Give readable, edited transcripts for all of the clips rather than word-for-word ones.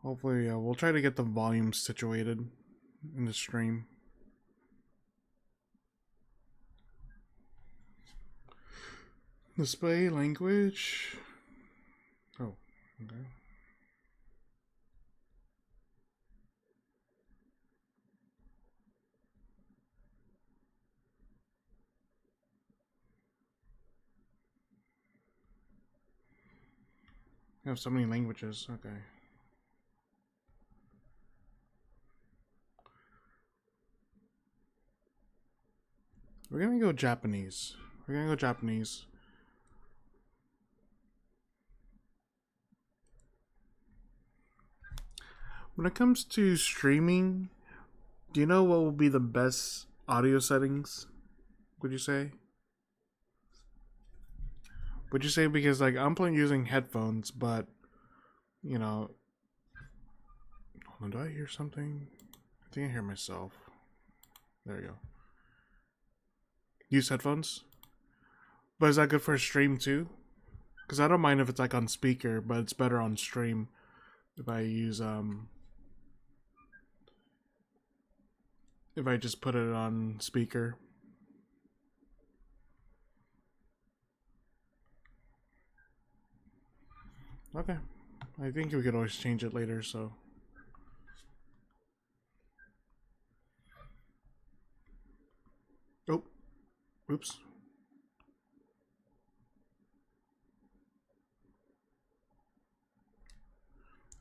Hopefully, we'll try to get the volume situated in the stream. Display language. Oh, okay. I have so many languages. Okay. We're gonna go Japanese. We're gonna go Japanese. When it comes to streaming, do you know what will be the best audio settings? Would you say? Would you say because like I'm playing using headphones, but you know, hold on, do I hear something? I think I hear myself. There you go. Use headphones, but is that good for a stream too? Because I don't mind if it's like on speaker, but it's better on stream if I use if I just put it on speaker. Okay. I think we could always change it later, so. Oh. Oops.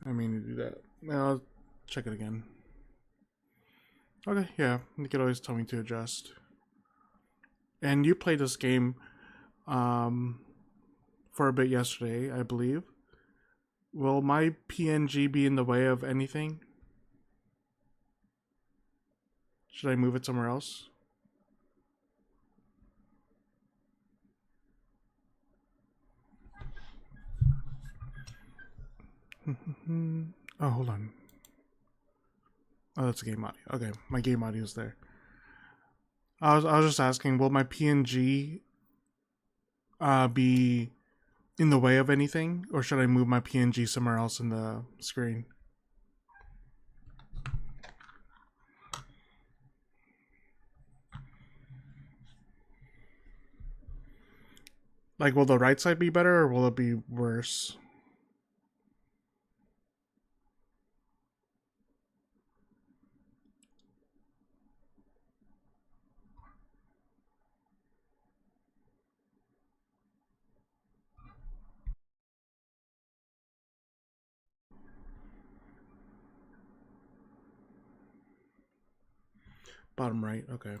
I mean to do that. I'll check it again. Okay, yeah. You could always tell me to adjust. And you played this game for a bit yesterday, I believe. Will my PNG be in the way of anything? Should I move it somewhere else? Oh, hold on. Oh, that's game audio. Okay, my game audio is there. I was just asking, will my PNG be in the way of anything, or should I move my PNG somewhere else in the screen? Like, will the right side be better, or will it be worse? Bottom right, okay.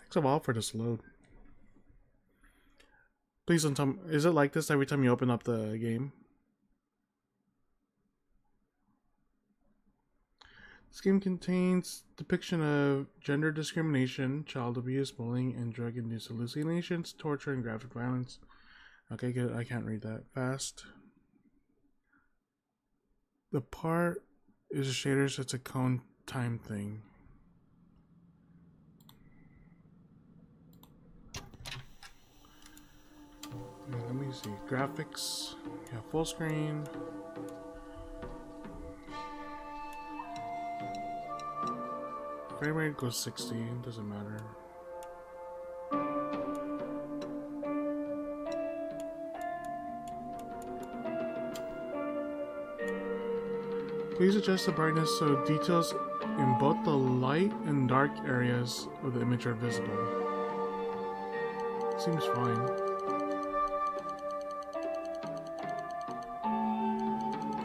Takes a while for this to load. Please don't tell me. Is it like this every time you open up the game? This game contains depiction of gender discrimination, child abuse, bullying, and drug-induced hallucinations, torture, and graphic violence. Okay, good. I can't read that fast. The part is a shader, so it's a cone time thing. Let me see. Graphics. Yeah, full screen. Frame rate goes 60. Doesn't matter. Please adjust the brightness so details in both the light and dark areas of the image are visible. Seems fine.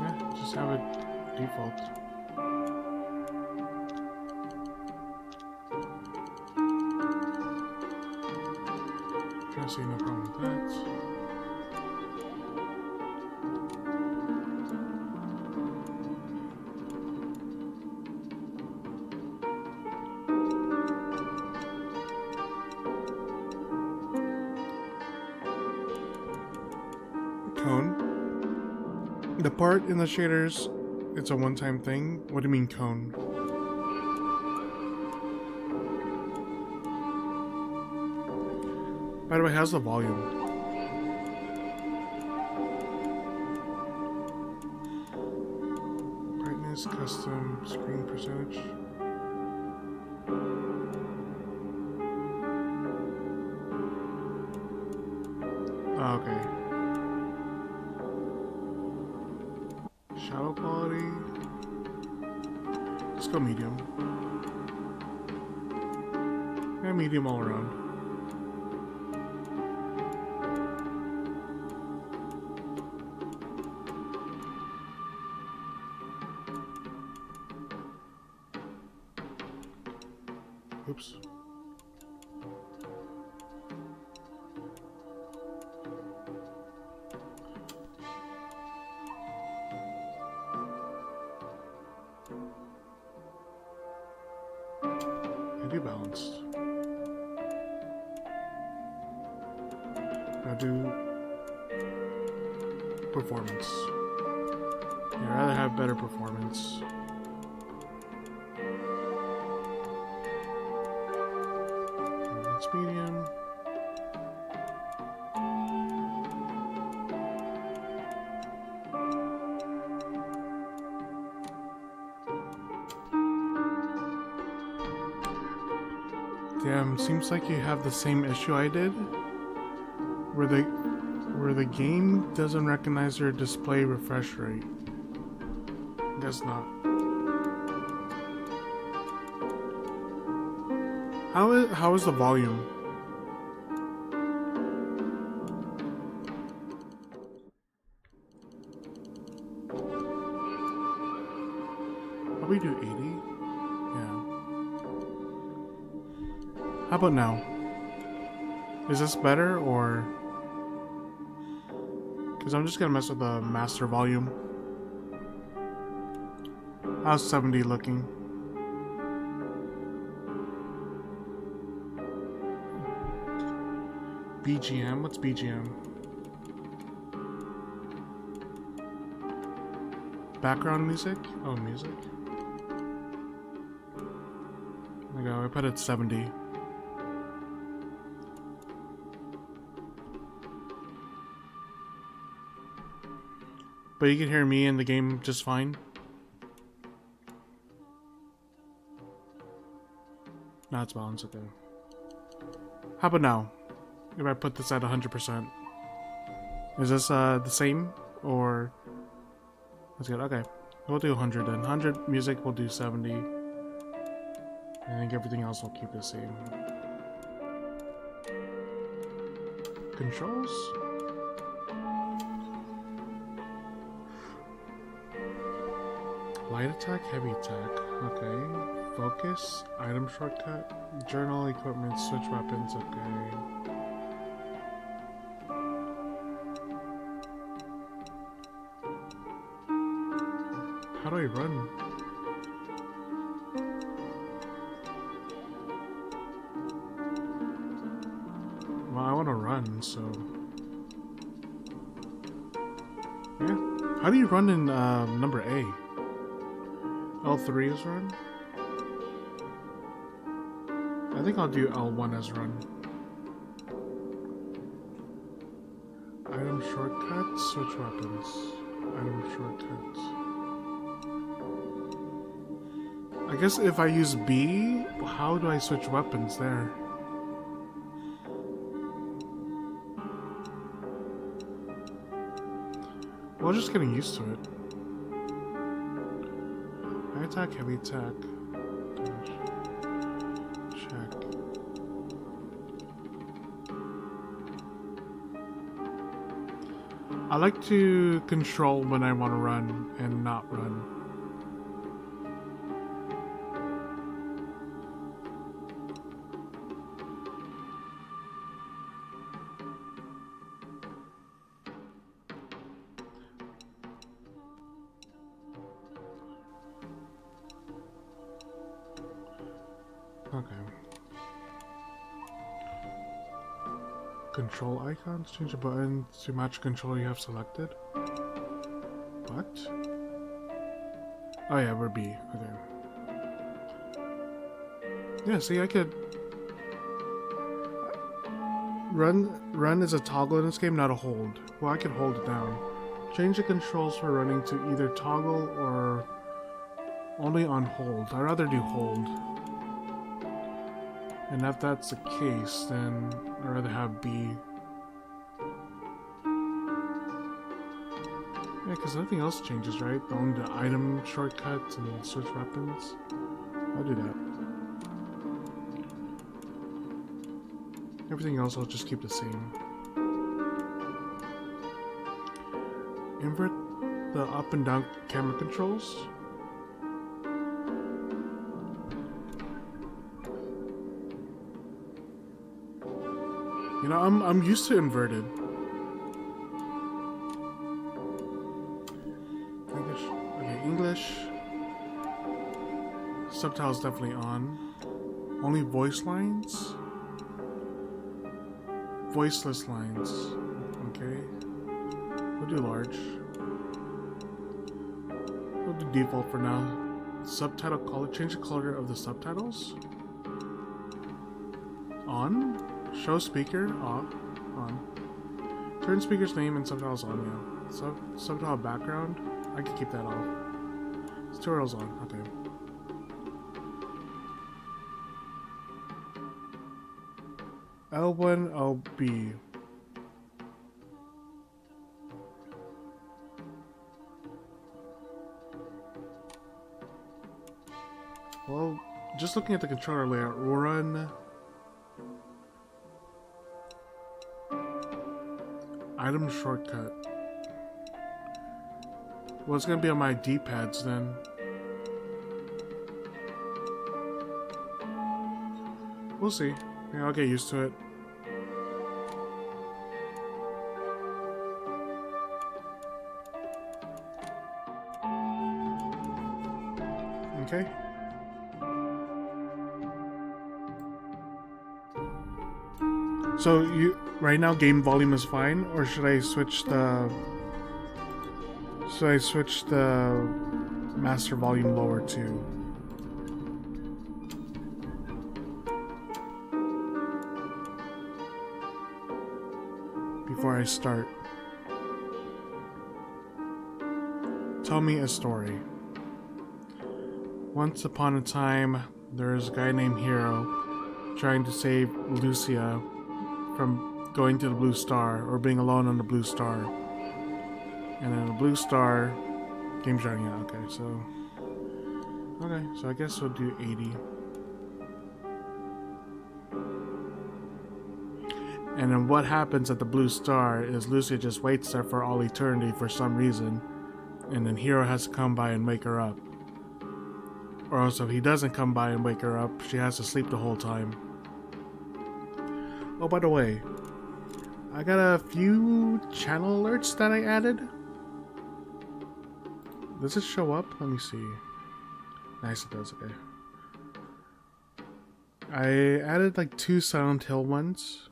Yeah, just have it default. I see no problem with that. Cone. The part in the shaders, it's a one-time thing. What do you mean cone? By the way, how's the volume? Brightness, custom, screen percentage. Oh, okay. Shadow quality. Let's go medium. Yeah, medium all around. Oops. I do balanced. Now do performance. Yeah, I'd rather have better performance. It's medium. Damn, seems like you have the same issue I did, where the game doesn't recognize your display refresh rate. Guess not. How is the volume? Probably do 80. Yeah. How about now? Is this better or? Because I'm just gonna mess with the master volume. How's 70 looking? BGM? What's BGM? Background music? Oh, music. There we go, I put it 70. But you can hear me in the game just fine. Now it's balanced, okay. How about now? If I put this at 100%. Is this the same? Or... That's good, okay. We'll do 100 then. 100 music, we'll do 70. I think everything else will keep the same. Controls? Light attack, heavy attack. Okay. Focus, item shortcut, journal, equipment, switch weapons. Okay. How do I run? Well, I want to run, so... Yeah. How do you run in number A? L3 is run? I think I'll do L1 as run. Item shortcuts, switch weapons. Item shortcuts. I guess if I use B, how do I switch weapons there? Well, just getting used to it. High attack, heavy attack. Dash. Check. I like to control when I want to run and not run. Okay. Control icons. Change the button to match the controller you have selected. What? Oh yeah, we're B. Okay. Yeah, see, I could... Run is a toggle in this game, not a hold. Well, I can hold it down. Change the controls for running to either toggle or only on hold. I'd rather do hold. And if that's the case, then I'd rather have B. Yeah, because nothing else changes, right? Only the item shortcuts and switch weapons. I'll do that. Everything else I'll just keep the same. Invert the up and down camera controls. You know, I'm used to inverted. English. Subtitles definitely on. Only voice lines. Voiceless lines. Okay. We'll do large. We'll do default for now. Subtitle color. Change the color of the subtitles. On. Show speaker. Off. On. Turn speaker's name and subtitles on. Yeah. Subtitle background. I can keep that off. Tutorial's on. Okay. L1, LB. Well, just looking at the controller layout, run. Item shortcut. Well, it's gonna be on my D-pads then. We'll see. Yeah, I'll get used to it. Okay. So right now game volume is fine, or should I switch the master volume lower too? Before I start. Tell me a story. Once upon a time, there was a guy named Hero trying to save Lucia from going to the Blue Star, or being alone on the Blue Star. And then the Blue Star, game's running out. Okay, so I guess we'll do 80. And then what happens at the Blue Star is Lucia just waits there for all eternity for some reason, and then Hero has to come by and wake her up. Or else if he doesn't come by and wake her up, she has to sleep the whole time. Oh, by the way, I got a few channel alerts that I added. Does it show up? Let me see. Nice, it does. Okay. I added like 2 Silent Hill ones.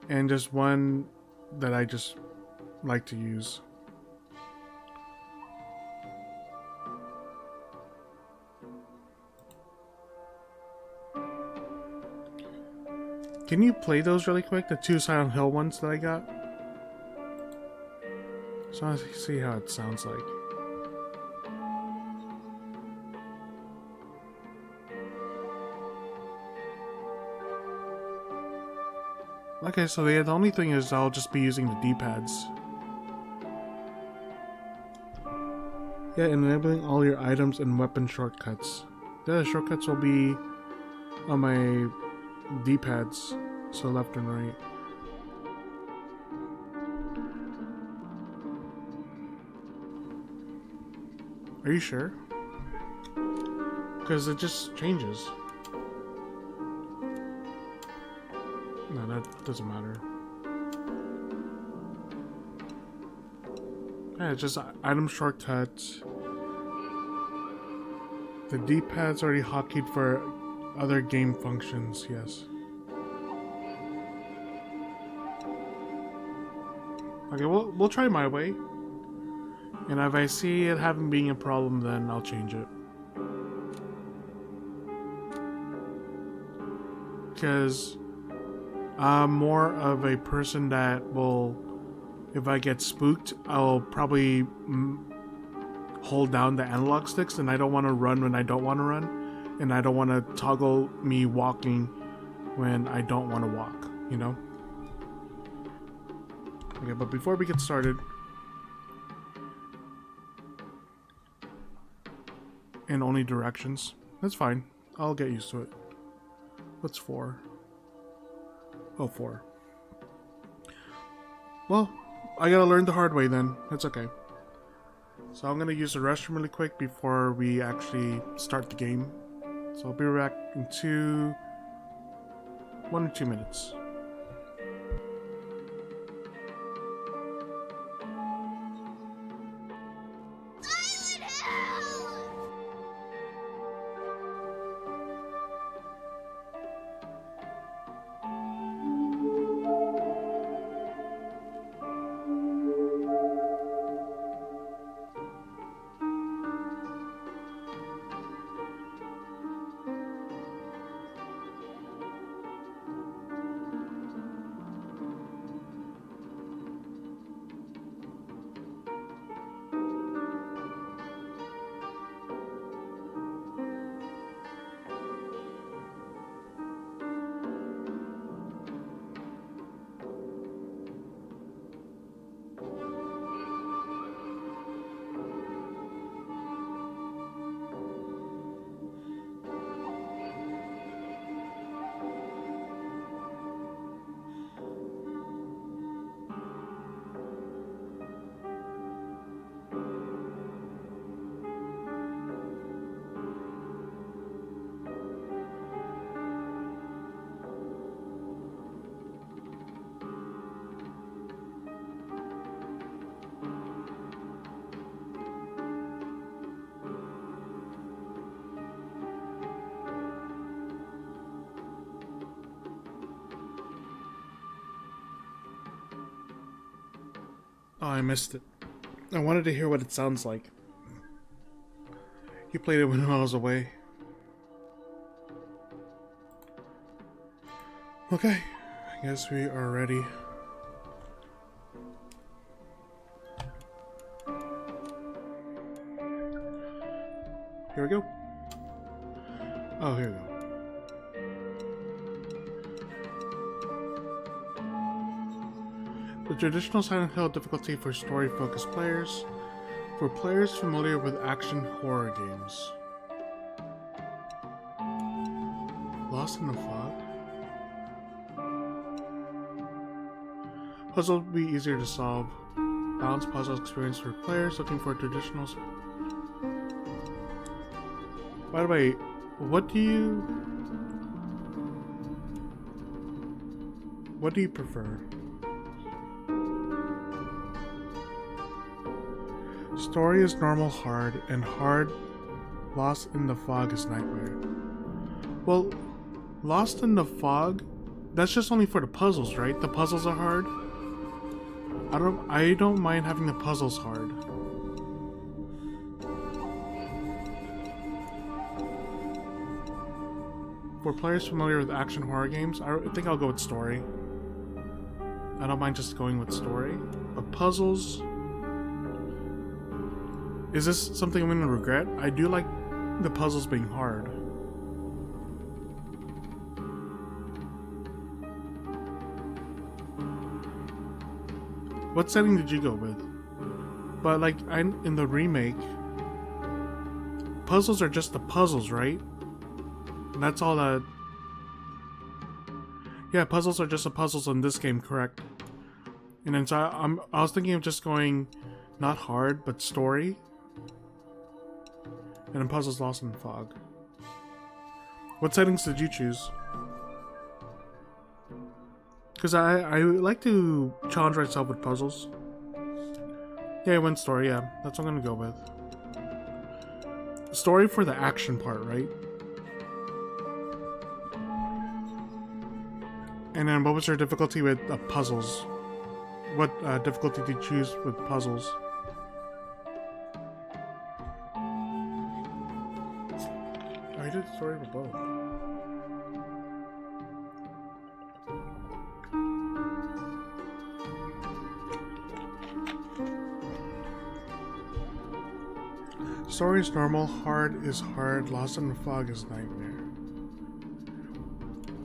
And just one that I just like to use. Can you play those really quick? The 2 Silent Hill ones that I got? So I want to see how it sounds like. Okay, so the only thing is I'll just be using the D-pads. Yeah, and enabling all your items and weapon shortcuts. The shortcuts will be on my D-pads, so left and right. Are you sure? Because it just changes. No, that doesn't matter. Yeah, it's just item shortcuts. The D-pad's already hotkeyed for other game functions, yes. Okay, we'll try my way. And if I see it having being a problem, then I'll change it. Because I'm more of a person that will, if I get spooked, I'll probably hold down the analog sticks, and I don't want to run when I don't want to run, and I don't want to toggle me walking when I don't want to walk, you know? Okay, but before we get started, in only directions, that's fine. I'll get used to it. What's 4? Oh, 4. Well, I gotta learn the hard way then. It's okay. So I'm gonna use the restroom really quick before we actually start the game. So I'll be back in 1 or 2 minutes. Oh, I missed it. I wanted to hear what it sounds like. You played it when I was away. Okay, I guess we are ready. Here we go. Oh, here we go. The traditional Silent Hill difficulty for story-focused players. For players familiar with action horror games. Lost in the Fog. Puzzle will be easier to solve. Balanced puzzle experience for players looking for traditional. By the way, what do you prefer? Story is normal hard, and hard Lost in the Fog is nightmare. Well, Lost in the Fog, that's just only for the puzzles, right? The puzzles are hard. I don't mind having the puzzles hard. For players familiar with action horror games, I think I'll go with story. I don't mind just going with story. But puzzles... Is this something I'm going to regret? I do like the puzzles being hard. What setting did you go with? But like, in the remake, puzzles are just the puzzles, right? And that's all that... Yeah, puzzles are just the puzzles in this game, correct? And then so I was thinking of just going not hard, but story. And then puzzles Lost in the Fog. What settings did you choose? Because I like to challenge myself with puzzles. Yeah, I went story, yeah. That's what I'm gonna go with. Story for the action part, right? And then what was your difficulty with puzzles? What difficulty did you choose with puzzles? I did story for both. Story is normal, hard is hard, Lost in the Fog is nightmare.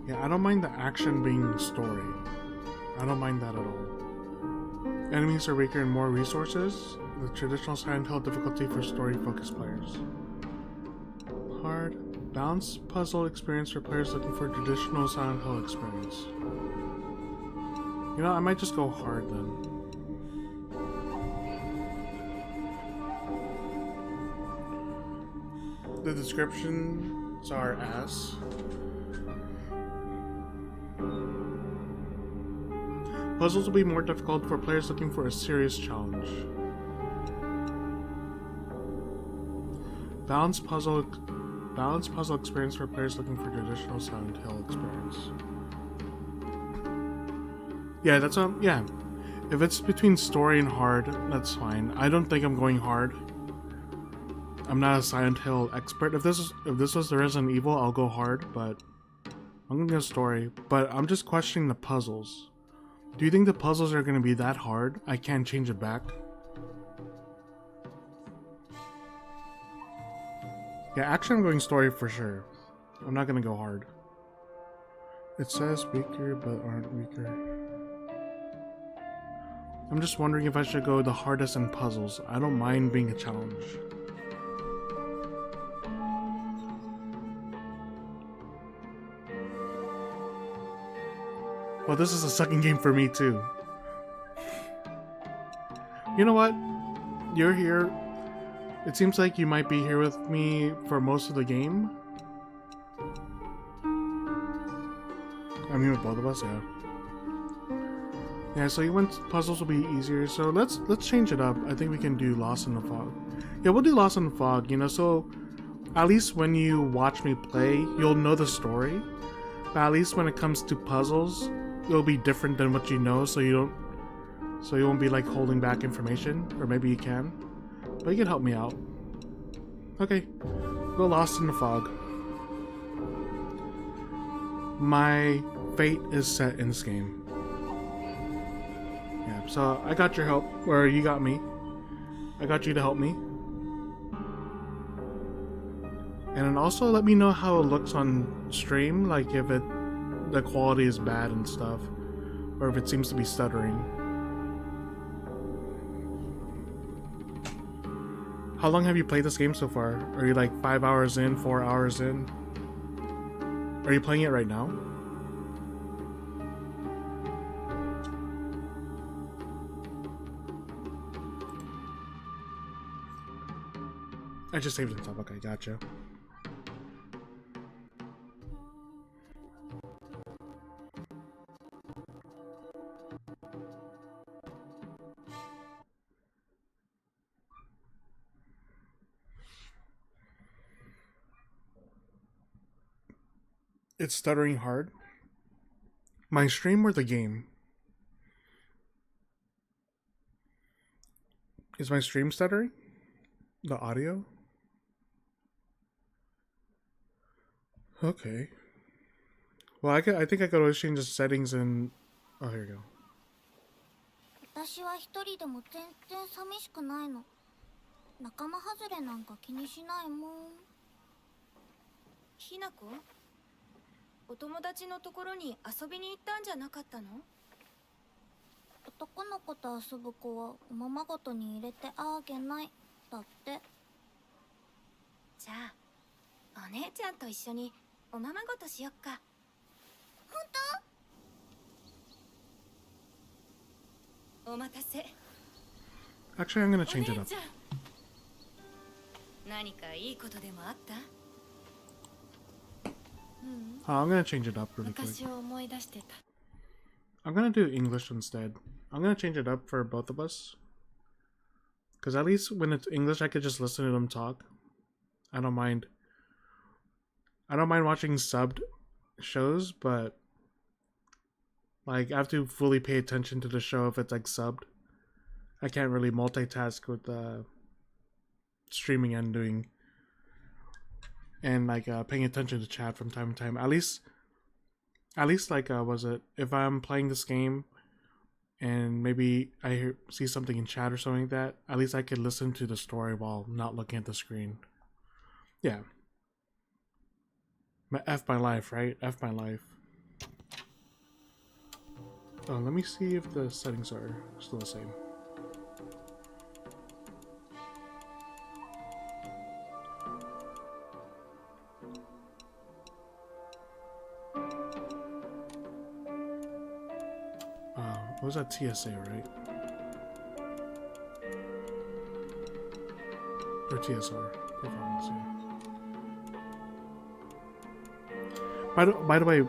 Yeah, I don't mind the action being story. I don't mind that at all. Enemies are weaker and more resources. The traditional Silent Hill difficulty for story-focused players. Hard. Balanced puzzle experience for players looking for traditional Silent Hill experience. You know, I might just go hard then. The descriptions are ass. Puzzles will be more difficult for players looking for a serious challenge. Balanced puzzle experience for players looking for traditional Silent Hill experience. Yeah, that's yeah. If it's between story and hard, that's fine. I don't think I'm going hard. I'm not a Silent Hill expert. If this was the Resident Evil, I'll go hard, but I'm gonna go story. But I'm just questioning the puzzles. Do you think the puzzles are gonna be that hard? I can't change it back. Yeah, actually I'm going story for sure. I'm not gonna go hard. It says weaker, but aren't weaker. I'm just wondering if I should go the hardest in puzzles. I don't mind being a challenge. Well, this is a second game for me too. You know what? You're here. It seems like you might be here with me for most of the game. I mean, with both of us, yeah. Yeah, so you went puzzles will be easier. So let's change it up. I think we can do Lost in the Fog. Yeah, we'll do Lost in the Fog. You know, so at least when you watch me play, you'll know the story. But at least when it comes to puzzles, it'll be different than what you know. So you won't be like holding back information, or maybe you can. But you can help me out. Okay, go Lost in the Fog. My fate is set in this game. Yeah, so I got your help, or you got me. I got you to help me. And then also let me know how it looks on stream, like if the quality is bad and stuff, or if it seems to be stuttering. How long have you played this game so far? Are you like 5 hours in, 4 hours in? Are you playing it right now? I just saved it up. Okay, gotcha. It's stuttering hard. My stream or the game? Is my stream stuttering? The audio? Okay. Well, I think I could always change the settings and... Oh, here you go. 私は一人でも全然寂しくないの。仲間外れなんか気にしないもん。ひなこ、お友達のところに遊びに行ったんじゃなかったの？男の子と遊ぶ子はおままごとに入れてあげないだって。じゃあお姉ちゃんと一緒におままごとしよっか。本当？お待たせ。 Actually, I'm gonna change it up. 何かいいことでもあった？ I'm gonna change it up really quick. 昔を思い出してた。 I'm gonna do English instead. I'm gonna change it up for both of us. Because at least when it's English, I could just listen to them talk. I don't mind. I don't mind watching subbed shows, but like I have to fully pay attention to the show if it's like subbed. I can't really multitask with streaming and doing and like paying attention to chat from time to time. At least like was it if I'm playing this game and maybe see something in chat or something like that, at least I could listen to the story while not looking at the screen. Yeah. F my life, right? F my life. Oh, let me see if the settings are still the same. What was that TSA, right? Or TSR. Performance, yeah. By the way,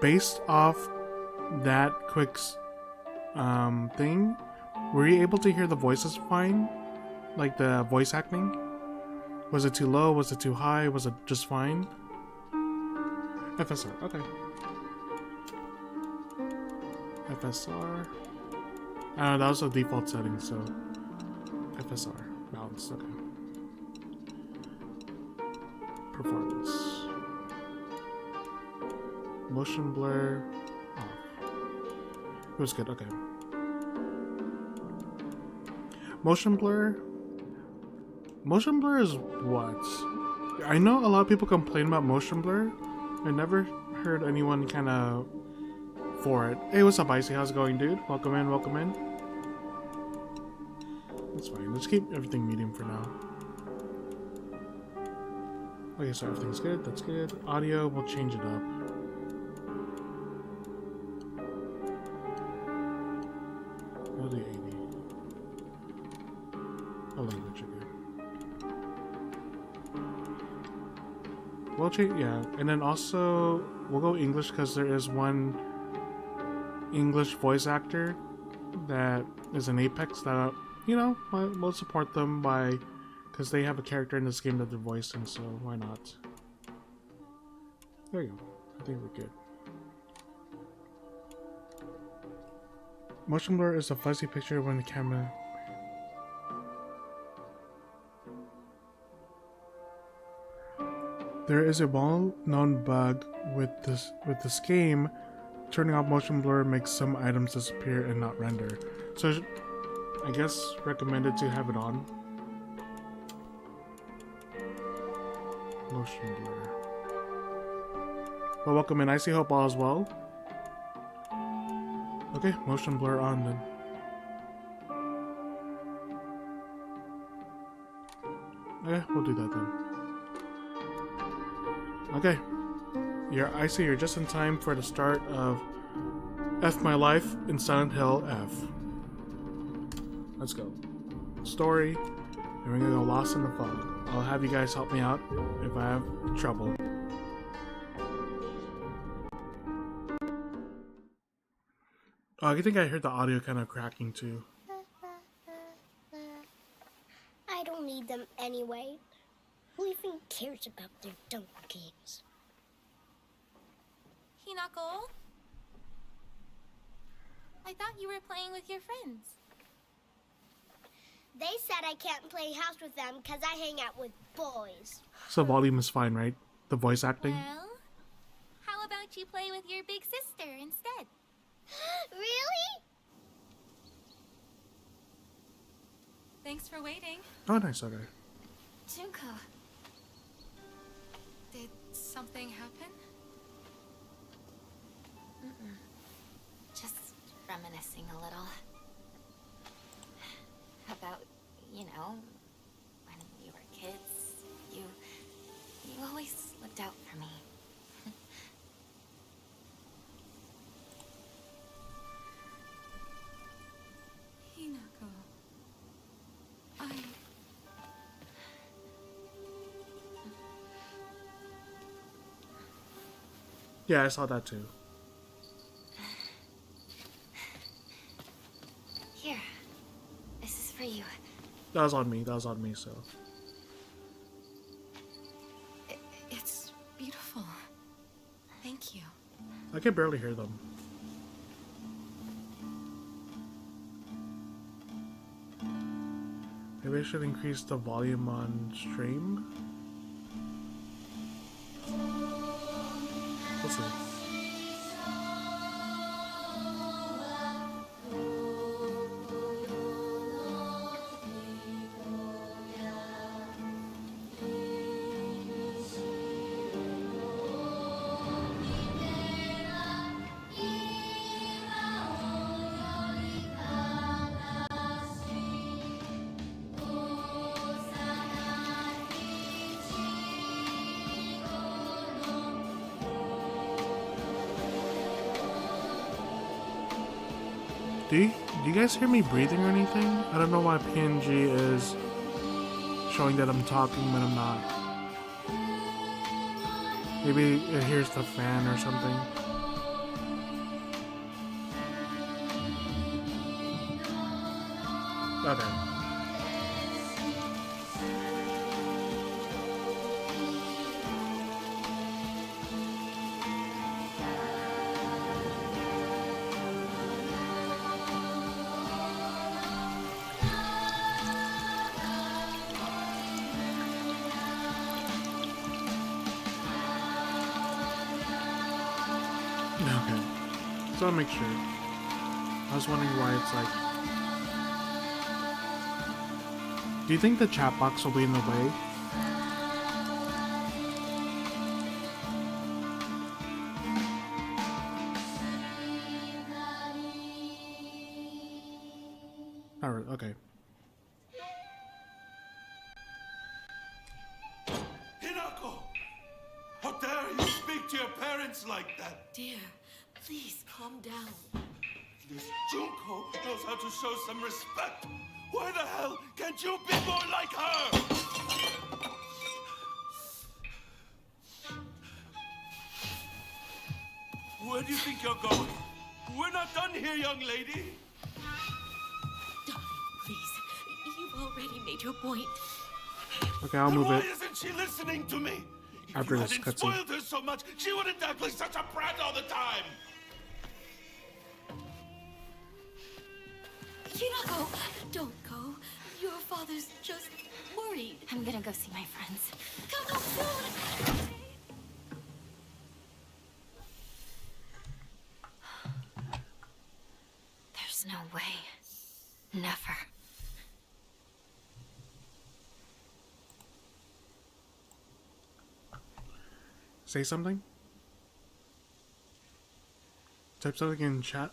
based off that quick thing, were you able to hear the voices fine? Like the voice acting? Was it too low? Was it too high? Was it just fine? FSR, okay. FSR. I don't know, that was the default setting, so FSR. Balance, okay. Performance. Motion blur off. It was good, okay. Motion blur? Motion blur is what? I know a lot of people complain about motion blur. I never heard anyone kind of for it. Hey, what's up, Icy? How's it going, dude? Welcome in, welcome in. That's fine. Let's keep everything medium for now. Okay, so everything's good. That's good. Audio, we'll change it up. We'll do 80. Oh, language again. We'll change, yeah. And then also, we'll go English because there is one English voice actor that is an Apex that, you know, we'll support them by, because they have a character in this game that they're voicing, so why not? There you go. I think we're good. Motion blur is a fuzzy picture when the camera... There is a well-known bug with this game. Turning off motion blur makes some items disappear and not render. So I guess recommended to have it on. Motion blur. Well, welcome in. I see hope all is well. Okay, motion blur on then. Okay, we'll do that then. Okay. I see you're just in time for the start of F My Life in Silent Hill F. Let's go. Story, and we're gonna go Lost in the Fog. I'll have you guys help me out if I have trouble. Oh, I think I heard the audio kind of cracking too. I don't need them anyway. Who even cares about their dumb games? Hinako? I thought you were playing with your friends. They said I can't play house with them because I hang out with boys. So volume is fine, right? The voice acting? Well, how about you play with your big sister instead? Really? Thanks for waiting. Oh, nice, okay. Junko. Did something happen? Just reminiscing a little. About, you know, when we were kids, you always looked out for me. Hinako. Yeah, I saw that too. Here. This is for you. That was on me, so. It's beautiful. Thank you. I can barely hear them. Maybe I should increase the volume on stream. We'll see. do you guys hear me breathing or anything? I don't know why PNG is showing that I'm talking when I'm not. Maybe it hears the fan or something. Okay. Okay. So I'll make sure. I was wondering why it's like... Do you think the chat box will be in the way? Alright, okay. Hinako! How dare you speak to your parents like that? Dear, please calm down. This Junko knows how to show some respect. Why the hell can't you be more like her? Where do you think you're going? We're not done here, young lady. Darling, please. You've already made your point. Okay, I'll Then move why it. isn't she listening to me? If After you this hadn't cutscene. spoiled her so much, she wouldn't act like such a brat all the time. Hinako, don't go. Your father's just worried. I'm gonna go see my friends. Come home soon. There's no way. Never. Say something? Type something in chat?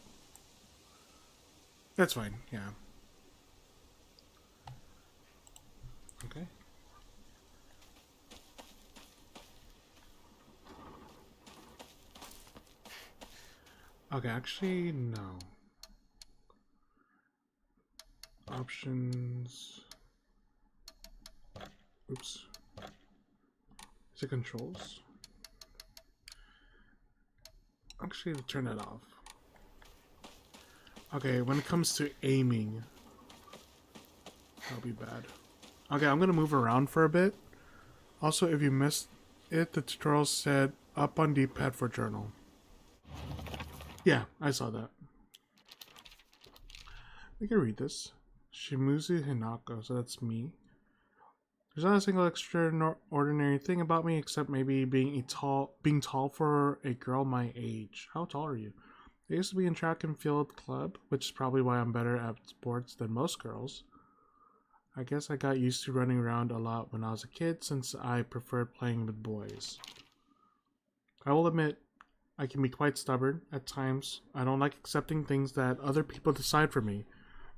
That's fine, yeah. Okay. Okay, actually, no. Options. Oops. Is it controls? Actually, I'll turn that off. Okay, when it comes to aiming, that'll be bad. Okay, I'm gonna move around for a bit. Also, if you missed it, the tutorial said up on D-pad for journal. Yeah, I saw that. I can read this. Shimuzu Hinako, so that's me. There's not a single extraordinary thing about me except maybe being tall for a girl my age. How tall are you? I used to be in track and field club, which is probably why I'm better at sports than most girls. I guess I got used to running around a lot when I was a kid since I preferred playing with boys. I will admit, I can be quite stubborn at times. I don't like accepting things that other people decide for me,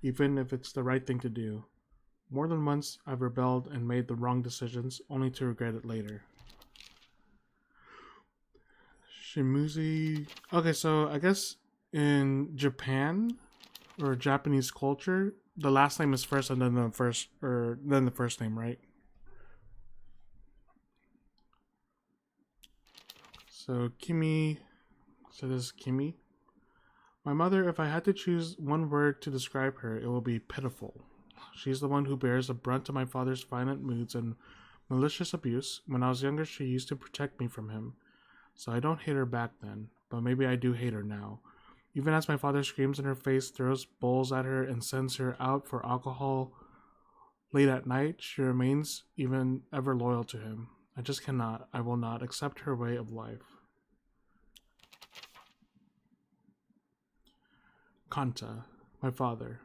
even if it's the right thing to do. More than once, I've rebelled and made the wrong decisions, only to regret it later. Shimuzi... Okay, so I guess in Japan, or Japanese culture, the last name is first and then the first name, right? So Kimi... So this is Kimi. My mother, if I had to choose one word to describe her, it will be pitiful. She's the one who bears the brunt of my father's violent moods and malicious abuse. When I was younger, she used to protect me from him. So I don't hate her back then, but maybe I do hate her now. Even as my father screams in her face, throws bowls at her, and sends her out for alcohol late at night, she remains even ever loyal to him. I just cannot, I will not accept her way of life. Kanta, my father.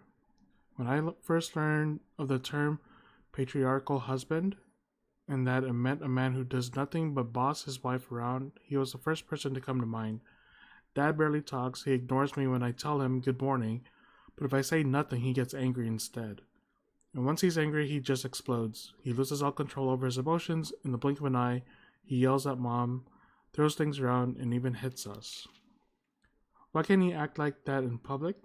When I first learned of the term patriarchal husband, and that it meant a man who does nothing but boss his wife around, he was the first person to come to mind. Dad barely talks, he ignores me when I tell him good morning, but if I say nothing, he gets angry instead. And once he's angry, he just explodes. He loses all control over his emotions. In the blink of an eye, he yells at Mom, throws things around, and even hits us. Why can't he act like that in public?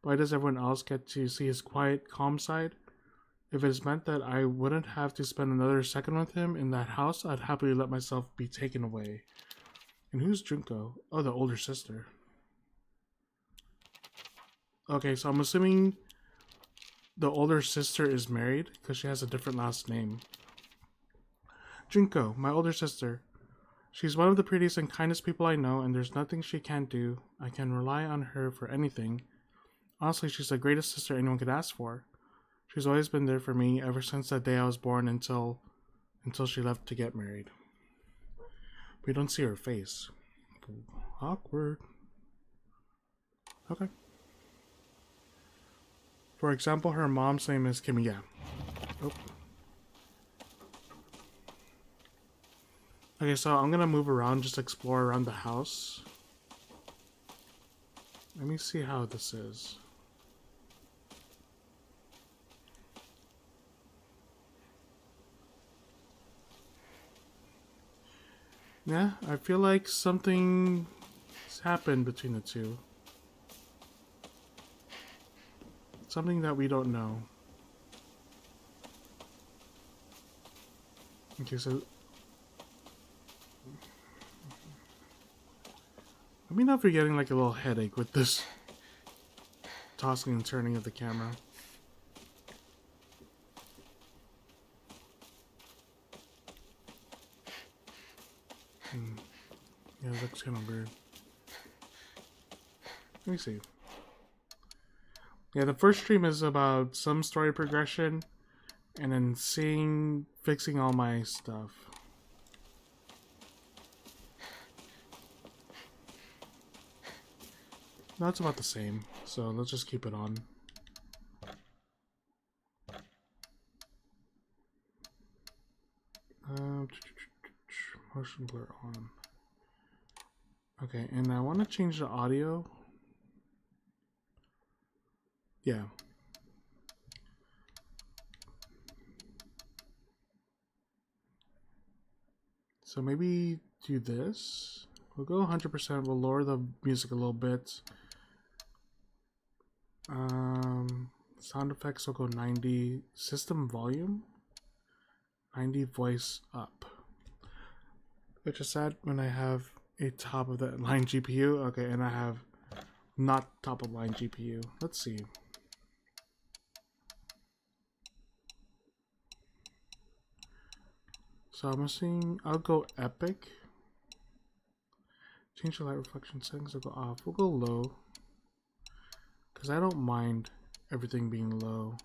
Why does everyone else get to see his quiet, calm side? If it's meant that I wouldn't have to spend another second with him in that house, I'd happily let myself be taken away. And who's Junko? Oh, the older sister. Okay, so I'm assuming the older sister is married because she has a different last name. Junko, my older sister. She's one of the prettiest and kindest people I know, and there's nothing she can't do. I can rely on her for anything. Honestly, she's the greatest sister anyone could ask for. She's always been there for me ever since that day I was born until she left to get married. We don't see her face. Awkward. Okay. For example, her mom's name is Kimiya. Oh. Okay, so I'm gonna move around, just explore around the house. Let me see how this is. Yeah, I feel like something's happened between the two. Something that we don't know. Okay, so let me know if you're getting like a little headache with this tossing and turning of the camera. Yeah, it looks kind of weird. Let me see. Yeah, the first stream is about some story progression and then fixing all my stuff. No, it's about the same, so let's just keep it on. Motion blur on. Okay, and I want to change the audio. Yeah. So maybe do this. We'll go 100%. We'll lower the music a little bit. Sound effects will go 90. System volume 90. Voice up. Which is sad when I have a top of the line GPU. Okay, and I have not top of line GPU. Let's see. So I'm assuming I'll go epic. Change the light reflection settings. I'll go off. We'll go low. Because I don't mind everything being low.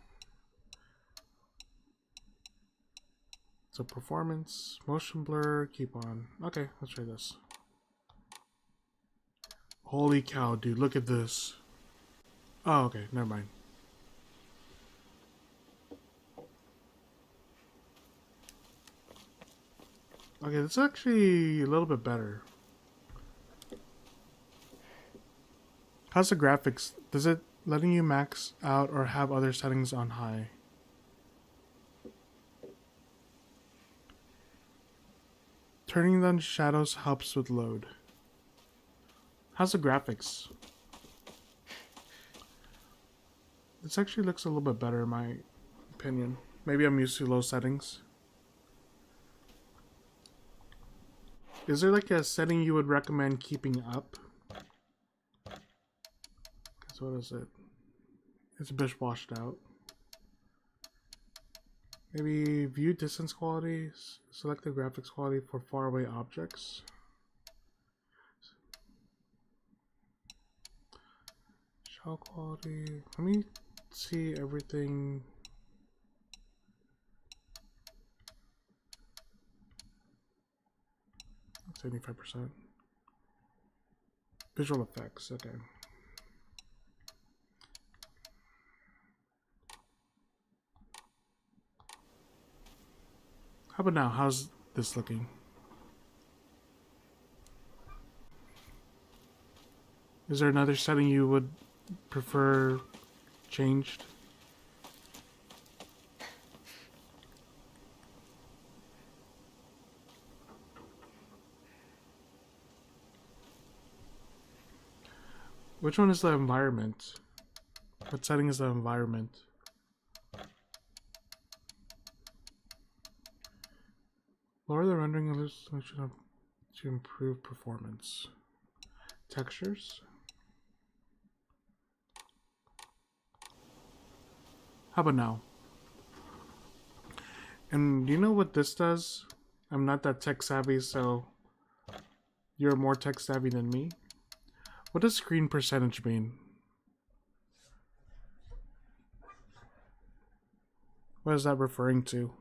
So performance, motion blur, keep on. Okay, let's try this. Holy cow, dude, look at this. Oh, okay, never mind. Okay, that's actually a little bit better. How's the graphics? Does it letting you max out or have other settings on high? Turning on shadows helps with load. How's the graphics? This actually looks a little bit better in my opinion. Maybe I'm used to low settings. Is there like a setting you would recommend keeping up? So what is it? It's a bit washed out. Maybe view distance quality. Select the graphics quality for faraway objects. Shell quality. Let me see everything. That's 75%. Visual effects. Okay. How about now? How's this looking? Is there another setting you would prefer changed? Which one is the environment? What setting is the environment? Lower the rendering resolution to improve performance. Textures. How about now? And do you know what this does? I'm not that tech savvy, so you're more tech savvy than me. What does screen percentage mean? What is that referring to?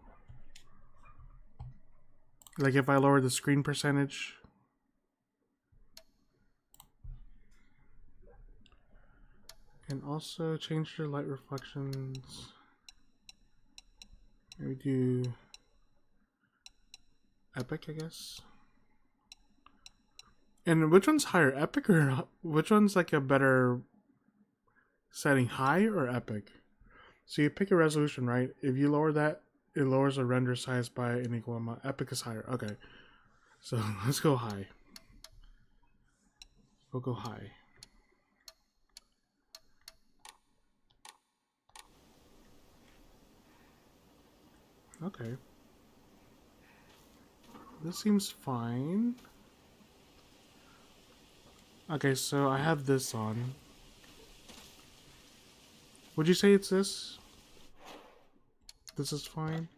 Like if I lower the screen percentage. And also change your light reflections. Maybe do epic, I guess. And which one's higher, epic, or which one's like a better setting, high or epic? So you pick a resolution, right? If you lower that, it lowers the render size by an equal amount. Epic is higher. Okay. So let's go high. We'll go high. Okay. This seems fine. Okay, so I have this on. Would you say it's this? This is fine.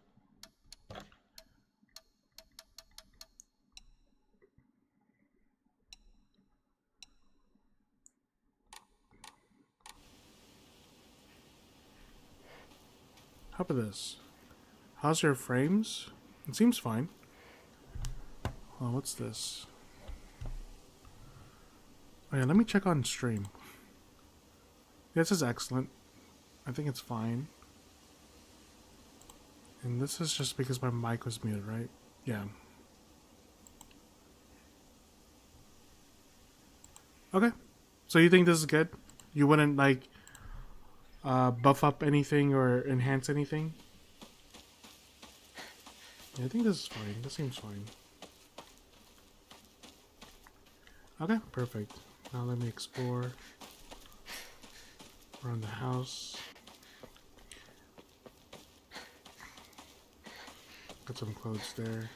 How about this? How's your frames? It seems fine. Oh, what's this? Oh yeah, let me check on stream. This is excellent. I think it's fine. And this is just because my mic was muted, right? Yeah. Okay. So you think this is good? You wouldn't like buff up anything or enhance anything? Yeah, I think this is fine. This seems fine. Okay, perfect. Now let me explore around the house. Got some clothes there.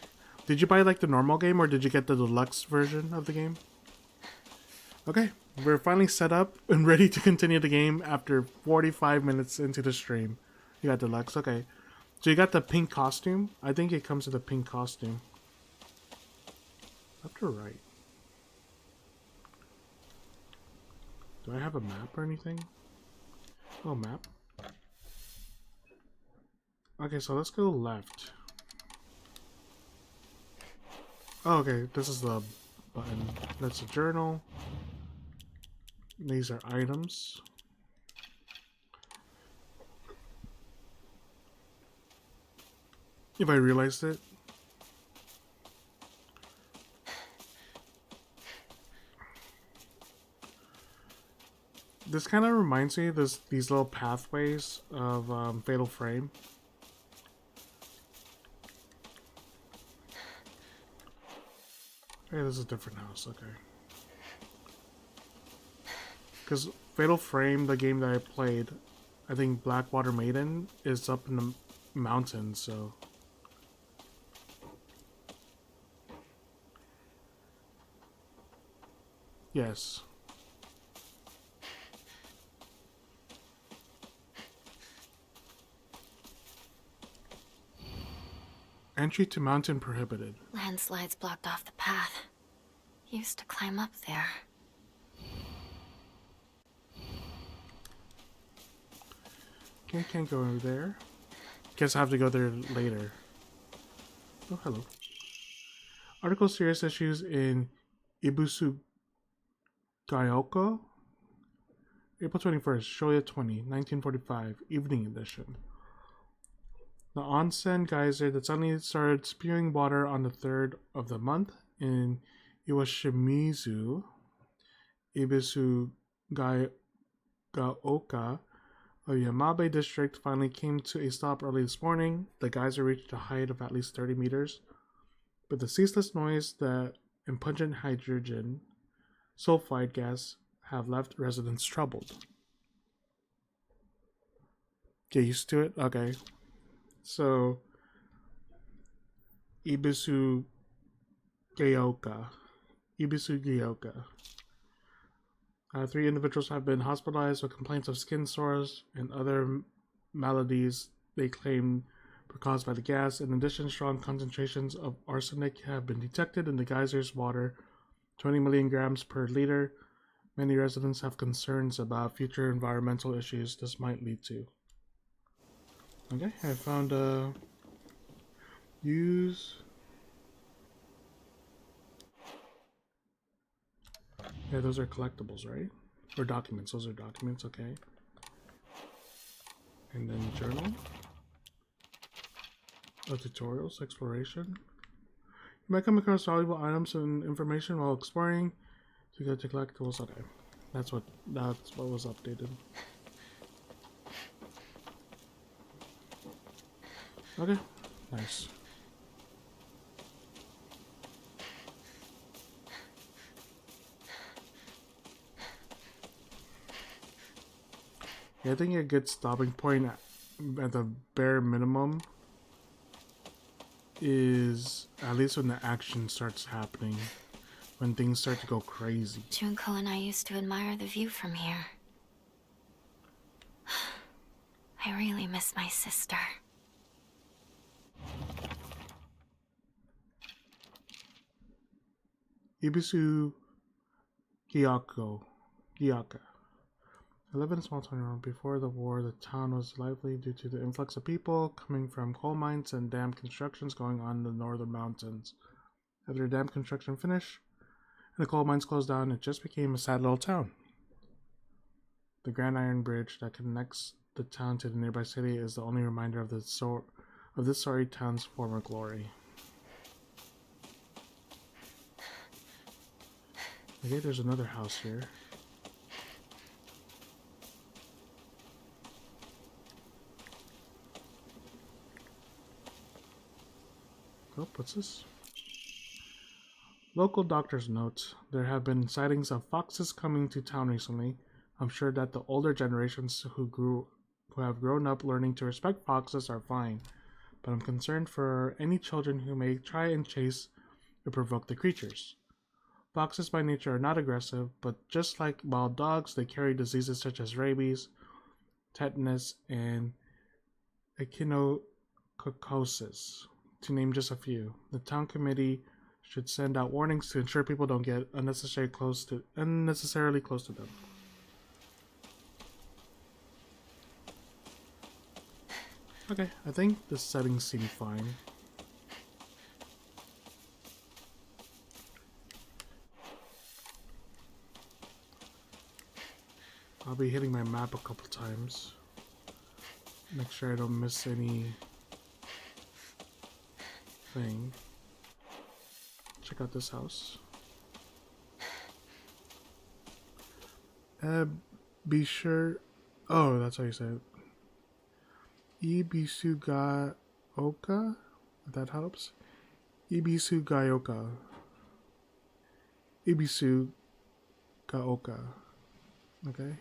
Did you buy like the normal game or did you get the deluxe version of the game? Okay, we're finally set up and ready to continue the game after 45 minutes into the stream. You got deluxe, okay. So you got the pink costume? I think it comes with a pink costume. Left or right? Do I have a map or anything? Oh, map. Okay, so let's go left. Oh, okay, this is the button. That's a journal. These are items. If I realized it. This kind of reminds me of these little pathways of Fatal Frame. Hey, this is a different house, okay. Because Fatal Frame, the game that I played, I think Blackwater Maiden is up in the mountains, so... Yes. Entry to mountain prohibited. Landslides blocked off the path. Used to climb up there. Okay, can't go over there. Guess I have to go there later. Oh, hello. Article serious issues in Ibusu Gaoka. April 21st, Shoya 20, 1945, evening edition. The onsen geyser that suddenly started spewing water on the 3rd of the month in Iwashimizu, Ibisu Gaoka, a Yamabe district, finally came to a stop early this morning. The geyser reached a height of at least 30 meters, but the ceaseless noise and pungent hydrogen sulfide gas have left residents troubled. get used to it. Okay. So, Ibisu Gaoka. Ibisu Gaoka. 3 individuals have been hospitalized with complaints of skin sores and other maladies they claim were caused by the gas. In addition, strong concentrations of arsenic have been detected in the geyser's water, 20 million grams per liter. Many residents have concerns about future environmental issues this might lead to. Okay, I found use. Yeah, those are collectibles, right? Or documents. Those are documents, okay. And then journal. Tutorials, exploration. You might come across valuable items and information while exploring to get to collectibles. Okay. That's what was updated. Okay. Nice. Yeah, I think a good stopping point at the bare minimum is at least when the action starts happening, when things start to go crazy. Junko and I used to admire the view from here. I really miss my sister. Ibisu Gyaka. I live in a small town. Before the war, the town was lively due to the influx of people coming from coal mines and dam constructions going on in the northern mountains. After the dam construction finished and the coal mines closed down, it just became a sad little town. The Grand Iron Bridge that connects the town to the nearby city is the only reminder of this sorry town's former glory. Okay, there's another house here. Oh, what's this? Local doctor's notes. There have been sightings of foxes coming to town recently. I'm sure that the older generations who have grown up learning to respect foxes are fine, but I'm concerned for any children who may try and chase or provoke the creatures. Foxes by nature are not aggressive, but just like wild dogs, they carry diseases such as rabies, tetanus, and echinococosis, to name just a few. The town committee should send out warnings to ensure people don't get unnecessarily close to them. Okay, I think the settings seem fine. I'll be hitting my map a couple times. Make sure I don't miss any thing. Check out this house. Be sure. Oh, that's how you say it. Ibisu Gaoka? If that helps. Ibisu Gaoka. Ibisu Gaoka. Okay.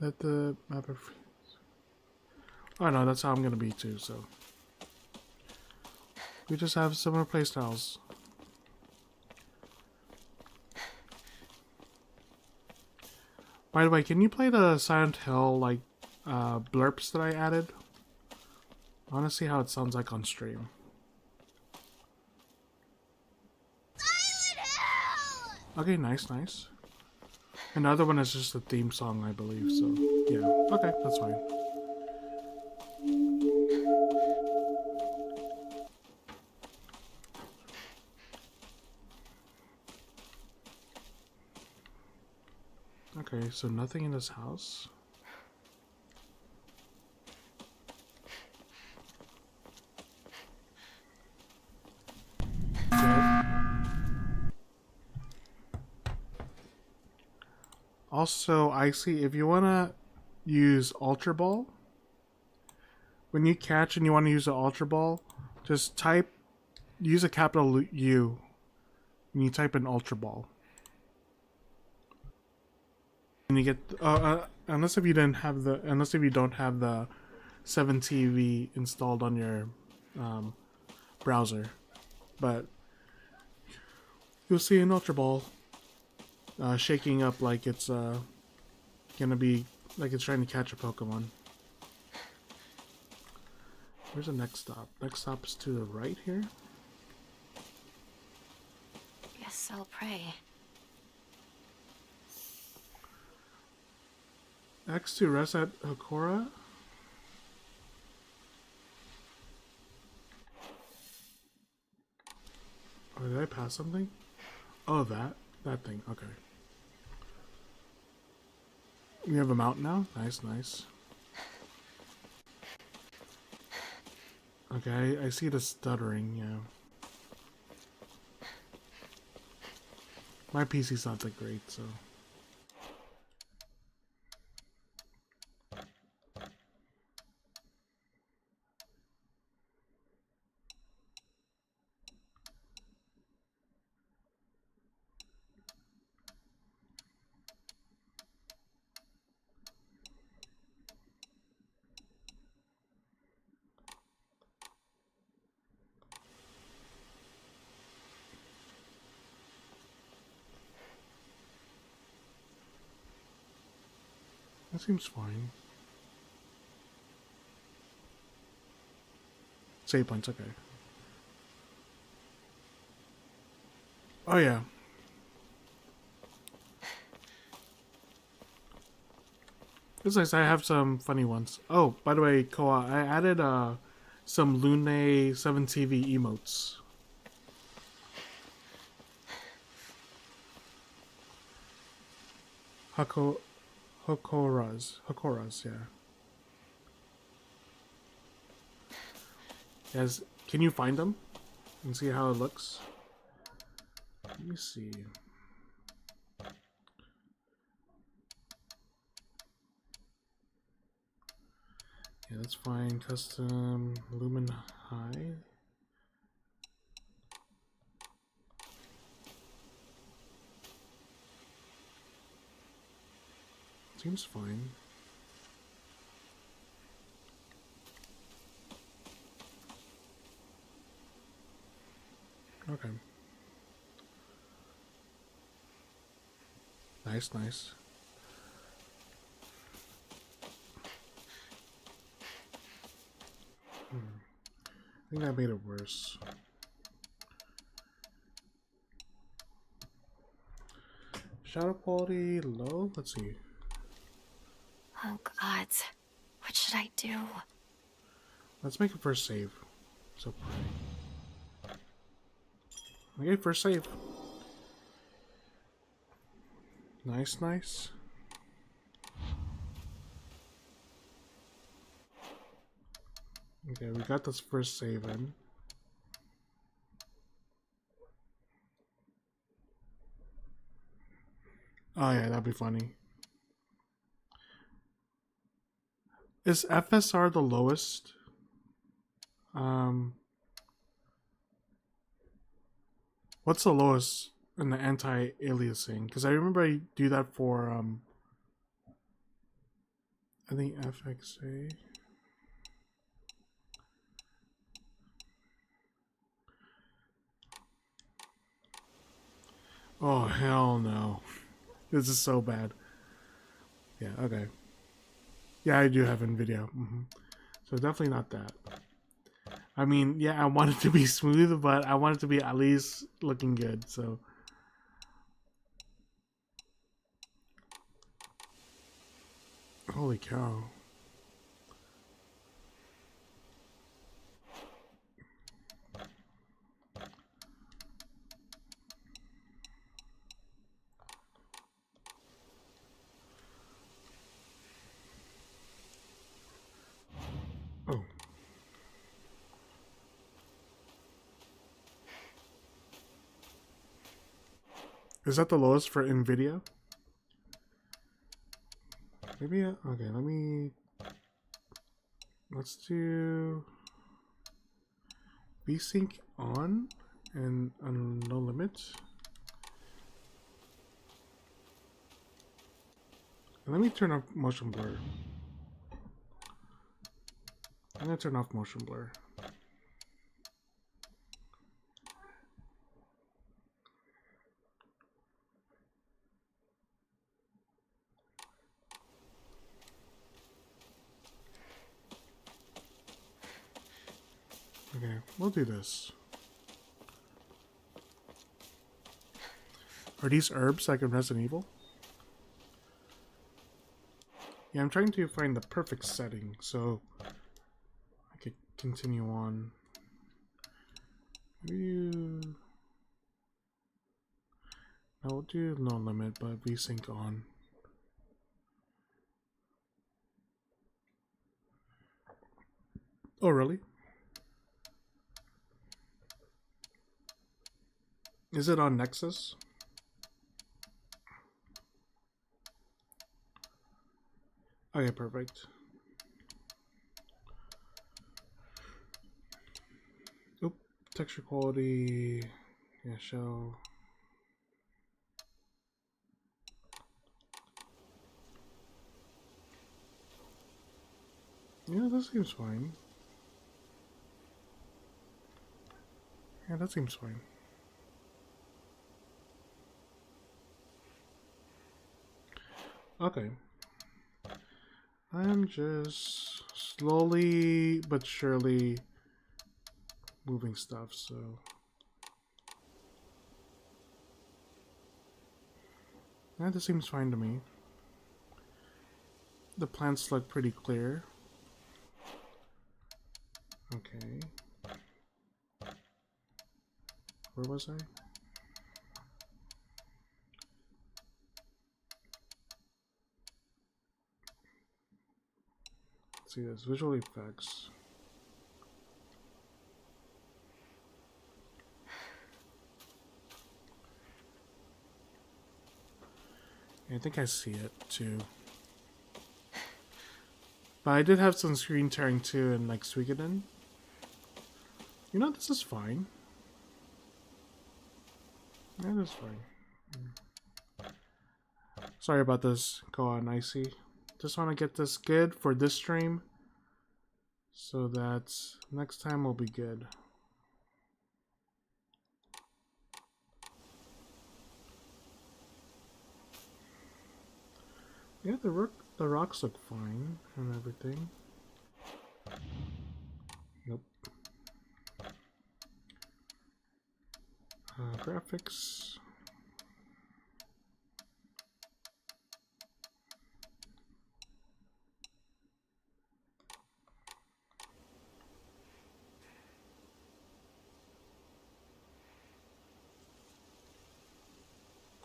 Let the map of. Oh no, that's how I'm gonna be too, so. We just have similar playstyles. By the way, can you play the Silent Hill, like, blurps that I added? I want to see how it sounds like on stream. Silent Hill! Okay, nice, nice. Another one is just a theme song, I believe, so, yeah. Okay, that's fine. Okay, so nothing in this house. Also, Icy, if you want to use Ultra Ball, when you catch and you want to use the Ultra Ball, just use a capital U when you type in Ultra Ball. And you get, unless if you didn't have the, unless if you don't have the 7TV installed on your browser, but you'll see an Ultra Ball shaking up like it's gonna be like it's trying to catch a Pokemon. Where's the next stop? Next stop is to the right here. Guess I'll pray. X to rest at Hokora. Oh, did I pass something? Oh, that thing. Okay. We have a mount now. Nice, nice. Okay, I see the stuttering. Yeah. My PC's not that great, so. That seems fine. Save points, okay. Oh yeah. It's nice, I have some funny ones. Oh, by the way, Koa, I added some Lune 7TV emotes. Hokoras, yeah. Yes, can you find them and see how it looks? Let me see. Yeah, that's fine. Custom Lumen High. Seems fine. Okay. Nice, nice. I think I made it worse. Shadow quality low? Let's see. Oh gods. What should I do? Let's make a first save. So okay, first save. Nice, nice. Okay, we got this first save in. Oh yeah, that'd be funny. Is FSR the lowest? What's the lowest in the anti-aliasing? Because I remember I do that for I think FXA. Oh hell no. This is so bad. Yeah, okay. Yeah, I do have in video. So definitely not that. I mean, yeah, I want it to be smooth, but I want it to be at least looking good, so. Holy cow. Oh. Is that the lowest for NVIDIA? Maybe, okay, let's do VSync on and no limit. Let me turn off motion blur. I'm gonna turn off motion blur. Okay, we'll do this. Are these herbs like in Resident Evil? Yeah, I'm trying to find the perfect setting so I could continue on. We'll do no limit, but VSync on. Oh, really? Is it on Nexus? Okay, perfect. Oop, texture quality. Yeah, show. Yeah, that seems fine. Yeah, that seems fine. Okay. I'm just slowly but surely moving stuff, so. Yeah, this seems fine to me. The plants look pretty clear. Okay. Where was I? Let's see this. Visual effects. I think I see it too. But I did have some screen tearing too and like Suikoden. You know, this is fine. Yeah, that's fine. Sorry about this. Go on, Icy. Just want to get this good for this stream. So that next time will be good. Yeah, the rocks look fine and everything. Nope. Graphics.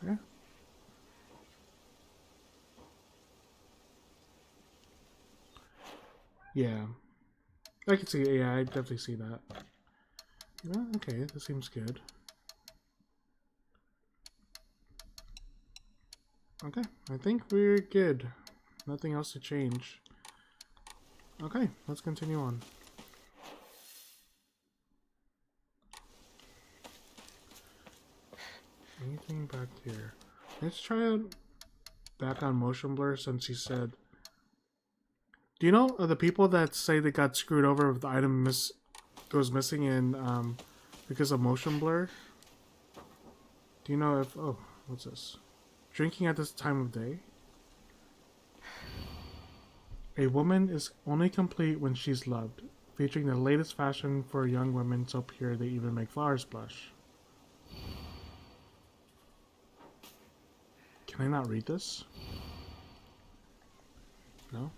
Yeah. Yeah. I can see, yeah, I definitely see that. Yeah, okay, this seems good. Okay, I think we're good. Nothing else to change. Okay, let's continue on. Anything back here? Let's try it back on motion blur since you said. Do you know the people that say they got screwed over with the item goes missing in because of motion blur? Do you know if what's this? Drinking at this time of day? A woman is only complete when she's loved, featuring the latest fashion for young women so pure they even make flowers blush. Can I not read this? No?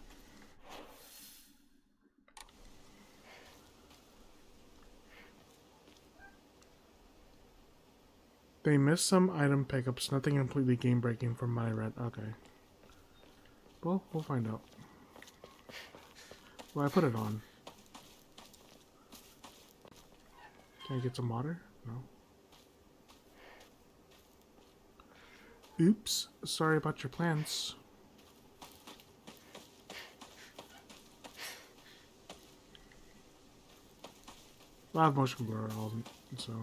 They missed some item pickups, nothing completely game breaking from what I read. Okay. Well, we'll find out. Well, I put it on. Can I get some water? No. Oops. Sorry about your plans. I have motion blur on, so.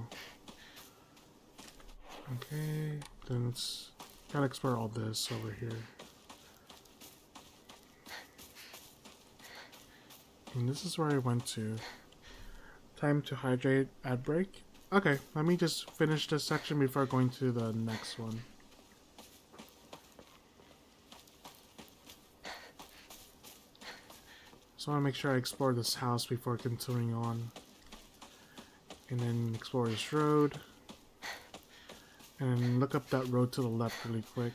Okay, then let's gotta explore all this over here. And this is where I went to. Time to hydrate, ad break. Okay, let me just finish this section before going to the next one. So I want to make sure I explore this house before continuing on. And then explore this road. And look up that road to the left really quick.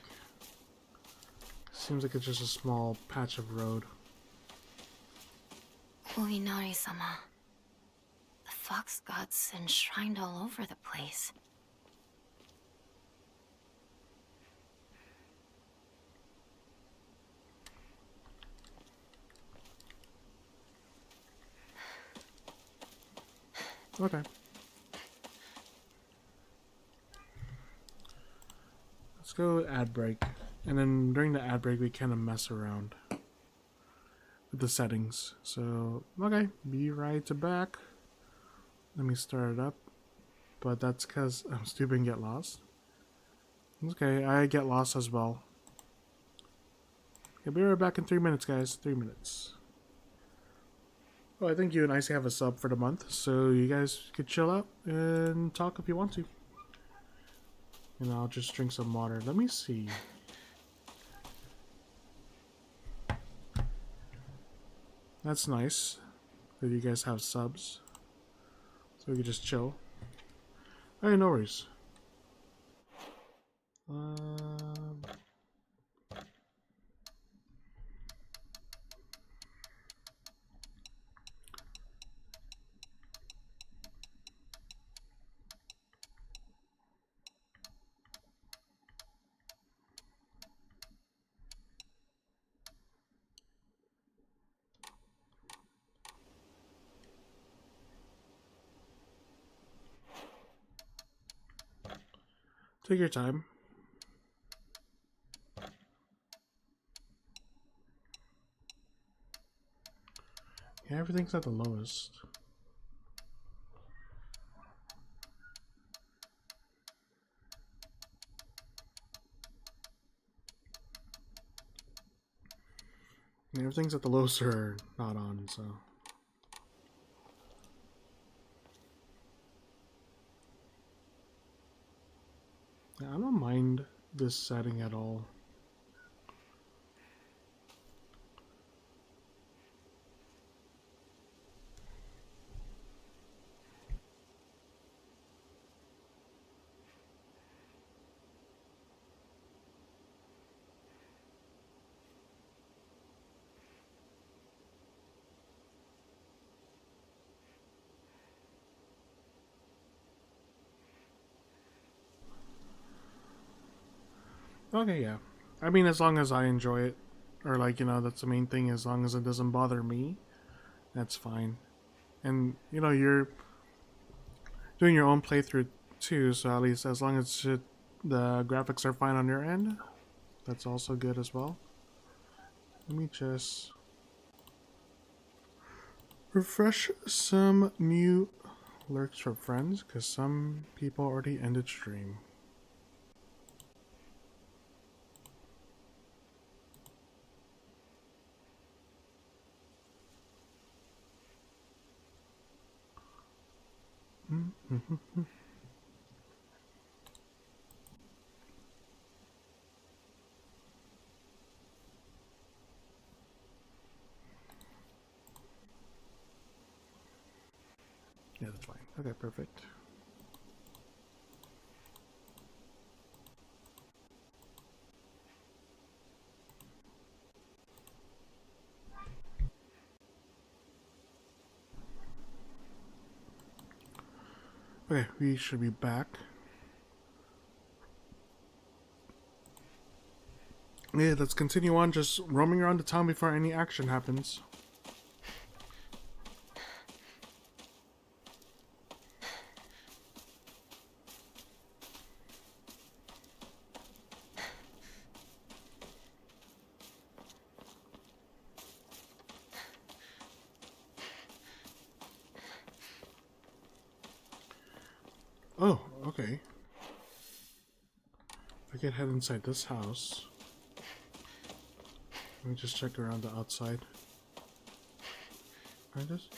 Seems like it's just a small patch of road. Uinari-sama. The fox gods enshrined all over the place. Okay. Let's go ad break. And then during the ad break we kind of mess around with the settings. So, okay, be right back. Let me start it up. But that's because I'm stupid and get lost. Okay, I get lost as well. Okay, be right back in 3 minutes, guys. 3 minutes. Oh, I think you and Icy have a sub for the month, so you guys could chill out and talk if you want to. And I'll just drink some water. Let me see. That's nice that you guys have subs. So we can just chill. Hey, no worries. Take your time. Yeah, everything's at the lowest. Yeah, everything's at the lowest or not on, so. Yeah, I don't mind this setting at all. Okay, yeah. I mean, as long as I enjoy it, or like, you know, that's the main thing, as long as it doesn't bother me, that's fine. And, you know, you're doing your own playthrough too, so at least as long as the graphics are fine on your end, that's also good as well. Let me just refresh some new lurks for friends, because some people already ended stream. Yeah, that's fine. Okay, perfect. Okay, we should be back. Yeah, let's continue on just roaming around the town before any action happens. Oh, okay. I can head inside this house. Let me just check around the outside. I just.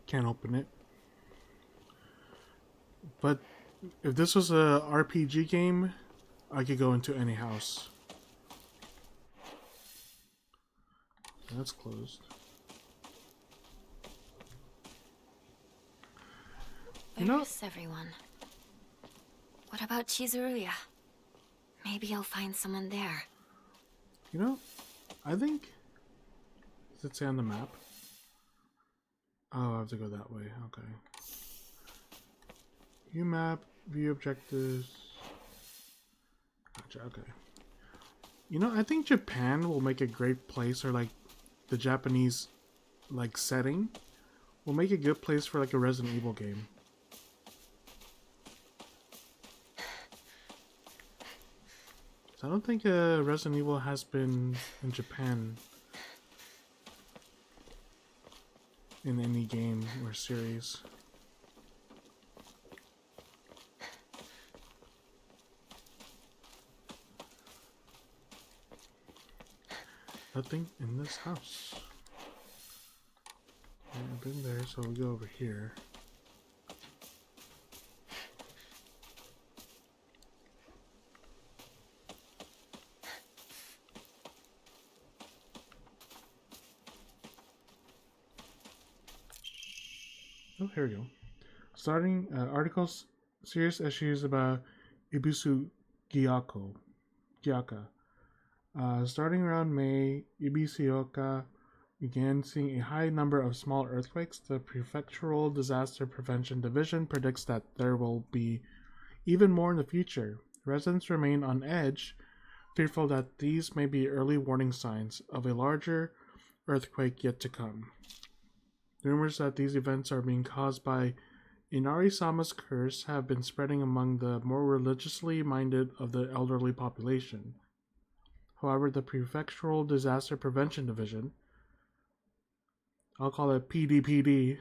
Can't open it. But if this was a RPG game, I could go into any house. That's closed. You know- Where's everyone? What about Chizuruya? Maybe I'll find someone there. You know, I think. Does it say on the map? Oh, I have to go that way. Okay. View map, view objectives. Gotcha, okay. You know, I think Japan will make a great place, or like the Japanese like setting will make a good place for like a Resident Evil game. So I don't think Resident Evil has been in Japan in any game or series. Nothing in this house. I've been there, so we go over here. Oh, here we go. Starting articles, serious issues about Ibisu Gyaka. Starting around May, Ibisu began seeing a high number of small earthquakes. The Prefectural Disaster Prevention Division predicts that there will be even more in the future. Residents remain on edge, fearful that these may be early warning signs of a larger earthquake yet to come. Rumors that these events are being caused by Inari-sama's curse have been spreading among the more religiously minded of the elderly population. However, the Prefectural Disaster Prevention Division, I'll call it PDPD,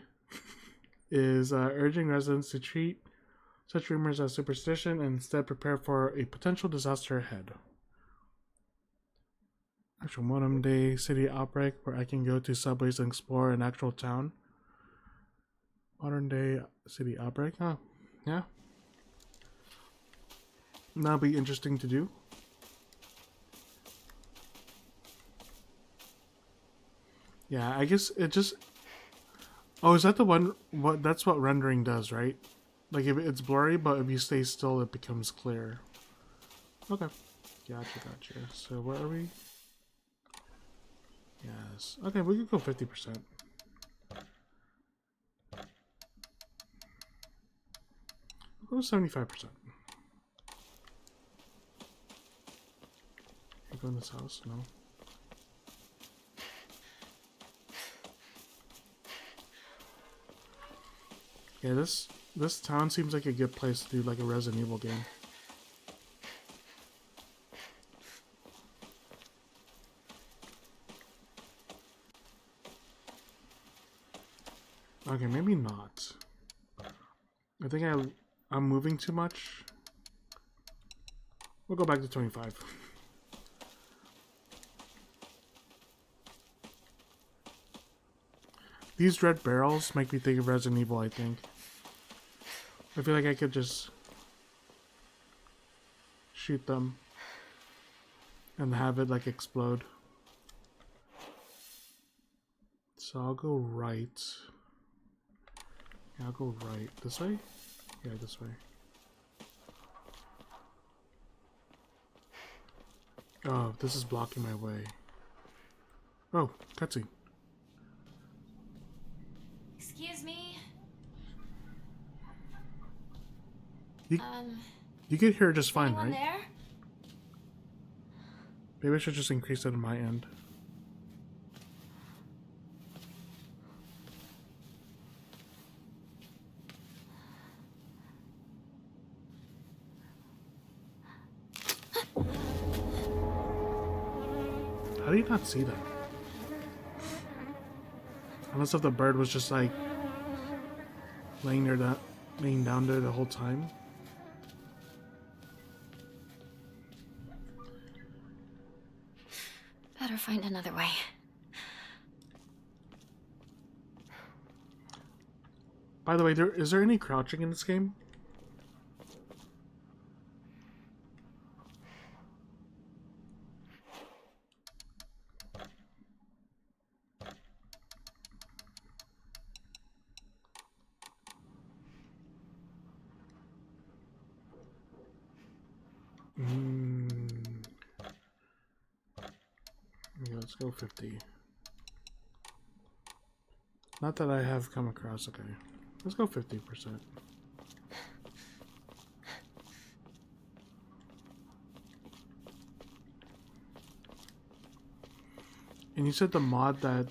is urging residents to treat such rumors as superstition and instead prepare for a potential disaster ahead. Actual modern day city outbreak where I can go to subways and explore an actual town. Modern day city outbreak, huh? Yeah. That'll be interesting to do. Yeah, I guess it just. Oh, is that the one? What? That's what rendering does, right? Like if it's blurry, but if you stay still, it becomes clear. Okay. Gotcha. So where are we? Yes. Okay, we could go 50%. We'll go 75%. You go in this house? No. Yeah, this town seems like a good place to do like a Resident Evil game. Okay, maybe not. I think I'm moving too much. We'll go back to 25. These red barrels make me think of Resident Evil, I think. I feel like I could just shoot them and have it like explode. So I'll go right. Yeah, I'll go right. This way? Yeah, this way. Oh, this is blocking my way. Oh, cutscene. Excuse me? You get here just fine, Anyone right? there? Maybe I should just increase it on my end. How do you not see that? Unless if the bird was just like laying down there the whole time. Better find another way. By the way, is there any crouching in this game? Yeah, let's go 50. Not that I have come across. Okay, let's go 50%. And you said the mod that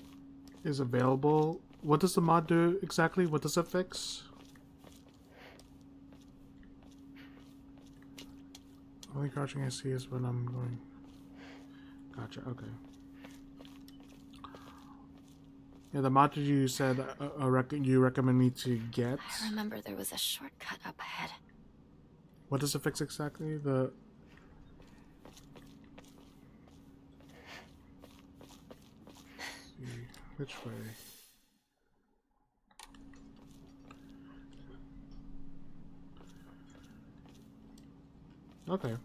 is available. What does the mod do exactly? What does it fix? Only crouching I see is when I'm going. Gotcha. Okay. Yeah, the mod that you said you recommend me to get. I remember there was a shortcut up ahead. What does it fix exactly? The which way? Okay.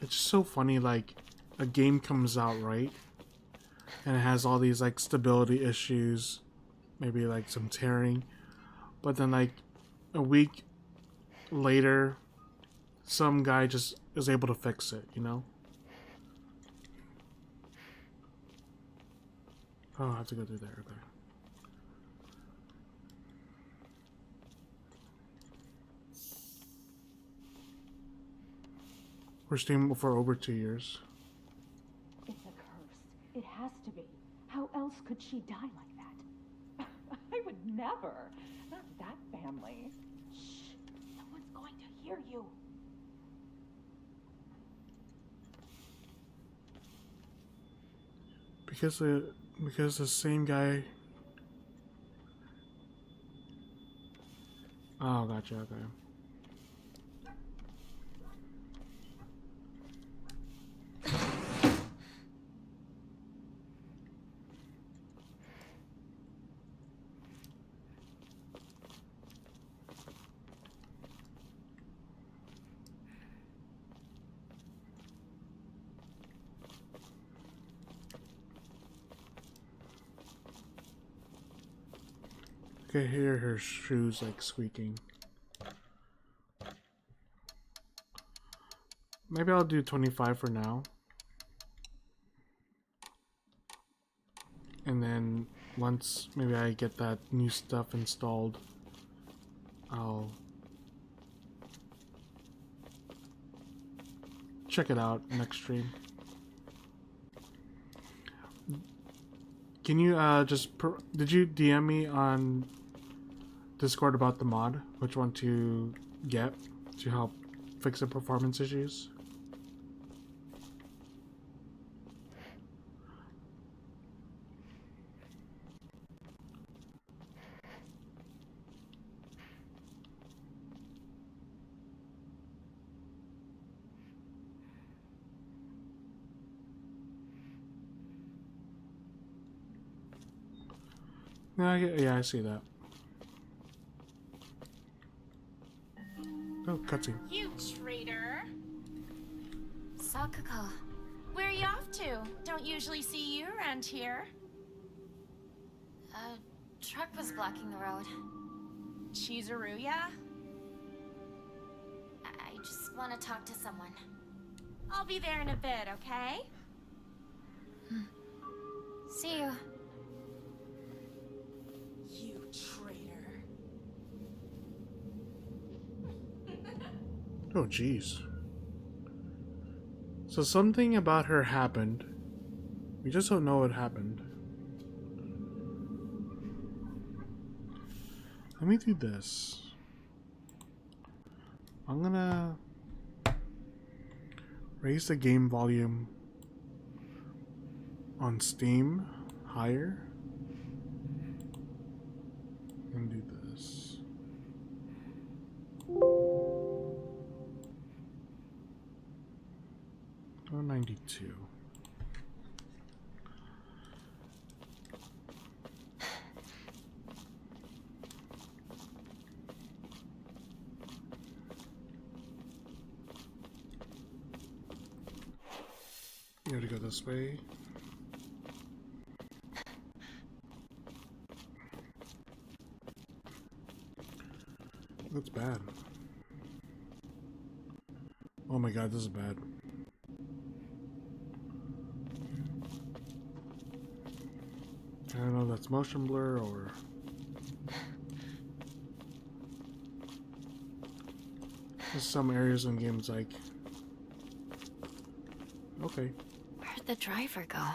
It's so funny, like, a game comes out, right? And it has all these, like, stability issues. Maybe, like, some tearing. But then, like, a week later, some guy just is able to fix it, you know? Oh, I have to go through there, okay. We're streaming for over 2 years. It's a curse. It has to be. How else could she die like that? I would never. Not that family. Shh. Someone's going to hear you. Because the same guy. Oh, gotcha. Okay. I can hear her shoes like squeaking. Maybe I'll do 25 for now. And then once maybe I get that new stuff installed, I'll check it out next stream. Can you did you DM me on Discord about the mod? Which one to get to help fix the performance issues? Yeah, I see that. Oh, cutscene. You traitor! Sakuko. Where are you off to? Don't usually see you around here. A truck was blocking the road. Chizuruya? I just want to talk to someone. I'll be there in a bit, okay? See you. You traitor. Oh, jeez. So something about her happened. We just don't know what happened. Let me do this. I'm gonna raise the game volume on Steam higher and do this. Oh, 92. You have to go this way. That's bad. Oh my god, this is bad. I don't know if that's motion blur or... There's some areas in games like... Okay. Where'd the driver go?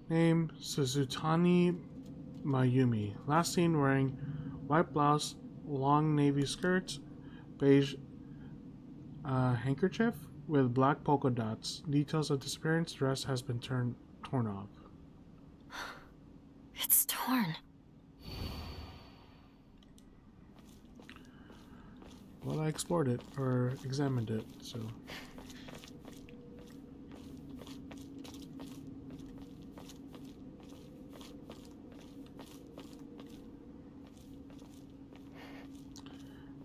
Name Suzutani Mayumi. Last seen wearing white blouse, long navy skirt, beige handkerchief with black polka dots. Details of disappearance. Dress has been torn off. It's torn. Well, I explored it or examined it, so.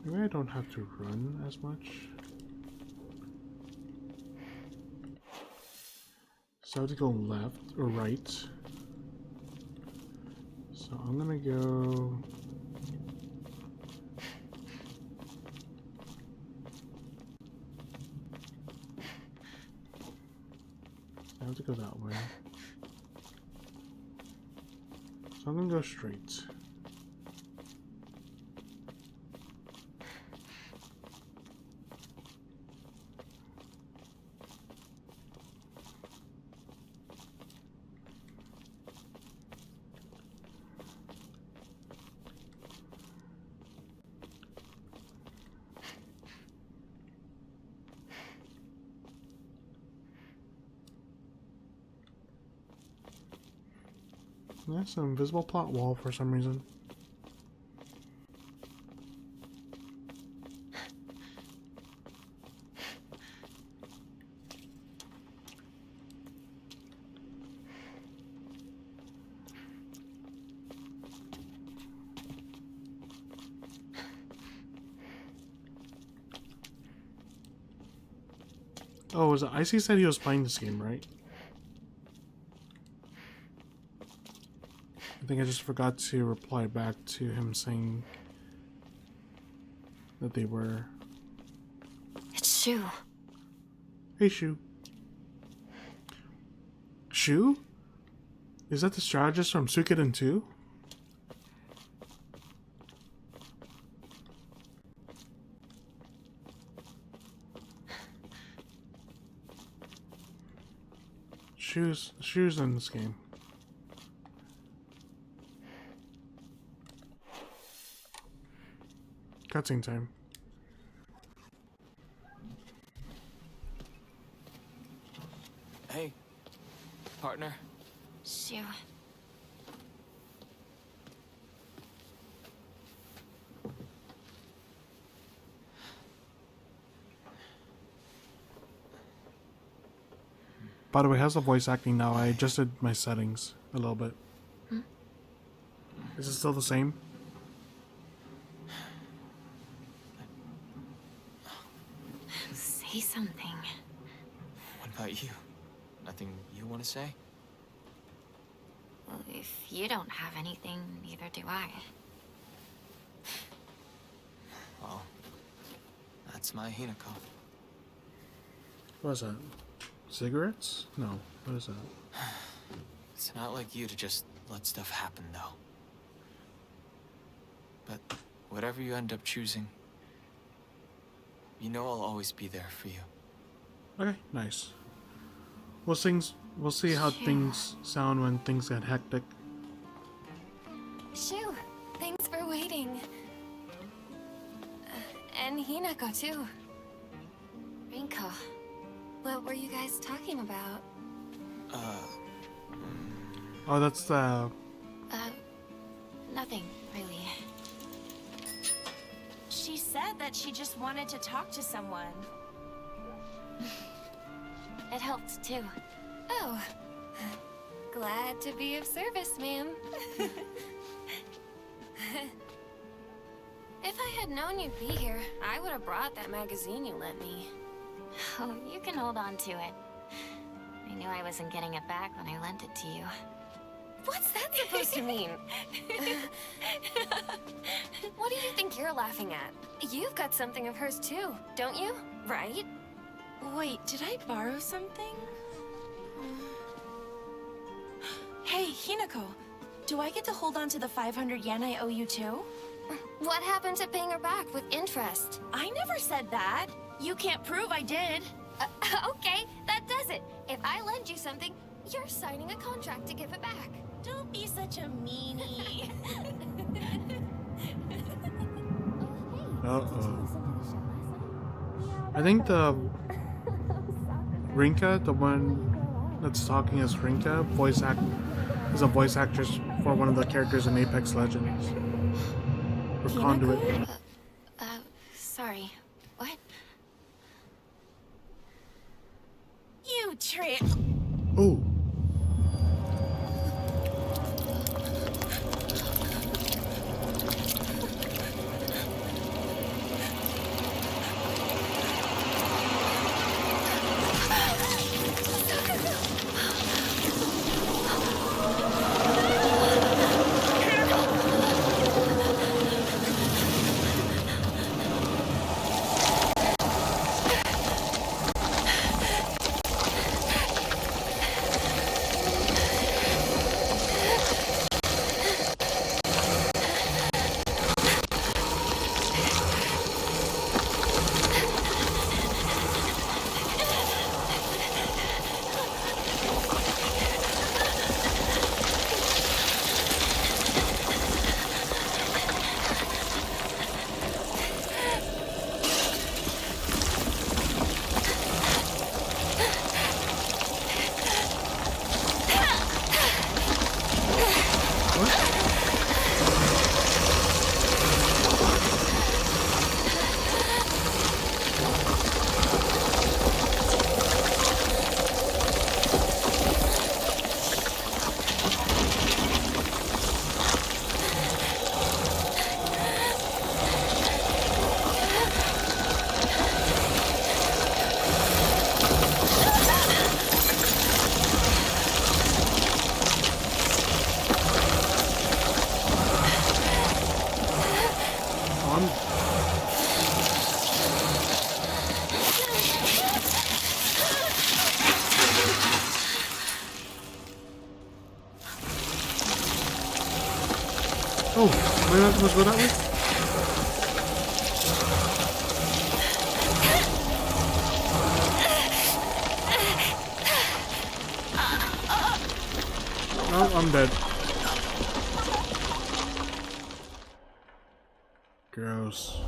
Maybe I don't have to run as much. So I have to go left or right. So I'm gonna go. I have to go that way. So I'm gonna go straight. That's an invisible plot wall for some reason. Oh, was it Icy said he was playing this game, right? I think I just forgot to reply back to him saying that they were. It's Shu. Hey, Shu. Shu? Is that the strategist from Suikoden 2? Shu's in this game. Cutscene time. Hey, partner. Shu. By the way, how's the voice acting now? I adjusted my settings a little bit. Is it still the same? Say something. What about you? Nothing you want to say? Well, if you don't have anything, neither do I. Well, that's my Hinako. What is that? Cigarettes? No. What is that? It's not like you to just let stuff happen, though. But whatever you end up choosing, you know I'll always be there for you. Okay, nice. We'll see how things sound when things get hectic. Shoo, thanks for waiting. And Hinako too. Rinko, what were you guys talking about? Oh, that's the... Nothing, really. She said that she just wanted to talk to someone. It helped too. Oh, glad to be of service, ma'am. If I had known you'd be here, I would have brought that magazine you lent me. Oh, you can hold on to it. I knew I wasn't getting it back when I lent it to you. What's that supposed to mean? What do you think you're laughing at? You've got something of hers too, don't you? Right? Wait, did I borrow something? Hey, Hinako, do I get to hold on to the 500 yen I owe you too? What happened to paying her back with interest? I never said that. You can't prove I did. Okay, that does it. If I lend you something, you're signing a contract to give it back. Don't be such a meanie. Uh-oh. I think the... Rinka, the one that's talking as Rinka, is a voice actress for one of the characters in Apex Legends. Or Conduit. Sorry. What? You trick. Oh. Oh, am I not supposed to go that way? Oh, I'm dead. Gross.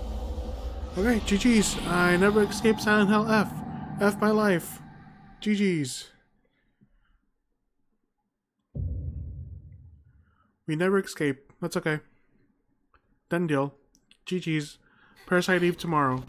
Okay, GG's. I never escaped Silent Hill F. F my life. GG's. We never escape. That's okay. Done deal. GG's. Parasite Eve tomorrow.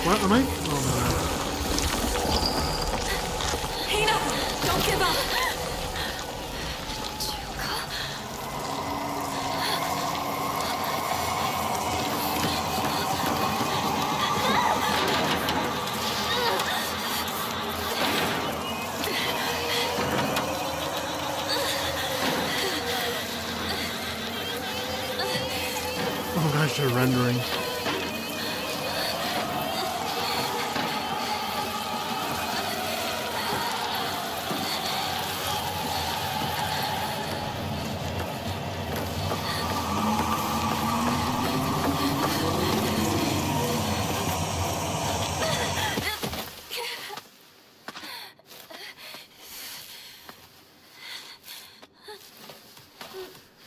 What am I? Oh my god. After rendering.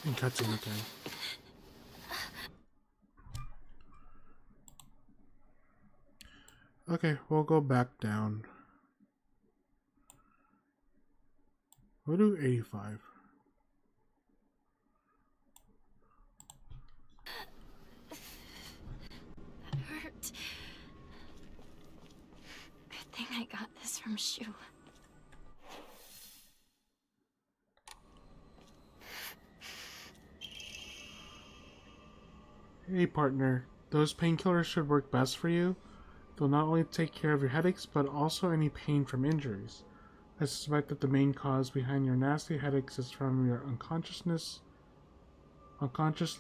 And cutscene, okay. Okay, we'll go back down. We'll do 85. That hurt. Good thing I got this from Shu. Hey partner, those painkillers should work best for you. They'll not only take care of your headaches, but also any pain from injuries. I suspect that the main cause behind your nasty headaches is from your unconsciously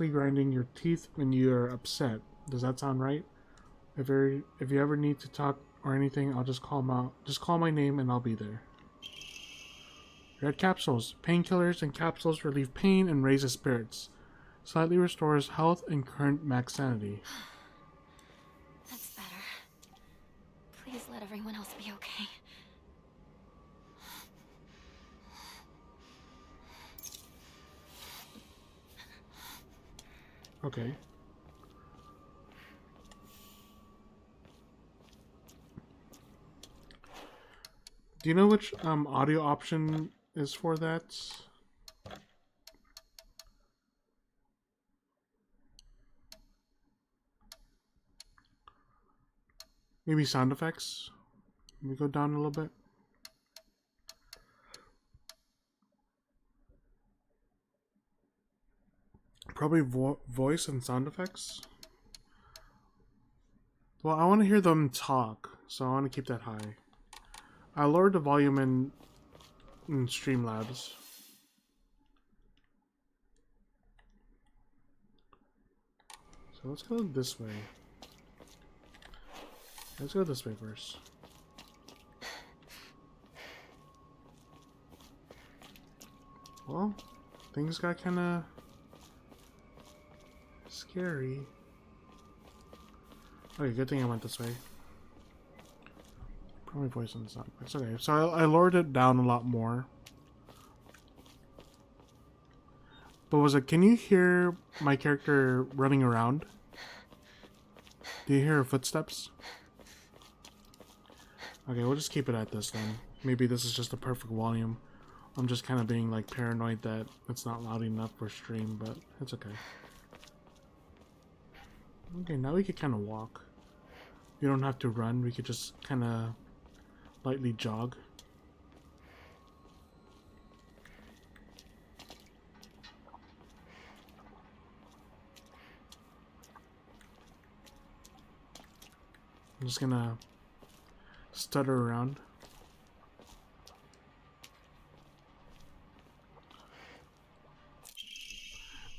grinding your teeth when you are upset. Does that sound right? If you ever need to talk or anything, I'll just call my name and I'll be there. Red capsules. Painkillers and capsules relieve pain and raises spirits. Slightly restores health and current max sanity. That's better. Please let everyone else be okay. Okay. Do you know which audio option is for that? Maybe sound effects? Let me go down a little bit. Probably voice and sound effects. Well, I want to hear them talk, so I want to keep that high. I lowered the volume in Streamlabs. So let's go this way. Let's go this way first. Well, things got kind of scary. Okay, good thing I went this way. Probably voice on the sound effects. Okay, so I lowered it down a lot more. But was it, can you hear my character running around? Do you hear her footsteps? Okay, we'll just keep it at this then. Maybe this is just the perfect volume. I'm just kind of being like paranoid that it's not loud enough for stream, but it's okay. Okay, now we could kind of walk. We don't have to run, we could just kind of lightly jog. I'm just gonna stutter around.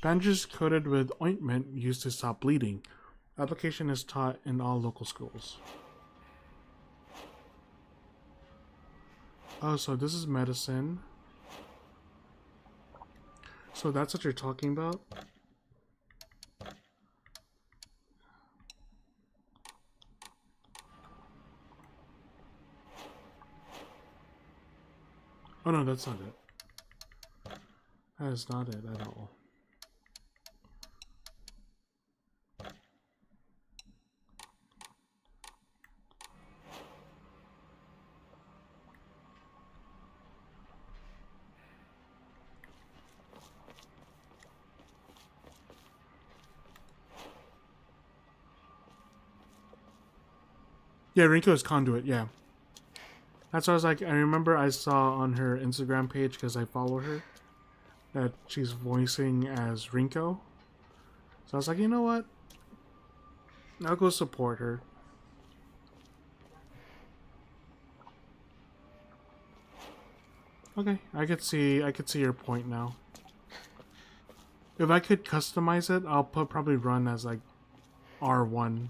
Bandages coated with ointment used to stop bleeding. Application is taught in all local schools. Oh, so this is medicine. So that's what you're talking about? Oh no, that's not it. That is not it at all. Yeah, Rinko is Conduit, yeah. That's what I was like, I remember I saw on her Instagram page, because I follow her, that she's voicing as Rinko. So I was like, you know what? I'll go support her. Okay, I could see your point now. If I could customize it, I'll probably run as like R1.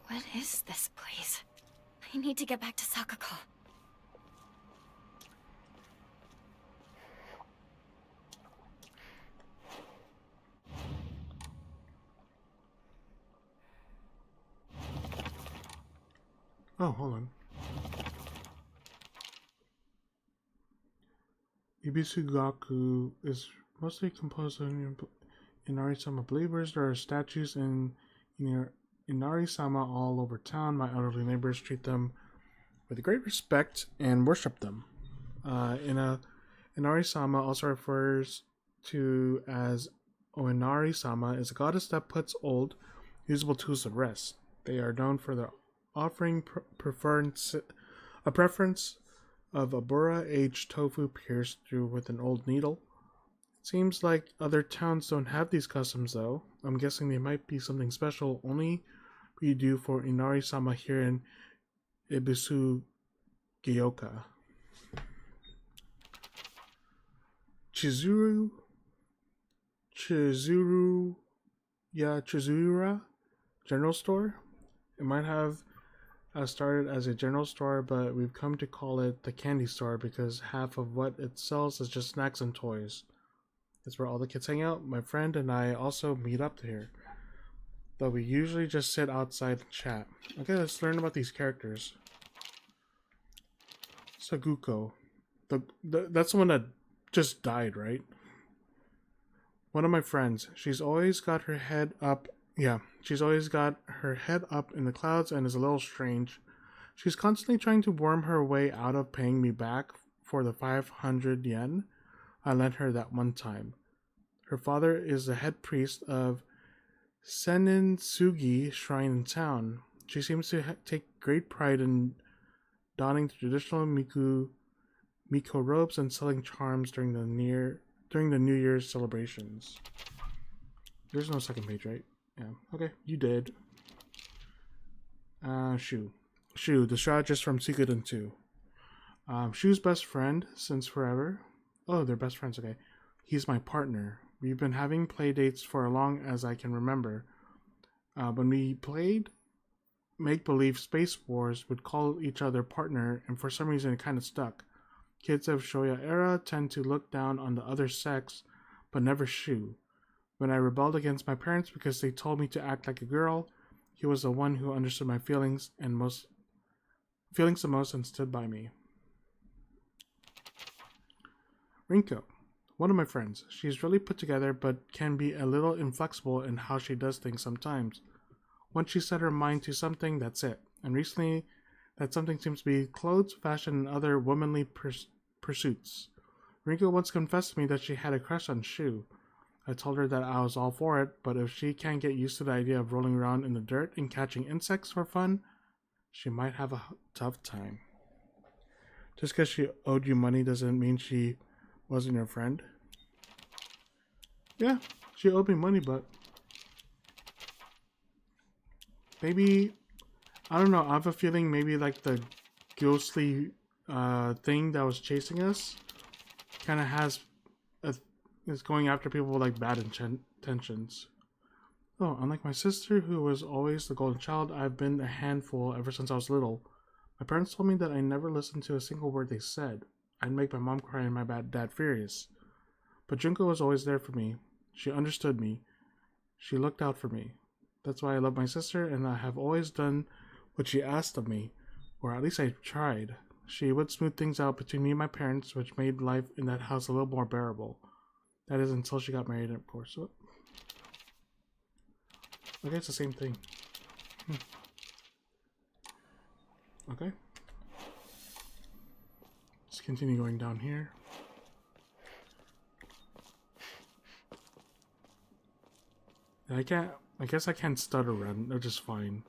What is this place? I need to get back to Sakako. Oh, hold on. Ibisugaku is mostly composed of Inari-sama believers. There are statues in Inari-sama all over town. My elderly neighbors treat them with great respect and worship them. Inari-sama also refers to as Oinari-sama, is a goddess that puts old, usable tools to rest. They are known for their offering a preference of abura aged tofu pierced through with an old needle. Seems like other towns don't have these customs though. I'm guessing they might be something special only we do for Inari-sama here in Ibisu Gyoka. Chizura General Store. It might have started as a general store, but we've come to call it the candy store because half of what it sells is just snacks and toys. It's where all the kids hang out. My friend and I also meet up here, though we usually just sit outside and chat. Okay, let's learn about these characters. Saguko. That's the one that just died, right? One of my friends. She's always got her head up. Yeah, she's always got her head up in the clouds and is a little strange. She's constantly trying to worm her way out of paying me back for the 500 yen I lent her that one time. Her father is the head priest of Senninsugi Shrine in town. She seems to take great pride in donning traditional Miko robes and selling charms during the New Year's celebrations. There's no second page, right? Yeah, okay, you did. Shu, the strategist from Suikoden 2. Shu's best friend since forever. Oh, they're best friends, okay. He's my partner. We've been having play dates for as long as I can remember. When we played make-believe Space Wars, would call each other partner, and for some reason it kind of stuck. Kids of Shoya era tend to look down on the other sex, but never Shu. When I rebelled against my parents because they told me to act like a girl, he was the one who understood my feelings the most and stood by me. Rinko, one of my friends. She's really put together but can be a little inflexible in how she does things sometimes. Once she set her mind to something, that's it. And recently, that something seems to be clothes, fashion, and other womanly pursuits. Rinko once confessed to me that she had a crush on Shu. I told her that I was all for it, but if she can't get used to the idea of rolling around in the dirt and catching insects for fun, she might have a tough time. Just because she owed you money doesn't mean she wasn't your friend. Yeah, she owed me money, but maybe, I don't know, I have a feeling maybe like the ghostly thing that was chasing us kind of is going after people with like bad intentions. Oh, unlike my sister, who was always the golden child, I've been a handful ever since I was little. My parents told me that I never listened to a single word they said. I'd make my mom cry and my dad furious. But Junko was always there for me. She understood me. She looked out for me. That's why I love my sister, and I have always done what she asked of me, or at least I tried. She would smooth things out between me and my parents, which made life in that house a little more bearable. That is until she got married, of course. So, okay, it's the same thing. Okay. Let's continue going down here. I guess I can't stutter run. They're just fine.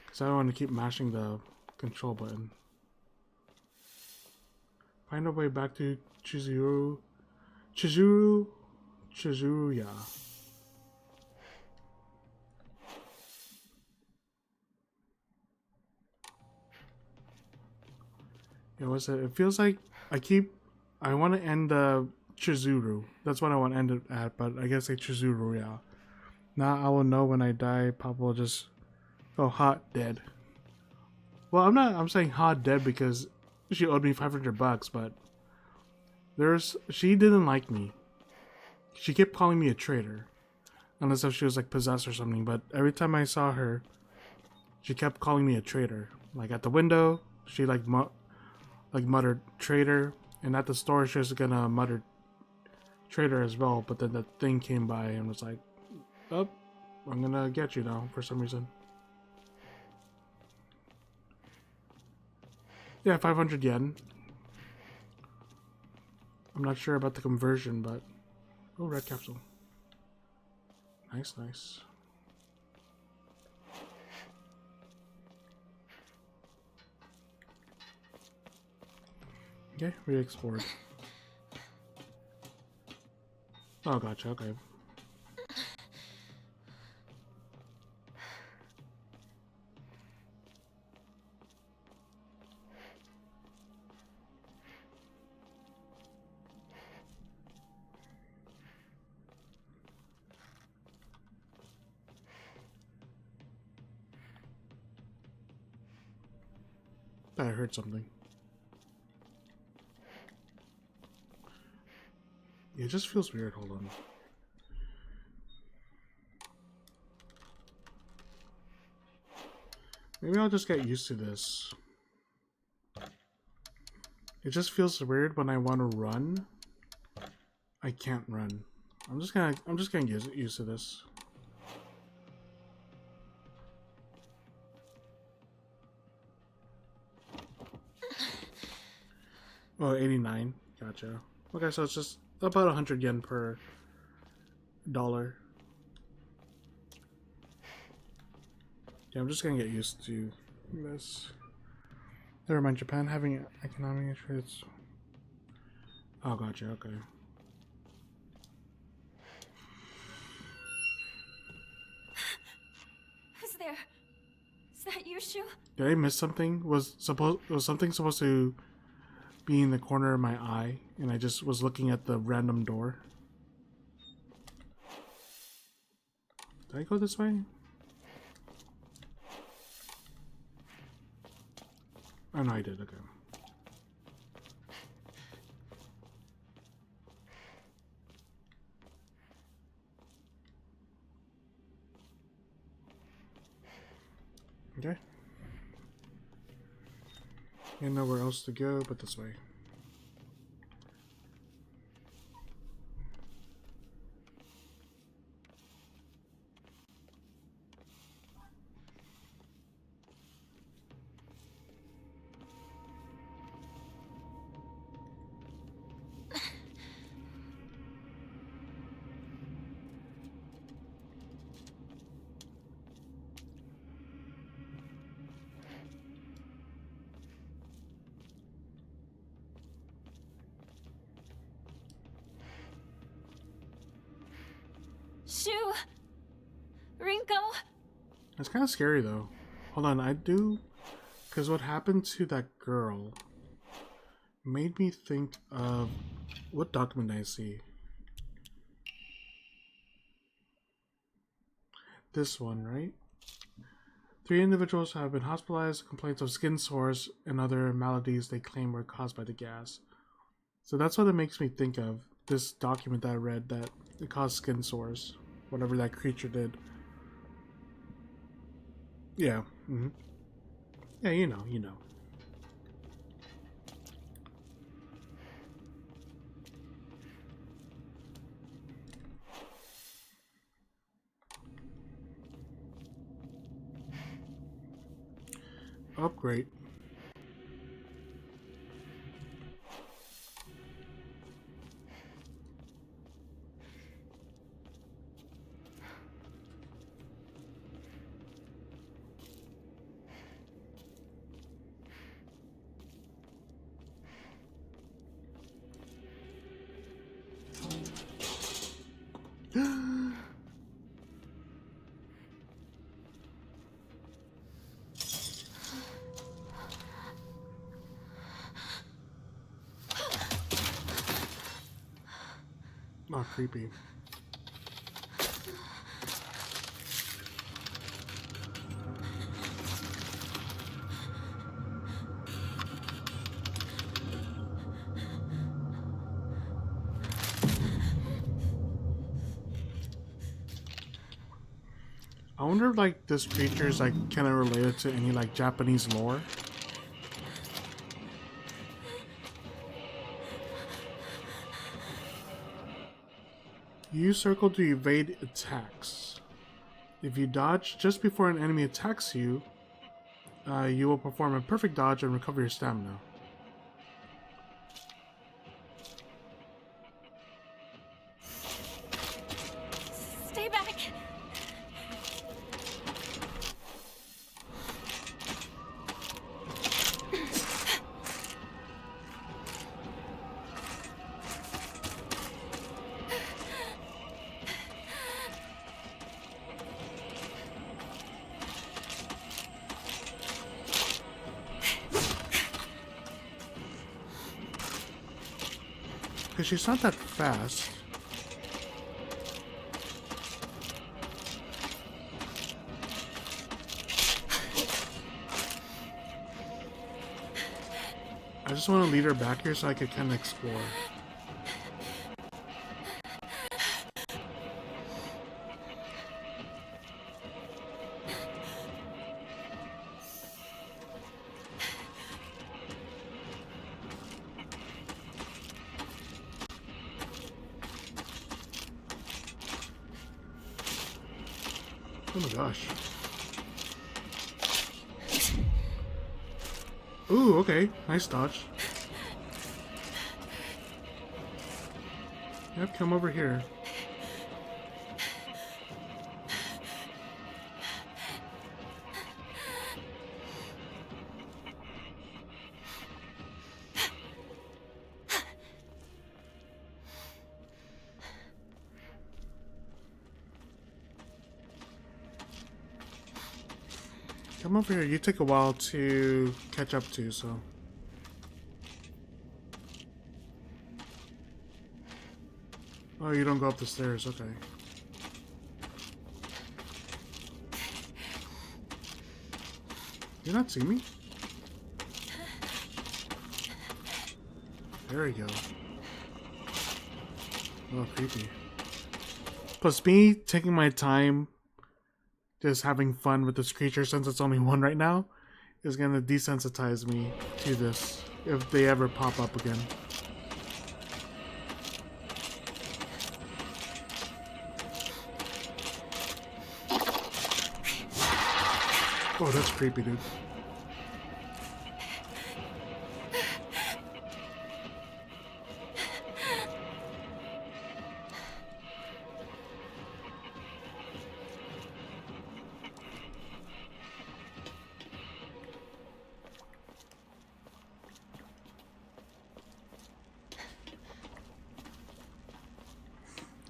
Because I don't want to keep mashing the control button. Find a way back to Chizuruya. Yeah, what's it? It feels like I want to end the Chizuru. That's what I want to end it at, but I guess say Chizuru, yeah. Now I will know when I die. Papa will just go hot dead. Well, I'm saying hot dead because she owed me $500, but she didn't like me. She kept calling me a traitor. Unless if she was like possessed or something, but every time I saw her, she kept calling me a traitor. Like at the window, she like muttered traitor, and at the store she was gonna mutter traitor as well, but then the thing came by and was like, oh, I'm gonna get you now for some reason. Yeah, 500 yen. I'm not sure about the conversion, but oh, red capsule. Nice, nice. Okay, re-explored. Oh, gotcha, okay. I heard something. It just feels weird. Hold on. Maybe I'll just get used to this. It just feels weird when I want to run. I can't run. I'm just gonna get used to this. Oh, 89. Gotcha. Okay, so it's just about 100 yen per dollar. Yeah, I'm just gonna get used to this. Never mind, Japan having economic issues. Oh, gotcha, okay. Who's there? Is that you, Shu? Did I miss something? Was something supposed to be in the corner of my eye, and I just was looking at the random door? Did I go this way? Oh no, I did, okay. Okay. And nowhere else to go but this way. Shu! Rinko! That's kind of scary though. Hold on, I do... Because what happened to that girl made me think of... What document did I see? This one, right? 3 individuals have been hospitalized with complaints of skin sores and other maladies they claim were caused by the gas. So that's what it makes me think of. This document that I read, that it caused skin sores. Whatever that creature did. Yeah. Mm-hmm. Yeah, you know. Oh, great. Oh, creepy. I wonder if like this creature is like kind of related to any like Japanese lore. Use circle to evade attacks. If you dodge just before an enemy attacks you, you will perform a perfect dodge and recover your stamina. Stay back. Because she's not that fast. I just want to lead her back here so I could kind of explore. Oh my gosh. Ooh, okay. Nice dodge. Yep, come over here. Come over here. You take a while to catch up to, so. Oh, you don't go up the stairs. Okay. You not see me? There we go. Oh, creepy. Plus me taking my time just having fun with this creature since it's only one right now is gonna desensitize me to this if they ever pop up again. Oh, that's creepy, dude.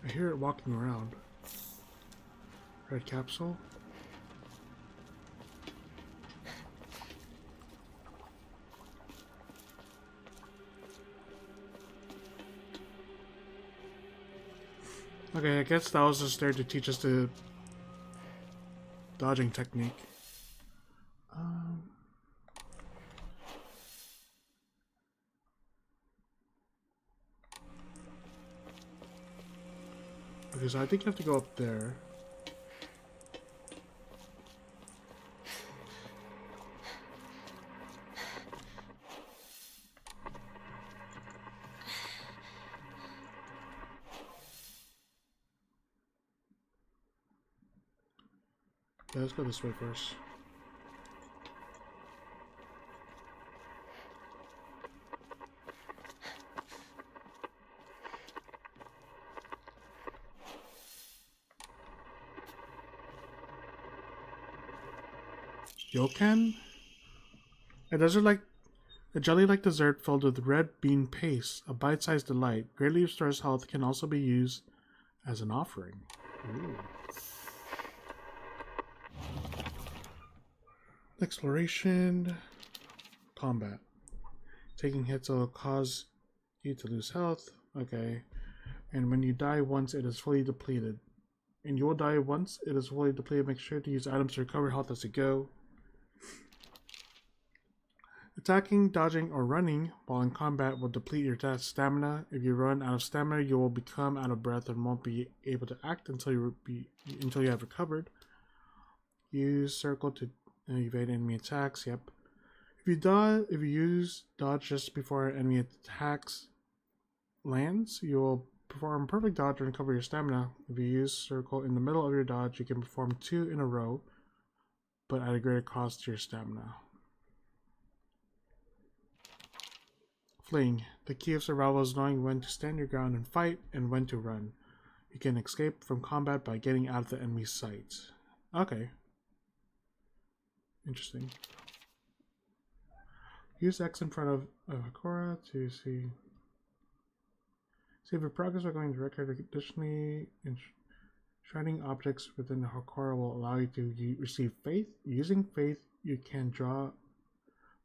I hear it walking around. Red capsule. Okay, I guess that was just there to teach us the dodging technique. Okay, so I think you have to go up there. Yeah, let's go this way first. Yokan? A jelly-like dessert filled with red bean paste, a bite-sized delight. Greatly restores health, can also be used as an offering. Ooh. Exploration. Combat. Taking hits will cause you to lose health. Okay. And when you die once, it is fully depleted. And you will die once it is fully depleted. Make sure to use items to recover health as you go. Attacking, dodging, or running while in combat will deplete your stamina. If you run out of stamina, you will become out of breath and won't be able to act until you have recovered. Use circle to evade enemy attacks. Yep. If you use dodge just before enemy attacks lands, you will perform perfect dodge and recover your stamina. If you use circle in the middle of your dodge, you can perform 2 in a row, but at a greater cost to your stamina. Fleeing. The key of survival is knowing when to stand your ground and fight and when to run. You can escape from combat by getting out of the enemy's sight. Okay. Interesting. Use X in front of Hakora to see. Save your progress by going to record. Additionally, enshrining objects within the Hakora will allow you to receive faith. Using faith, you can draw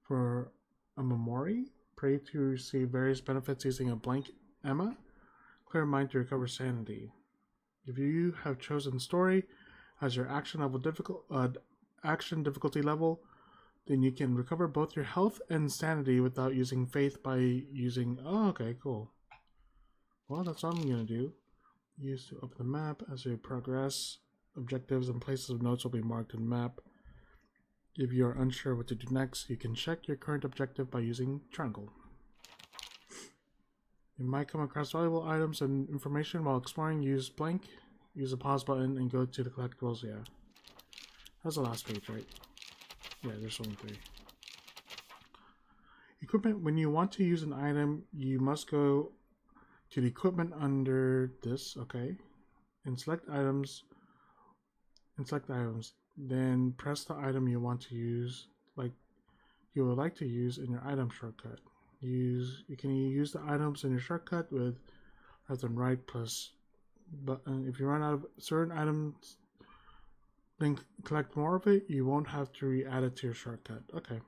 for a Memori. Pray to receive various benefits using a blank Emma. Clear mind to recover sanity. If you have chosen story as your action difficulty level, then you can recover both your health and sanity without using faith by using... Oh, okay, cool. Well, that's what I'm going to do. Use to open the map as you progress. Objectives and places of notes will be marked in the map. If you are unsure what to do next, you can check your current objective by using triangle. You might come across valuable items and information while exploring. Use blank, use the pause button, and go to the collectibles. Yeah. That's the last page, right? Yeah, there's only 3. Equipment. When you want to use an item, you must go to the equipment under this, okay, and select items. Then press the item you want to use, like you would like to use in your item shortcut. You can use the items in your shortcut with left and right plus button. If you run out of certain items, then collect more of it. You won't have to re-add it to your shortcut. Okay.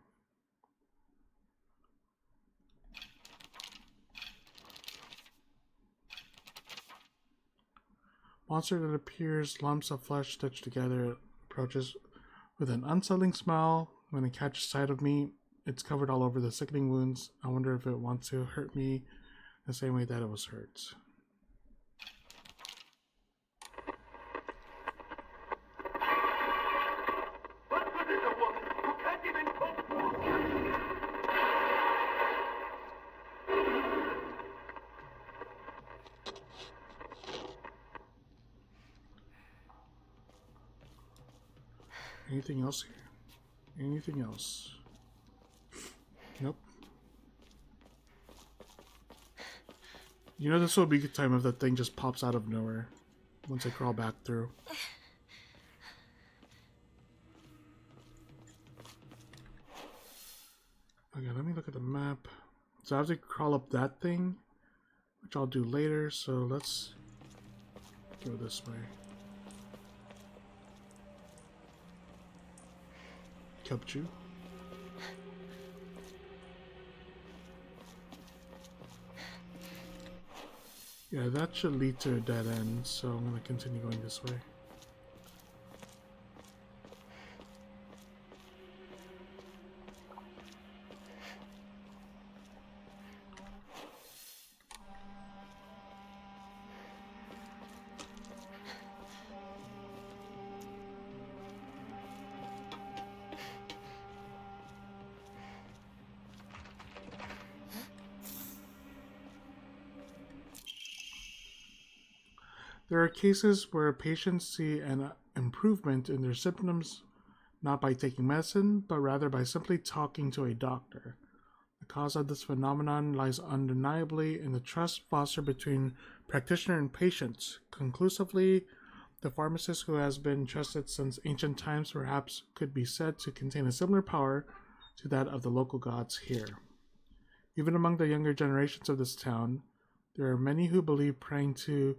Monster that appears lumps of flesh stitched together approaches with an unsettling smile. When it catches sight of me, it's covered all over the sickening wounds. I wonder if it wants to hurt me the same way that it was hurt. Anything else here? Anything else? Nope. You know, this will be a good time if that thing just pops out of nowhere once I crawl back through. Okay, let me look at the map. So I have to crawl up that thing, which I'll do later, so let's go this way. Capture. Yeah, that should lead to a dead end, so I'm going to continue going this way. There are cases where patients see an improvement in their symptoms not by taking medicine, but rather by simply talking to a doctor. The cause of this phenomenon lies undeniably in the trust fostered between practitioner and patient. Conclusively, the pharmacist, who has been trusted since ancient times, perhaps could be said to contain a similar power to that of the local gods here. Even among the younger generations of this town, there are many who believe praying to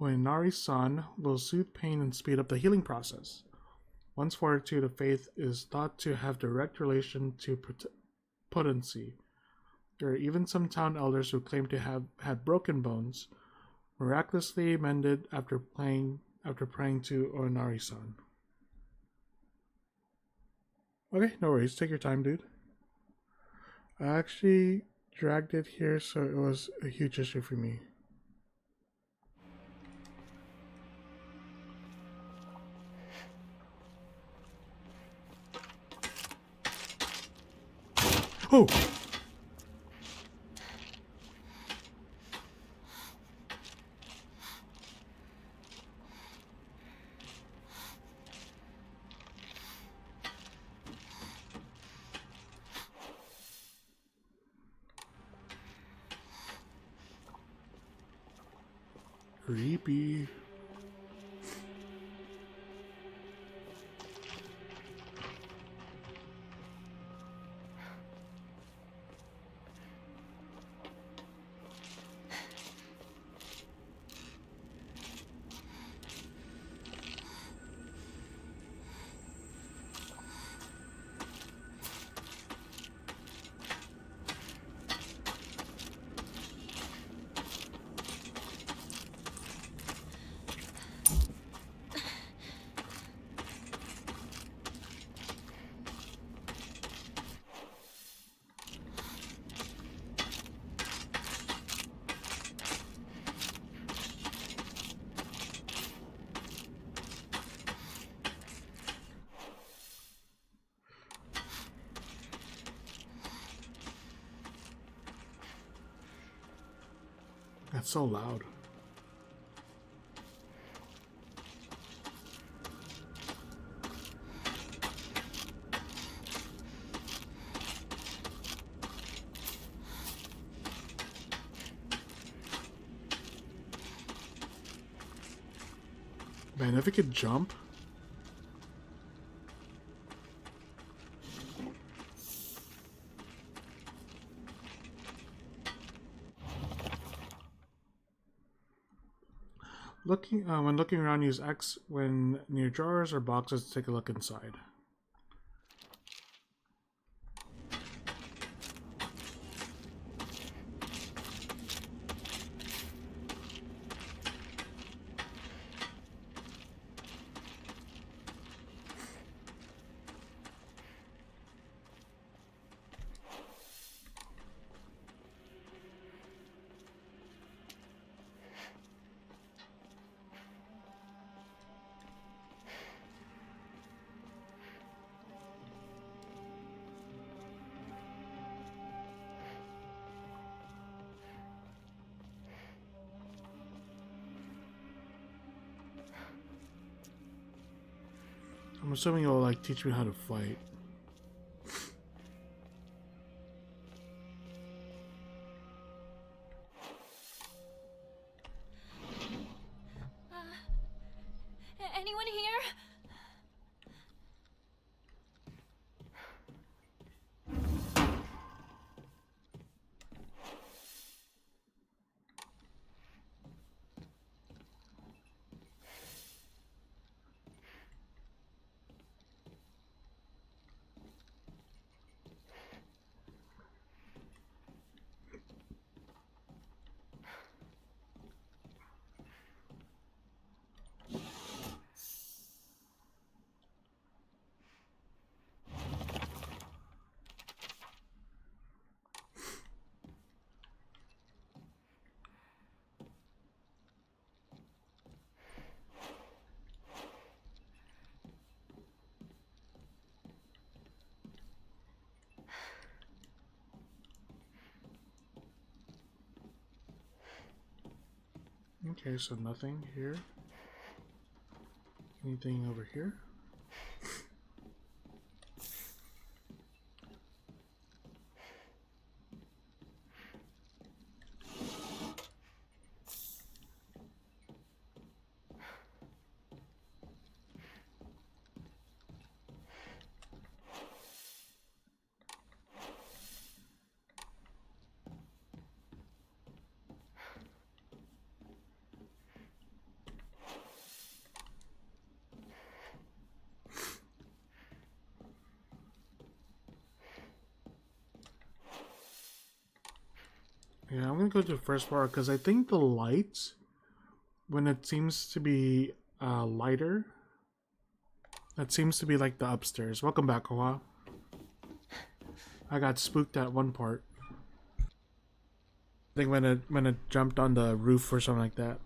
Oinari-san will soothe pain and speed up the healing process. One's fortitude of faith is thought to have direct relation to potency. There are even some town elders who claim to have had broken bones, Miraculously mended after praying to Onari-san. Okay, no worries. Take your time, dude. I actually dragged it here, so it was a huge issue for me. Oh! Creepy. That's so loud. Man, if it could jump. When looking around, use X when near drawers or boxes to take a look inside. I'm assuming it'll like teach me how to fight. Anyone here? Okay, so nothing here. Anything over here? Yeah, I'm gonna go to the first part because I think the lights when it seems to be lighter, that seems to be like the upstairs. Welcome back, Koa. I got spooked at one part. I think when it jumped on the roof or something like that.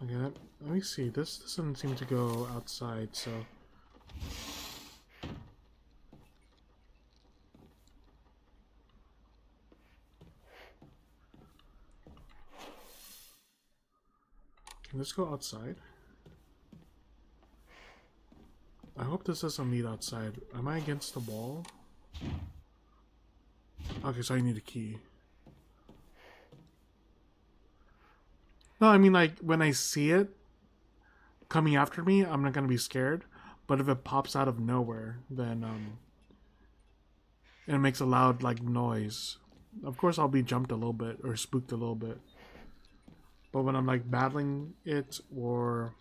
Okay, let me see. This doesn't seem to go outside, so. Can this go outside? I hope this doesn't lead outside. Am I against the wall? Okay, so I need a key. No, I mean, like, when I see it coming after me, I'm not gonna be scared. But if it pops out of nowhere, then, and it makes a loud, like, noise, of course I'll be jumped a little bit, or spooked a little bit. But when I'm, like, battling it, or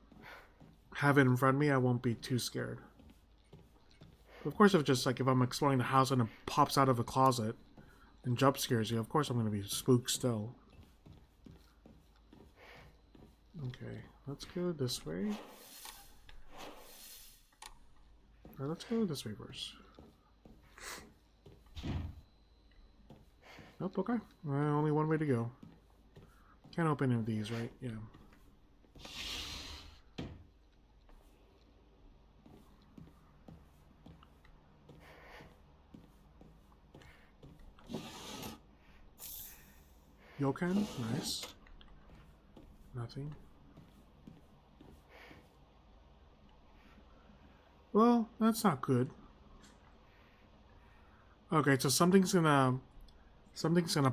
have it in front of me, I won't be too scared. Of course, if I'm exploring the house and it pops out of a closet and jump scares you, of course I'm gonna be spooked still. Okay, let's go this way. Or let's go this way first. Nope, okay. Only one way to go. Can't open any of these, right? Yeah. Yokan, nice. Nothing. Well, that's not good. Okay, so something's gonna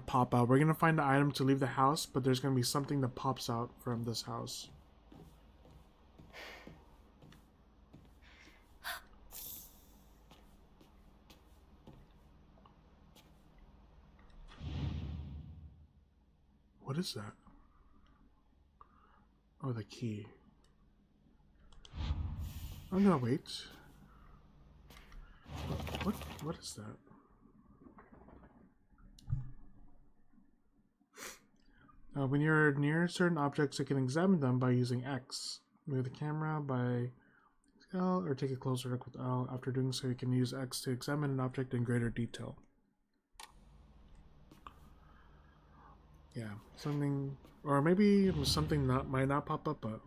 pop out. We're gonna find the item to leave the house, but there's gonna be something that pops out from this house. What is that? Oh, the key. I'm gonna wait. What is that? When you're near certain objects, you can examine them by using X. Move the camera by L or take a closer look with L. After doing so, you can use X to examine an object in greater detail. Yeah, something, or maybe something that might not pop up, but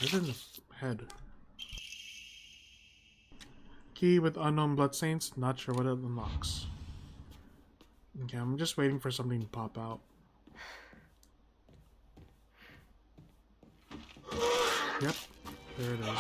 right in the head. Key with unknown bloodstains. Not sure what it unlocks. Okay, I'm just waiting for something to pop out. Yep, there it is.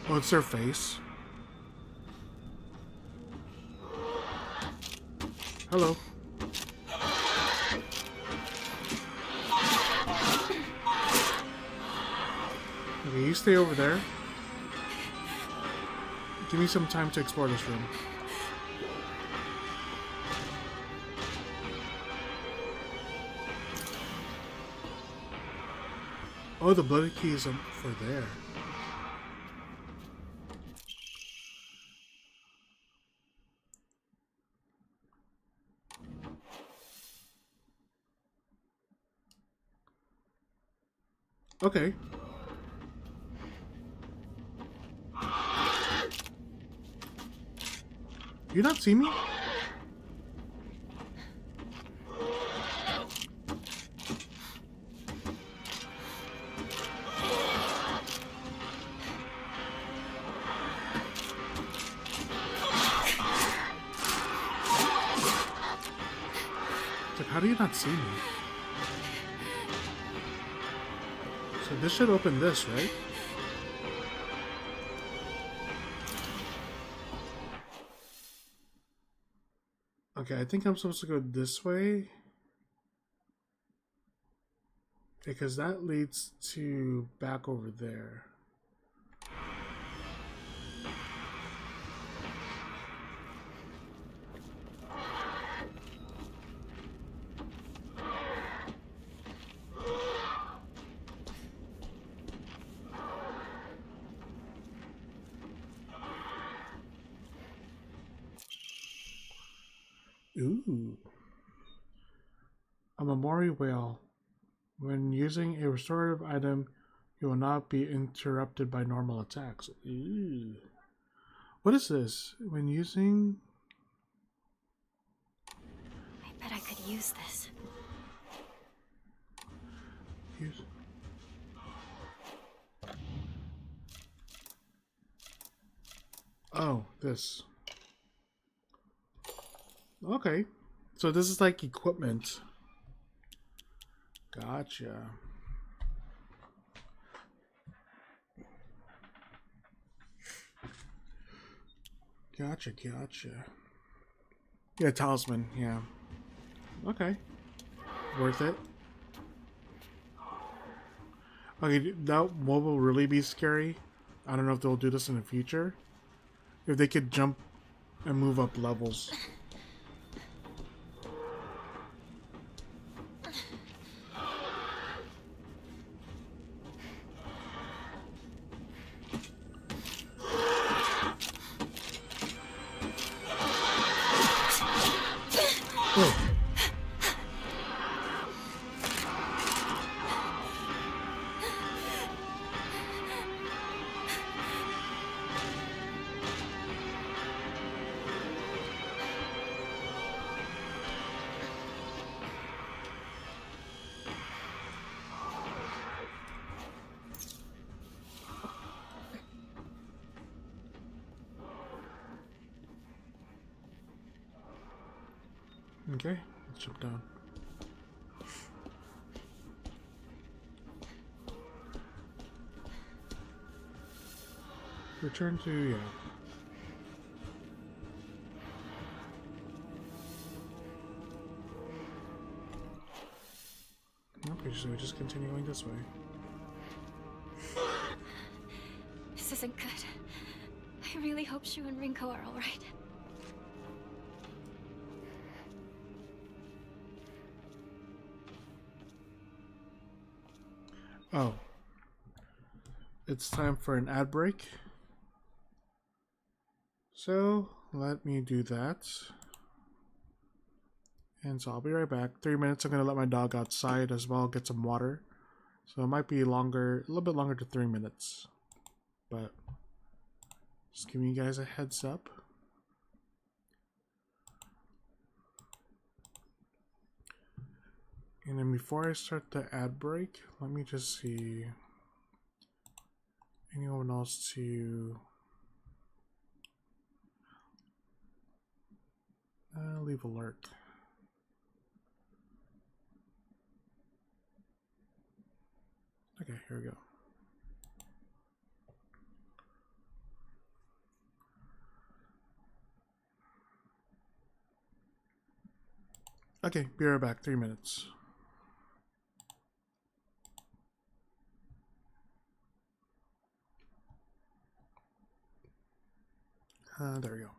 Oh, it's their face. Hello. Okay, you stay over there. Give me some time to explore this room. Oh, the bloody key is for there. Okay. You not see me? How do you not see me? So this should open this, right? Okay, I think I'm supposed to go this way. Because that leads to back over there. Ooh. A Mamori whale. When using a restorative item, you will not be interrupted by normal attacks. Ooh. What is this? When using... I bet I could use this. Use... Oh, this. Okay. So this is like equipment. Gotcha. Gotcha. Yeah, talisman, yeah. Okay. Worth it. Okay, that what will really be scary, I don't know if they'll do this in the future, if they could jump and move up levels. Okay, let's jump down. Return to, yeah. Okay, so we just continue going this way. This isn't good. I really hope Shu and Rinko are alright. Oh. It's time for an ad break. So, let me do that. And so I'll be right back. 3 minutes, I'm going to let my dog outside as well, get some water. So it might be longer, a little bit longer to 3 minutes. But, just giving you guys a heads up. And then before I start the ad break, let me just see anyone else to leave alert. Okay, here we go. Okay, be right back. 3 minutes. There we go.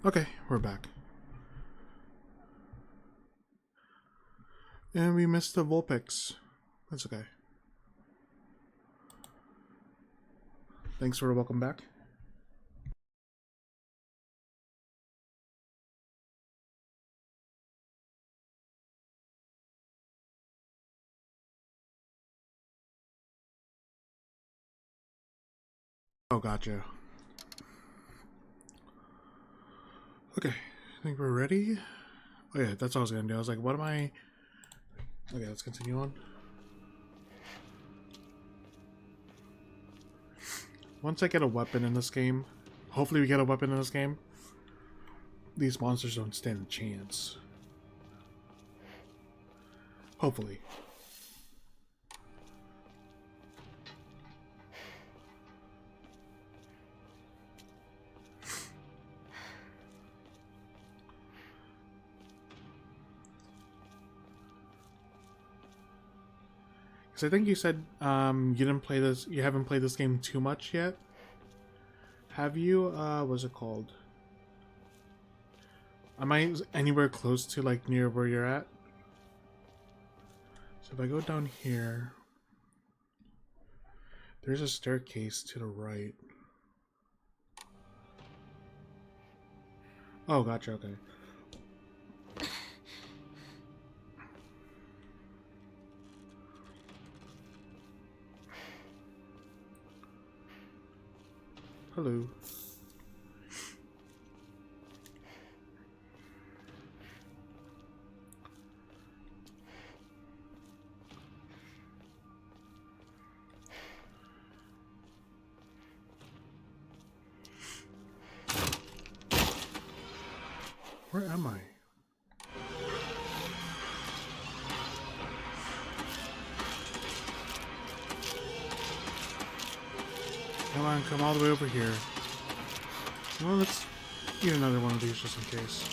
Okay, we're back. And we missed the Vulpix. That's okay. Thanks for the welcome back. Oh, gotcha. Okay, I think we're ready. Oh yeah, that's what I was gonna do. I was like, what am I... Okay, let's continue on. Once I get a weapon in this game, hopefully we get a weapon in this game, these monsters don't stand a chance. Hopefully. Because I think you said you didn't play this, you haven't played this game too much yet. Have you? What's it called? Am I anywhere close to like near where you're at? So if I go down here, there's a staircase to the right. Oh, gotcha. Okay. Hello. Where am I? Come on, come all the way over here. Well, let's get another one of these just in case.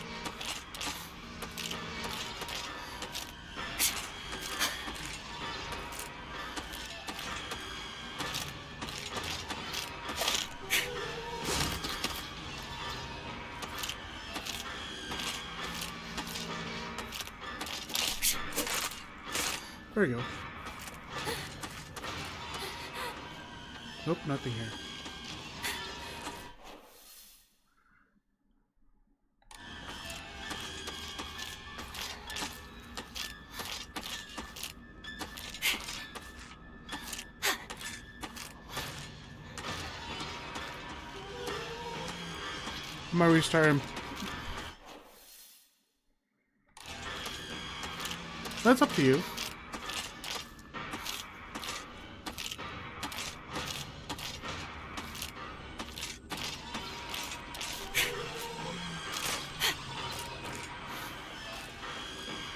There you go. Nope, nothing here. I'm gonna restart him. That's up to you.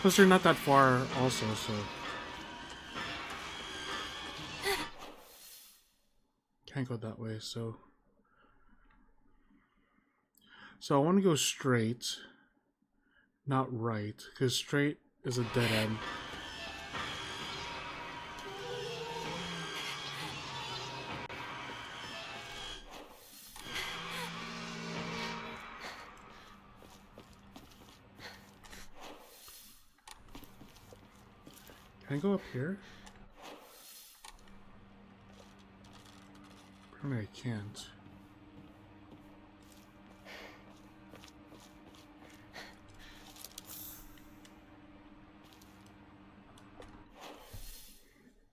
Plus, they're not that far, also, so. Can't go that way, so. So I want to go straight, not right, because straight is a dead end. Can I go up here? Apparently I can't.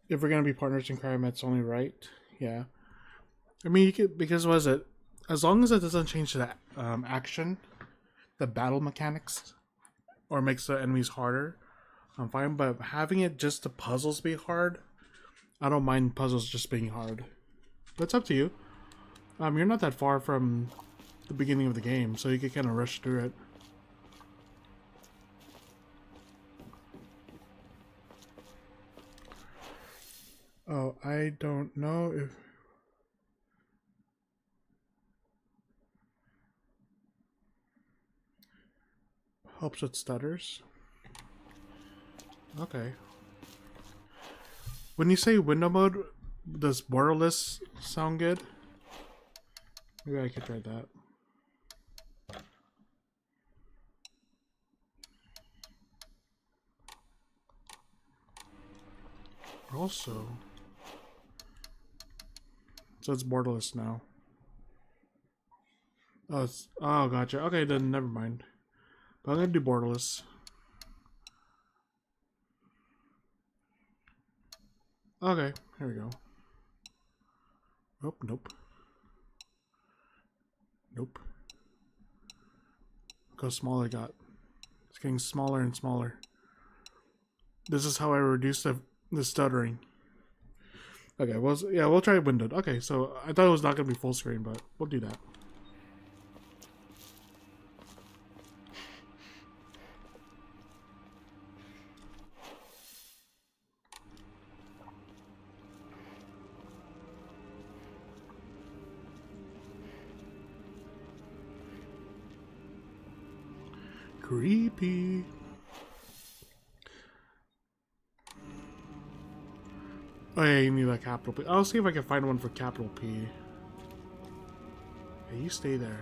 If we're gonna be partners in crime, it's only right. Yeah. I mean, you could, because was it, as long as it doesn't change the action, the battle mechanics, or makes the enemies harder, I'm fine. But having it just the puzzles be hard, I don't mind puzzles just being hard. But it's up to you. You're not that far from the beginning of the game, so you can kind of rush through it. Oh, I don't know if... Helps with stutters. Okay. When you say window mode, does borderless sound good? Maybe I could try that. Also, so it's borderless now. Oh, gotcha. Okay, then never mind. But I'm gonna do borderless. Okay, here we go. Oh, nope. Nope. Look how small I got. It's getting smaller and smaller. This is how I reduce the stuttering. Okay, well, yeah, we'll try windowed. Okay, so I thought it was not going to be full screen, but we'll do that. Creepy. Oh yeah, you need a capital P. I'll see if I can find one for capital P. Hey, you stay there.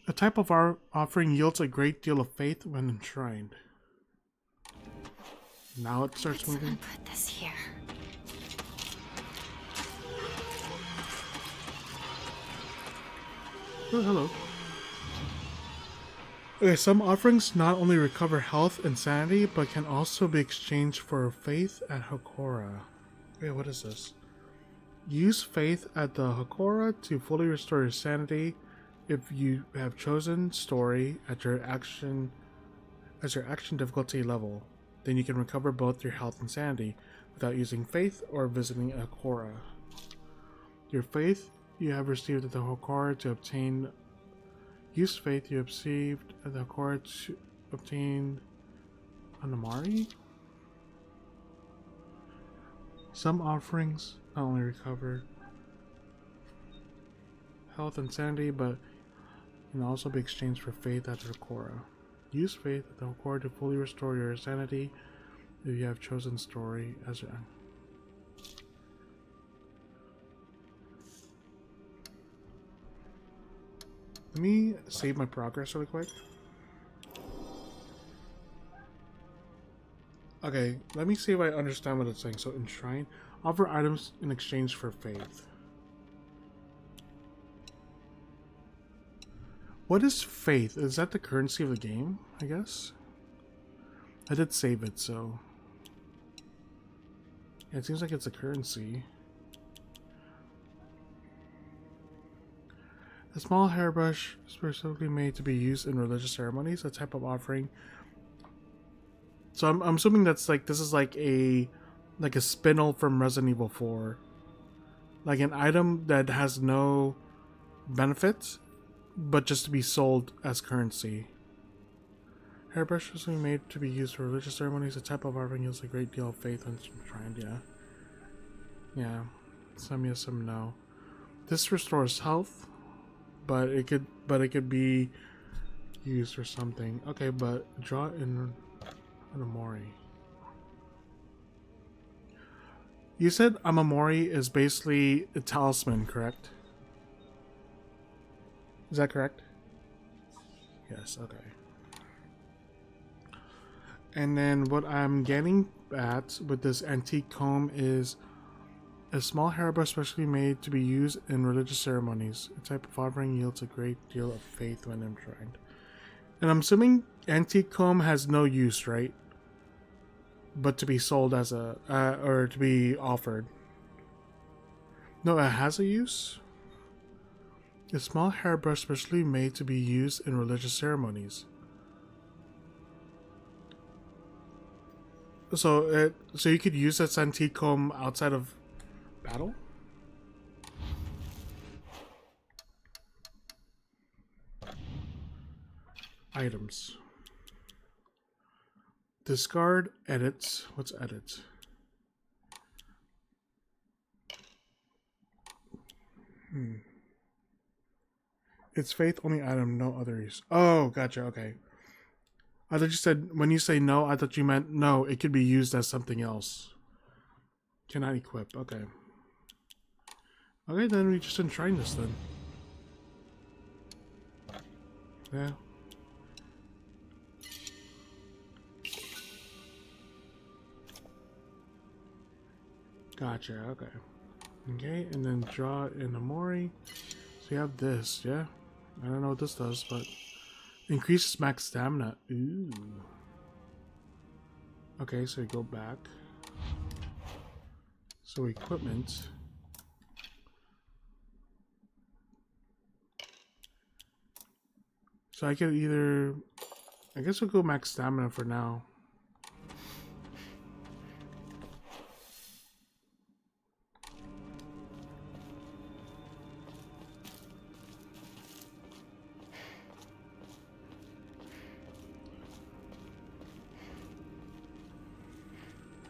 A type of offering yields a great deal of faith when enshrined. Now it starts moving. Put this here. Oh, hello. Okay, some offerings not only recover health and sanity, but can also be exchanged for faith at Hokora. Wait, what is this? Use faith at the Hokora to fully restore your sanity if you have chosen story at your action difficulty level. Then you can recover both your health and sanity without using faith or visiting a Hokora. Your faith you have received at the Hokora to obtain. Use faith you received at the Hokora to obtain an Amari. Some offerings not only recover health and sanity, but can also be exchanged for faith at the Hokora. Use faith at the Hokora to fully restore your sanity if you have chosen story as your. Let me save my progress really quick. Okay, let me see if I understand what it's saying. So, enshrine. Offer items in exchange for faith. What is faith? Is that the currency of the game, I guess? I did save it, so. Yeah, it seems like it's a currency. A small hairbrush specifically made to be used in religious ceremonies, a type of offering. So I'm assuming that's like, this is like a spindle from Resident Evil 4. Like an item that has no benefits, but just to be sold as currency. Hairbrush was made to be used for religious ceremonies, a type of offering uses a great deal of faith and shrine, yeah. Yeah. Some yes, some no. This restores health. But it could be used for something. Okay, but draw in an Amori. You said Amamori is basically a talisman, correct? Is that correct? Yes, okay. And then what I'm getting at with this antique comb is a small hairbrush specially made to be used in religious ceremonies. A type of offering yields a great deal of faith when enshrined. And I'm assuming antique comb has no use, right? But to be sold as a, or to be offered. No, it has a use. A small hairbrush specially made to be used in religious ceremonies. So you could use that antique comb outside of battle? Items. Discard, edits. What's edits? It's faith only item, no other use. Oh, gotcha, okay. I thought you said, when you say no, I thought you meant no, it could be used as something else. Cannot equip, okay. Okay, then we just enshrine this then. Yeah. Gotcha, okay. Okay, and then draw in a Mori. So you have this, yeah? I don't know what this does, but increases max stamina. Ooh. Okay, so you go back. So equipment. So I could either, I guess we'll go max stamina for now.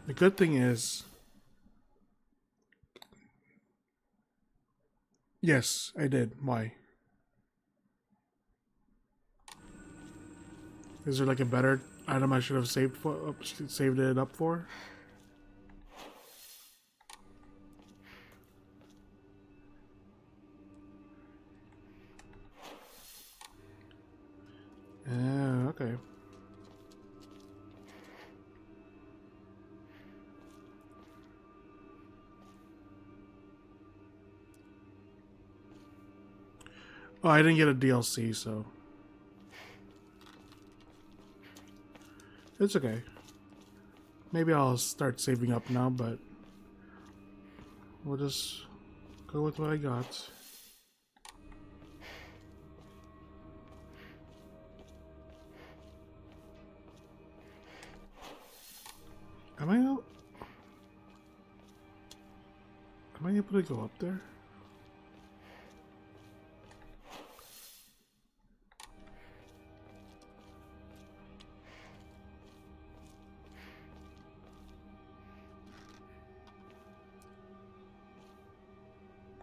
The good thing is, yes, I did. Why? Is there like a better item I should have saved for? Saved it up for? Okay. Oh, I didn't get a DLC, so it's okay. Maybe I'll start saving up now, but we'll just go with what I got. Am I able to go up there?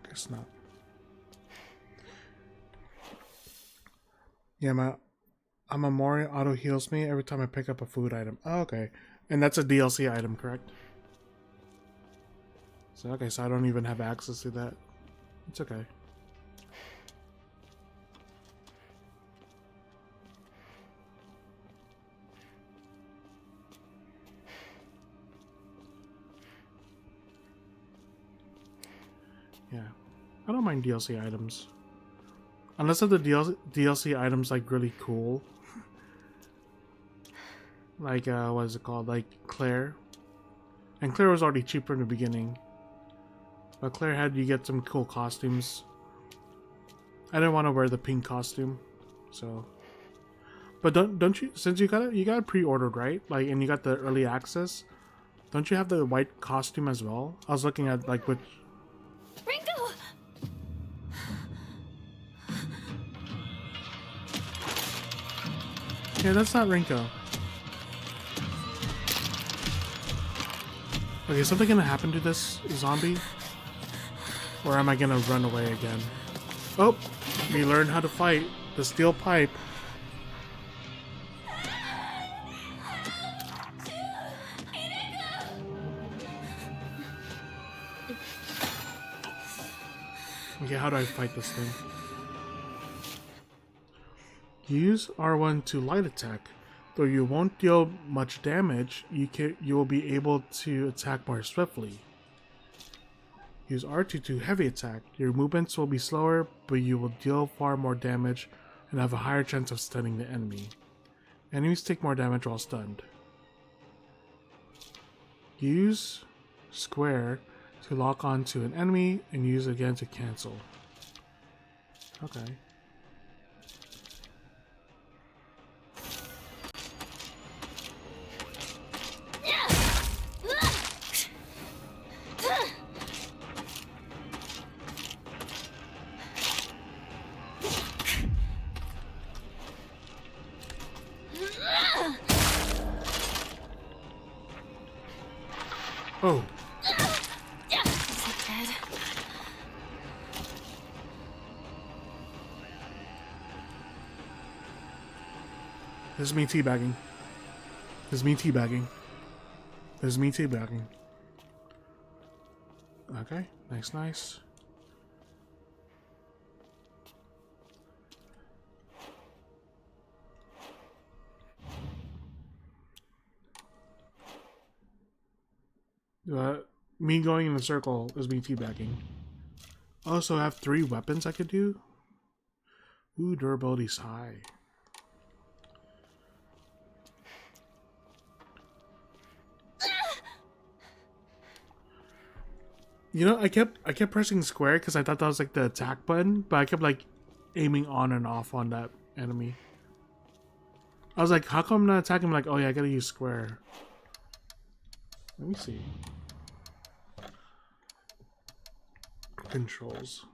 Guess not. Yeah, my Mori auto heals me every time I pick up a food item. Oh, okay. And that's a DLC item, correct? So okay, so I don't even have access to that. It's okay. Yeah. I don't mind DLC items. Unless if the DLC items like really cool. Like what is it called? Like Claire. And Claire was already cheaper in the beginning. But Claire had you get some cool costumes. I didn't want to wear the pink costume, so. But don't you, since you got it pre-ordered, right? Like, and you got the early access. Don't you have the white costume as well? I was looking at like which. Ringo! Yeah, that's not Rinko. Okay, is something gonna happen to this zombie? Or am I gonna run away again? Oh, we learned how to fight the steel pipe. Okay, how do I fight this thing? Use R1 to light attack. Though you won't deal much damage, you will be able to attack more swiftly. Use R2 to heavy attack. Your movements will be slower, but you will deal far more damage and have a higher chance of stunning the enemy. Enemies take more damage while stunned. Use square to lock onto an enemy and use it again to cancel. Okay. Oh. This is me teabagging. This is me teabagging. This is me teabagging. Okay, nice. Me going in a circle is me teabagging. Also, I have 3 weapons I could do. Ooh, durability's high. You know, I kept pressing square because I thought that was like the attack button, but I kept like aiming on and off on that enemy. I was like, how come I'm not attacking him? Like, oh yeah, I gotta use square. Let me see. Controls.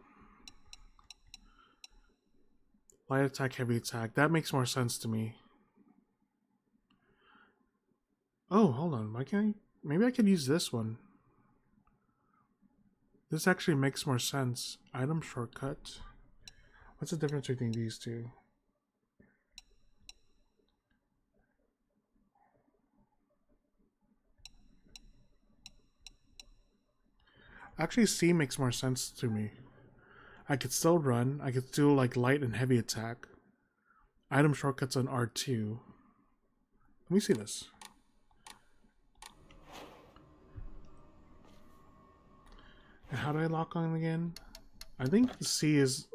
Light attack, heavy attack. That makes more sense to me. Oh, hold on. Why can't I? Maybe I could use this one. This actually makes more sense. Item shortcut. What's the difference between these two? Actually, C makes more sense to me. I could still run. I could do like light and heavy attack. Item shortcuts on R2. Let me see this. And how do I lock on again? I think C is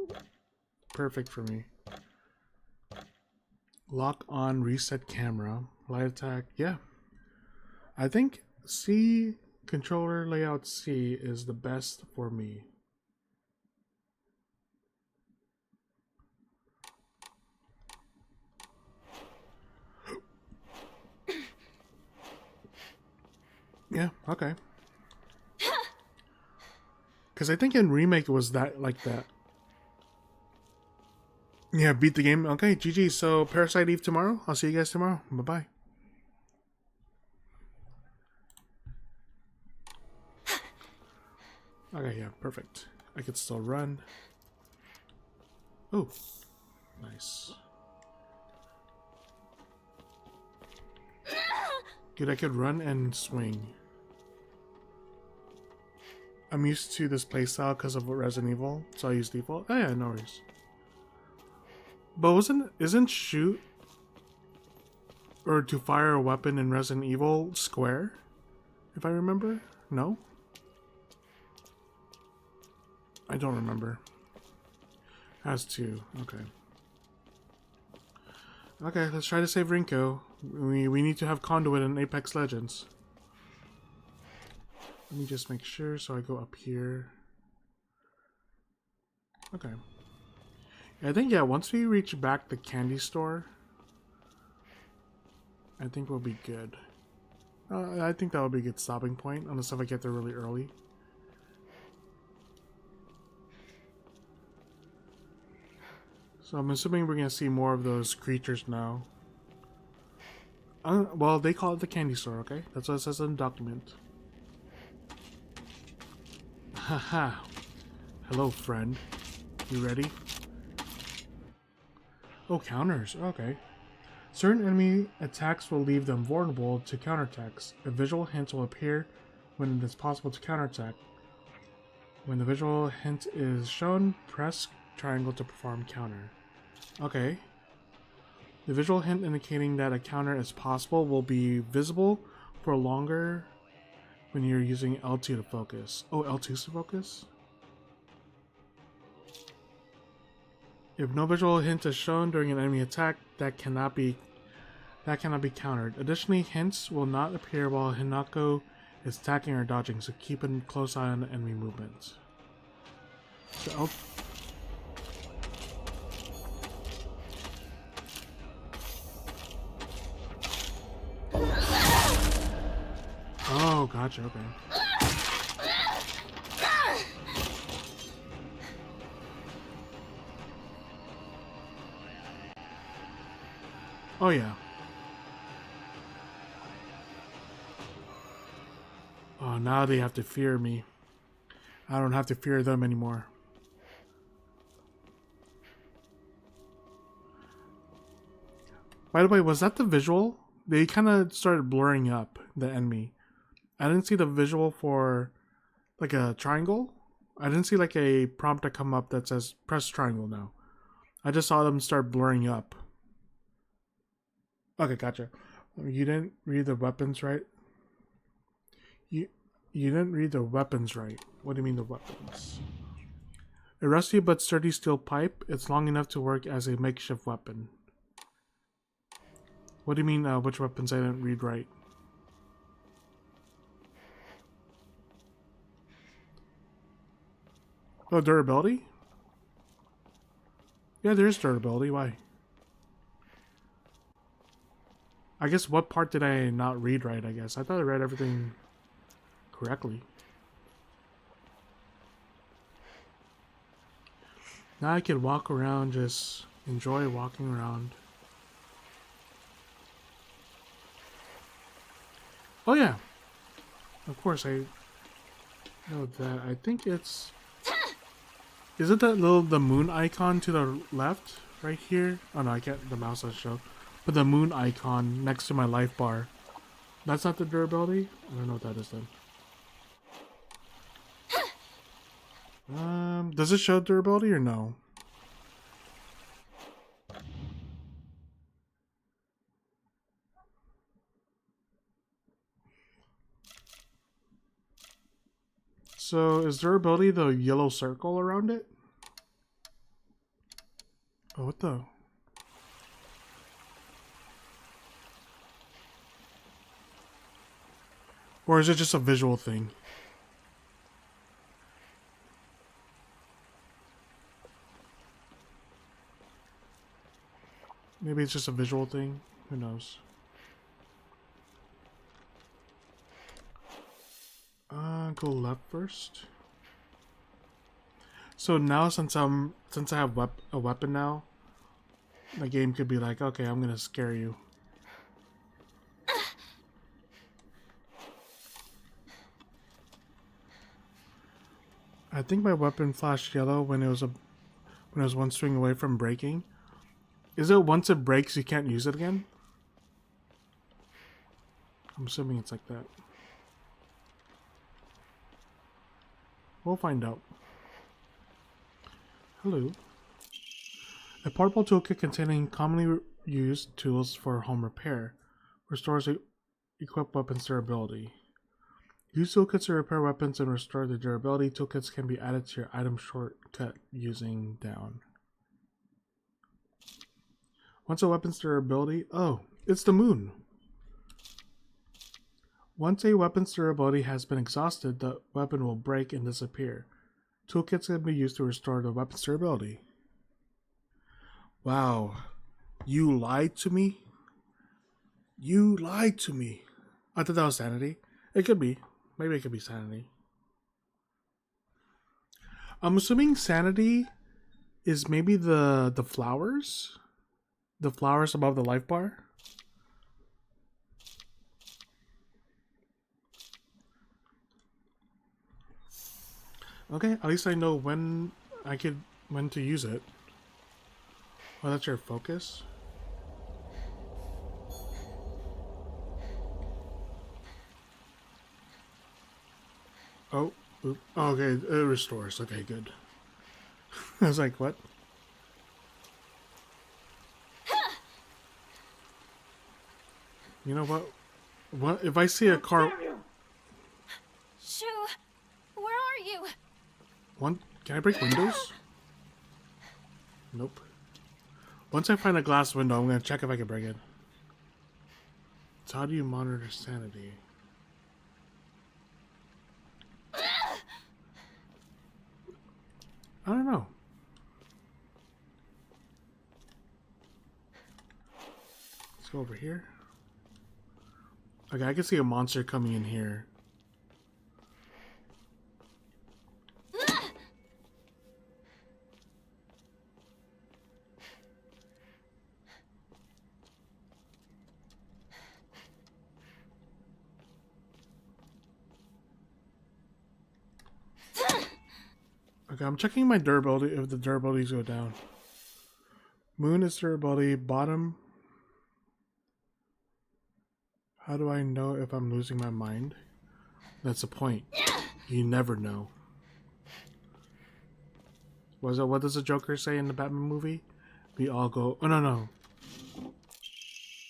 perfect for me. Lock on, reset camera, light attack. Yeah. I think C, controller layout C is the best for me. Yeah, okay. Because I think in Remake it was that like that. Yeah, beat the game. Okay, GG. So Parasite Eve tomorrow. I'll see you guys tomorrow. Bye-bye. Okay, yeah, perfect. I could still run. Oh, nice. Dude, I could run and swing. I'm used to this playstyle because of Resident Evil, so I use default. Oh yeah, no worries. But isn't shoot or to fire a weapon in Resident Evil square? If I remember? No? I don't remember. Has to. Okay. Okay, let's try to save Rinko. We need to have Conduit in Apex Legends. Let me just make sure, so I go up here. Okay. I think, yeah, once we reach back the candy store, I think we'll be good. I think that will be a good stopping point, unless if I get there really early. So I'm assuming we're going to see more of those creatures now. Well, they call it the candy store, okay? That's what it says in the document. Haha. Hello, friend. You ready? Oh, counters. Okay. Certain enemy attacks will leave them vulnerable to counterattacks. A visual hint will appear when it is possible to counterattack. When the visual hint is shown, press triangle to perform counter. Okay. The visual hint indicating that a counter is possible will be visible for longer when you're using L2 to focus. Oh, L2 to focus? If no visual hint is shown during an enemy attack, that cannot be countered. Additionally, hints will not appear while Hinako is attacking or dodging, so keep a close eye on enemy movements. So, oh, gotcha, okay. Oh, yeah. Oh, now they have to fear me. I don't have to fear them anymore. By the way, was that the visual? They kind of started blurring up the enemy. I didn't see the visual for like a triangle. I didn't see like a prompt to come up that says press triangle now. I just saw them start blurring up. Okay, gotcha. You didn't read the weapons right. You You didn't read the weapons right. What do you mean the weapons? A rusty but sturdy steel pipe. It's long enough to work as a makeshift weapon. What do you mean, which weapons I didn't read right? Oh, durability? Yeah, there's durability. Why? I guess what part did I not read right, I guess? I thought I read everything correctly. Now I can walk around, just enjoy walking around. Oh yeah, of course I know that. I think it's... Is it that the moon icon to the left? Right here? Oh no, I can't, the mouse doesn't show. But the moon icon next to my life bar. That's not the durability? I don't know what that is then. Does it show durability or no? So is durability the yellow circle around it? Oh, what the? Or is it just a visual thing? Maybe it's just a visual thing. Who knows? Go left first. So now, since I have a weapon now, the game could be like, okay, I'm gonna scare you. I think my weapon flashed yellow when it was one swing away from breaking. Is it once it breaks you can't use it again? I'm assuming it's like that. We'll find out. Hello. A portable toolkit containing commonly used tools for home repair. Restores equipped weapons durability. Use toolkits to repair weapons and restore the durability. Toolkits can be added to your item shortcut using down. Once a weapon's durability... Oh, it's the moon. Once a weapon's durability has been exhausted, the weapon will break and disappear. Toolkits can be used to restore the weapon's durability. Wow. You lied to me? You lied to me. I thought that was sanity. It could be. Maybe it could be sanity. I'm assuming sanity is maybe the flowers? The flowers above the life bar? Okay, at least I know when to use it. Oh, that's your focus? Oh, oop. Oh, okay, it restores. Okay, good. I was like, what? You know what? What if I see a car? Shu, where are you? Can I break windows? Nope. Once I find a glass window, I'm gonna check if I can break it. So how do you monitor sanity? I don't know. Let's go over here. Okay, I can see a monster coming in here. Okay, I'm checking my durability if the durabilities go down. Moon is durability, bottom. How do I know if I'm losing my mind? That's the point. You never know. What does the Joker say in the Batman movie? We all go, oh no.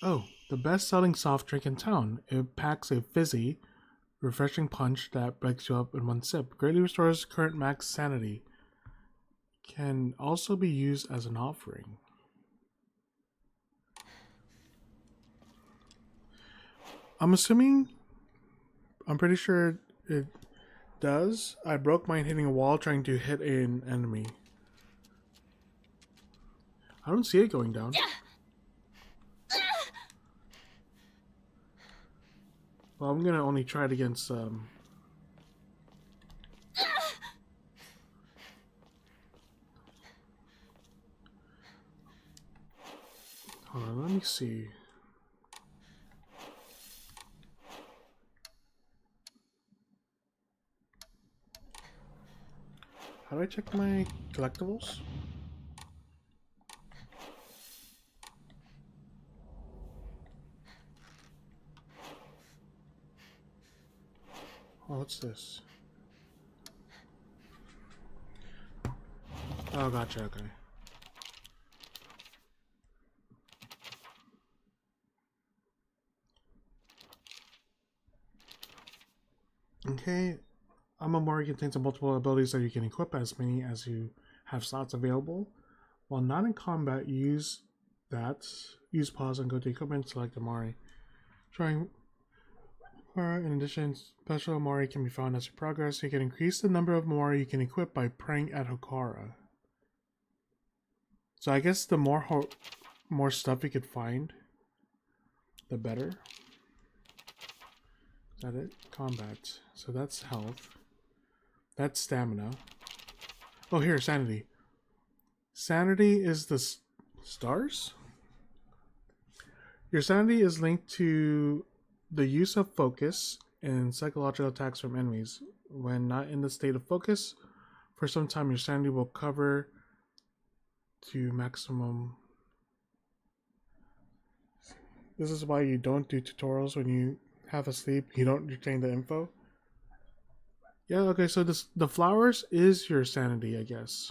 Oh, the best selling soft drink in town. It packs a fizzy Refreshing punch that breaks you up in one sip. Greatly restores current max sanity. Can also be used as an offering. I'm pretty sure it does. I broke mine hitting a wall trying to hit an enemy. I don't see it going down. Well, I'm gonna only try it against Hold on, let me see. How do I check my collectibles? Oh, what's this? Oh, gotcha, okay. Okay, Amamori contains multiple abilities that you can equip, as many as you have slots available. While not in combat, use pause and go to equipment, select Amari. Trying in addition, special Amari can be found as you progress. You can increase the number of Amari you can equip by praying at Hokora. So I guess the more stuff you could find, the better. Is that it? Combat. So that's health. That's stamina. Oh, here, sanity. Sanity is the stars? Your sanity is linked to the use of focus and psychological attacks from enemies. When not in the state of focus, for some time your sanity will cover to maximum. This is why you don't do tutorials when you have a sleep. You don't retain the info. Yeah, okay, so the flowers is your sanity, I guess.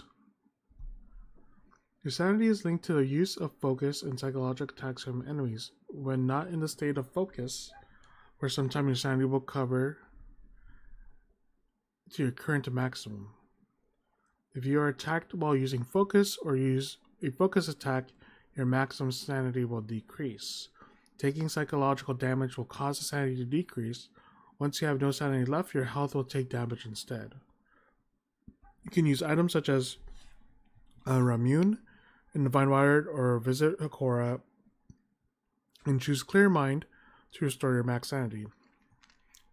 Your sanity is linked to the use of focus and psychological attacks from enemies. When not in the state of focus, where sometimes your sanity will cover to your current maximum. If you are attacked while using focus or use a focus attack, your maximum sanity will decrease. Taking psychological damage will cause the sanity to decrease. Once you have no sanity left, your health will take damage instead. You can use items such as Ramune and Divine Wired or visit Hokora and choose Clear Mind to restore your max sanity.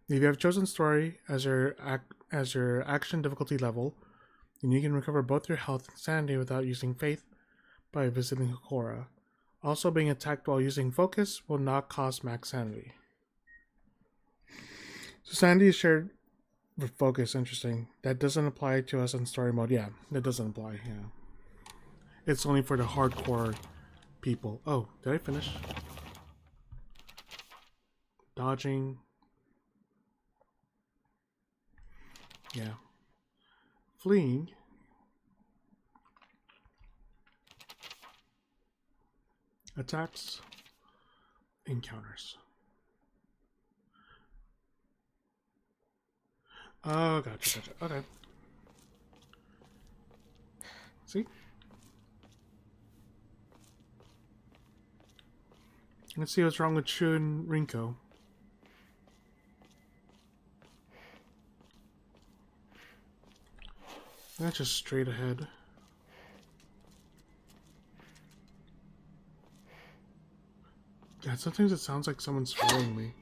If you have chosen Story as your action difficulty level, then you can recover both your health and sanity without using Faith by visiting Hokora. Also, being attacked while using Focus will not cost max sanity. So sanity is shared with Focus. Interesting. That doesn't apply to us in story mode. Yeah, that doesn't apply. Yeah, it's only for the hardcore people. Oh, did I finish? Dodging. Yeah. Fleeing. Attacks. Encounters. Oh, gotcha. Okay. See? Let's see what's wrong with Shu and Rinko. That's just straight ahead. God, sometimes it sounds like someone's following me.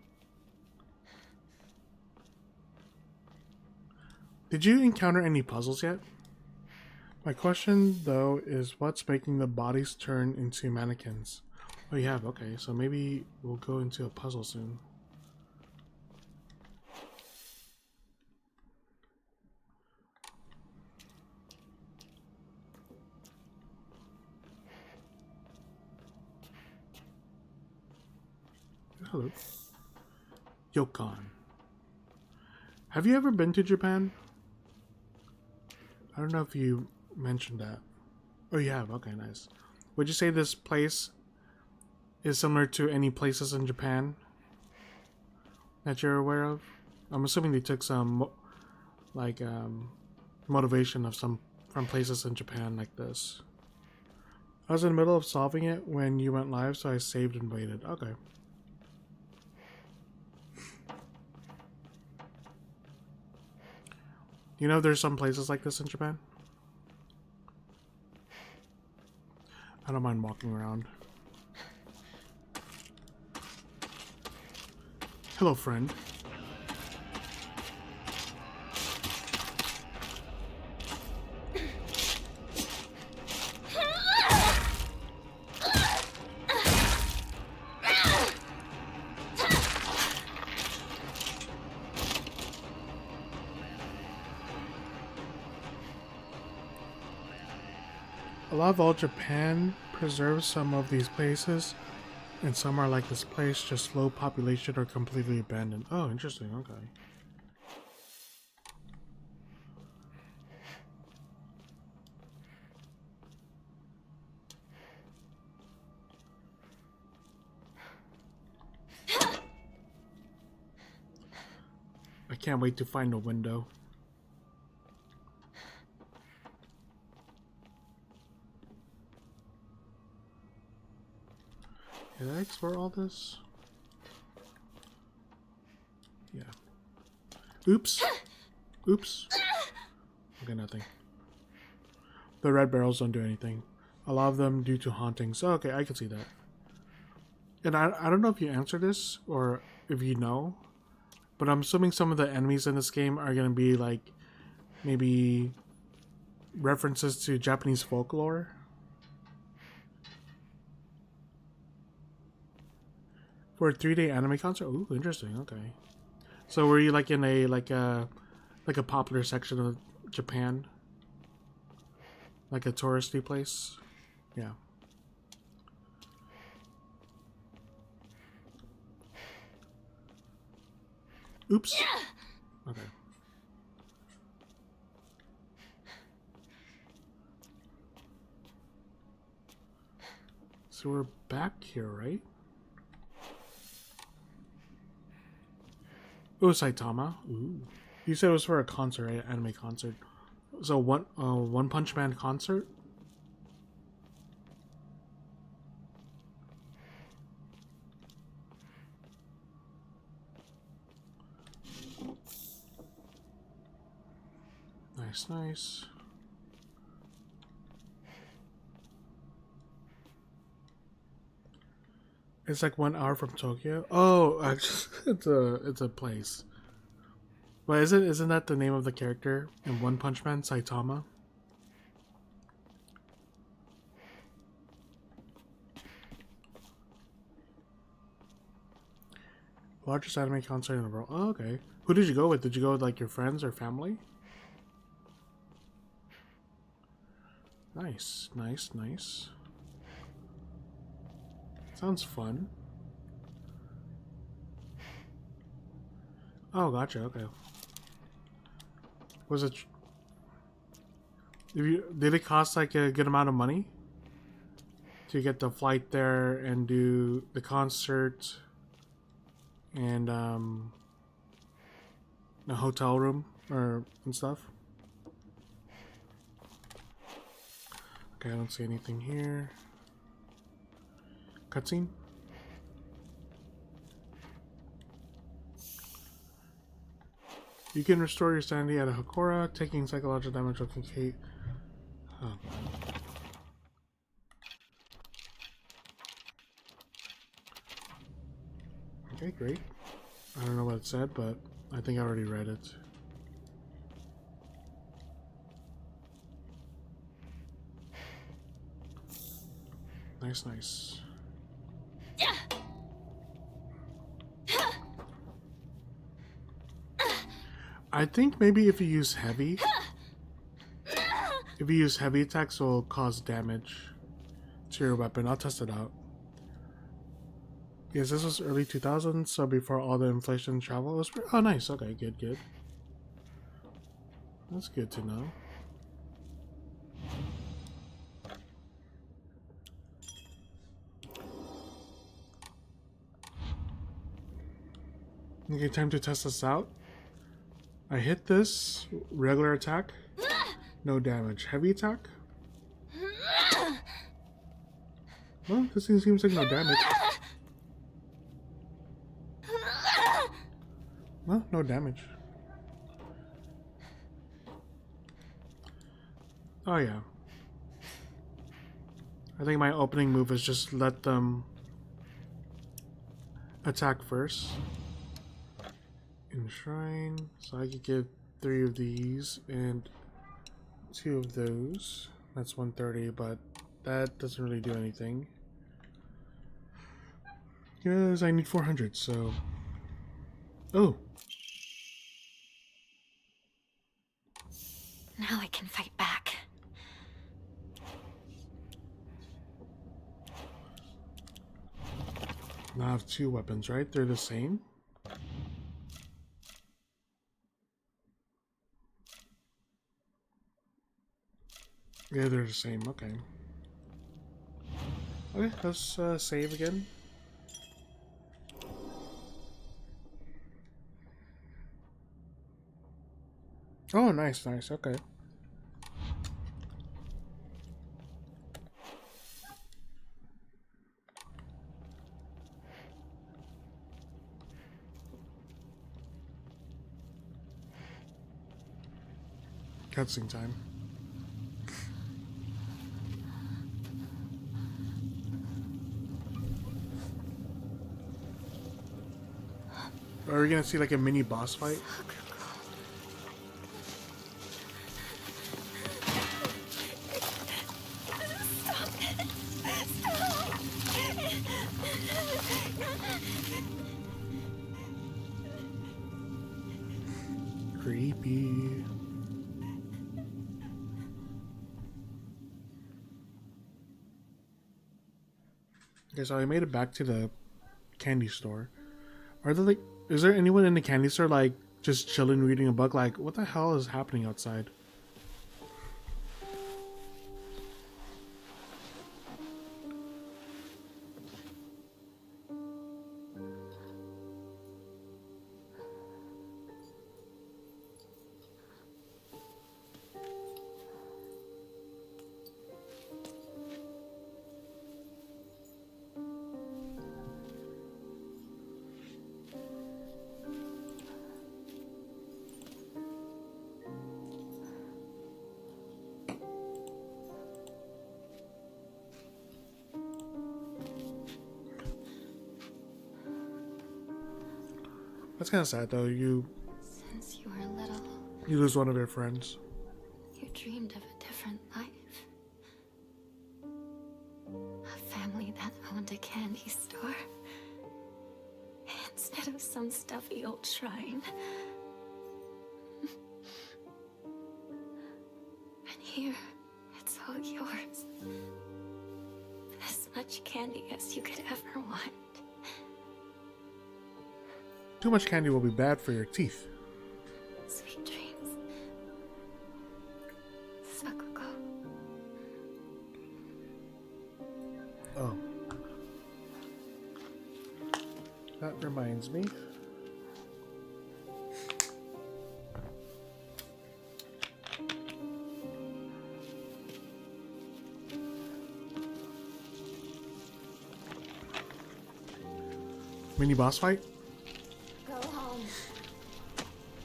Did you encounter any puzzles yet? My question, though, is what's making the bodies turn into mannequins? Oh, you have? Okay, so maybe we'll go into a puzzle soon. Hello. Yokon. Have you ever been to Japan? I don't know if you mentioned that. Oh, you have? Okay, nice. Would you say this place is similar to any places in Japan that you're aware of? I'm assuming they took some motivation of some from places in Japan like this. I was in the middle of solving it when you went live, so I saved and waited. Okay. You know there's some places like this in Japan? I don't mind walking around. Hello, friend. A lot of all Japan preserves some of these places, and some are like this place, just low population or completely abandoned. Oh, interesting. Okay. I can't wait to find a window. Did I explore all this? Yeah. Oops. Oops. Okay, nothing. The red barrels don't do anything. A lot of them due to hauntings. Oh, okay, I can see that. And I don't know if you answered this or if you know, but I'm assuming some of the enemies in this game are going to be like maybe references to Japanese folklore. For a 3-day anime concert? Ooh, interesting. Okay. So were you like in a like a popular section of Japan? Like a touristy place? Yeah. Oops. Okay. So we're back here, right? Oh, Saitama. Ooh. You said it was for a concert, right? Anime concert. So One Punch Man concert? Nice, nice. It's like 1 hour from Tokyo. Oh, actually, it's a place. But isn't that the name of the character in One Punch Man, Saitama? Largest anime concert in the world. Oh, okay. Who did you go with? Did you go with like your friends or family? Nice, nice, nice. Sounds fun. Oh, gotcha. Okay. Was it? Did it cost like a good amount of money to get the flight there and do the concert and the hotel room and stuff? Okay, I don't see anything here. Cutscene. You can restore your sanity at a Hakora, taking psychological damage will concave. Oh. Okay, great. I don't know what it said, but I think I already read it. Nice, nice. I think maybe if you use heavy attacks will cause damage to your weapon. I'll test it out. Yes, this was early 2000s, so before all the inflation travel was. Oh, nice. Okay, good, good. That's good to know. Okay, time to test this out. I hit this regular attack, no damage. Heavy attack? Well, this thing seems like no damage. Well, no damage. Oh yeah. I think my opening move is just let them attack first. Enshrine. So I could get 3 of these and 2 of those. That's 130, but that doesn't really do anything. Because I need 400, so... Oh! Now I can fight back. Now I have 2 weapons, right? They're the same? Yeah, they're the same. Okay. Okay, let's save again. Oh, nice, nice. Okay. Cutscene time. Are we gonna see like a mini boss fight? Creepy. Okay, so I made it back to the candy store. Are there like, is there anyone in the candy store like just chilling reading a book? Like, what the hell is happening outside? That's kind of sad though. Since you were little, You lose one of your friends. you dreamed of a different life. A family that owned a candy store. Instead of some stuffy old shrine. And here, it's all yours. As much candy as you could ever want. Too much candy will be bad for your teeth. Sweet dreams. Sakuko. Oh. That reminds me. Mini boss fight? Go home.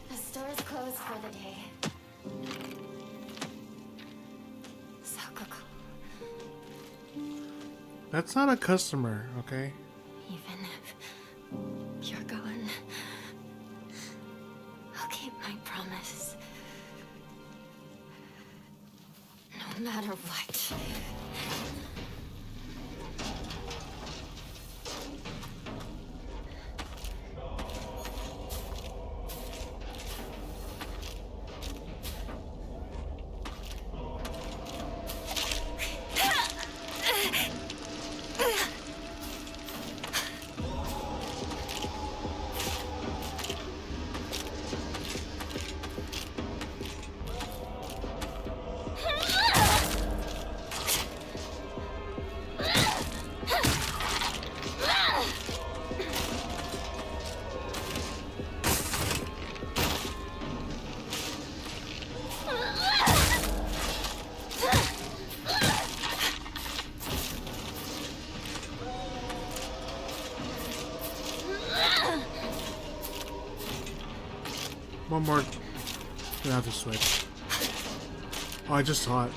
The store's closed for the day. Sakuko. That's not a customer, okay? Even if you're gone, I'll keep my promise. No matter what. One more. Gonna have to switch. Oh, I just saw it.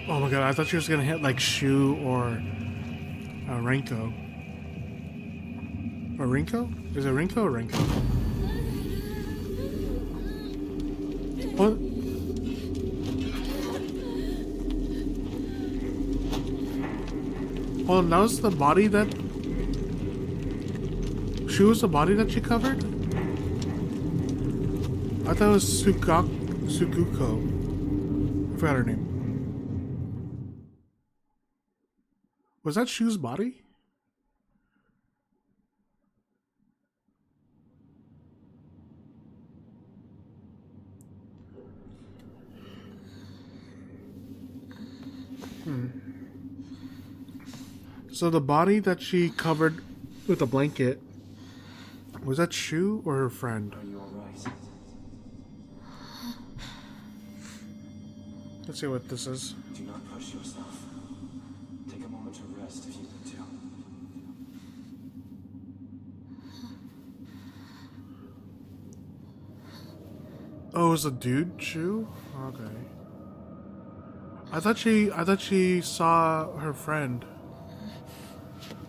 Oh my god, I thought she was gonna hit like Shu or Renko. Or Rinko? Is it Rinko or Renko? What? Well, that was the body that... Shu was the body that she covered? I thought it was Sukuko. I forgot her name. Was that Shu's body? So the body that she covered with a blanket, was that Shu or her friend? Are you alright? Let's see what this is. Do not push yourself. Take a moment to rest if you need to. Oh, it was a dude Shu? Okay. I thought she saw her friend.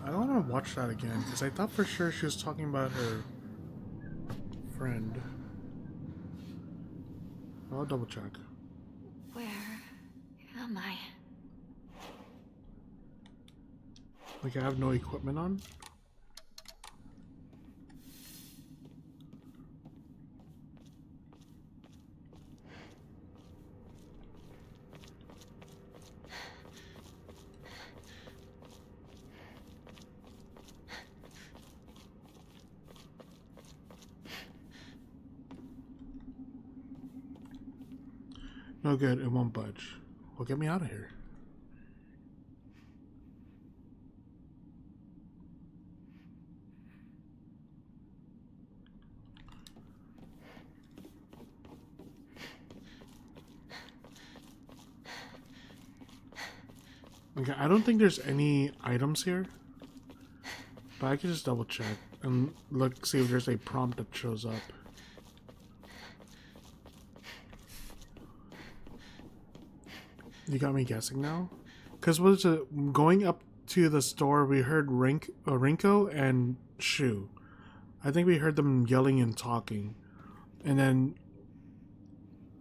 I don't want to watch that again because I thought for sure she was talking about her friend. I'll double check. Where am I? Like I have no equipment on? No good, it won't budge. Well, get me out of here. Okay, I don't think there's any items here. But I can just double check and look, see if there's a prompt that shows up. You got me guessing now? Because what is it? Going up to the store, we heard Rinko and Shu. I think we heard them yelling and talking. And then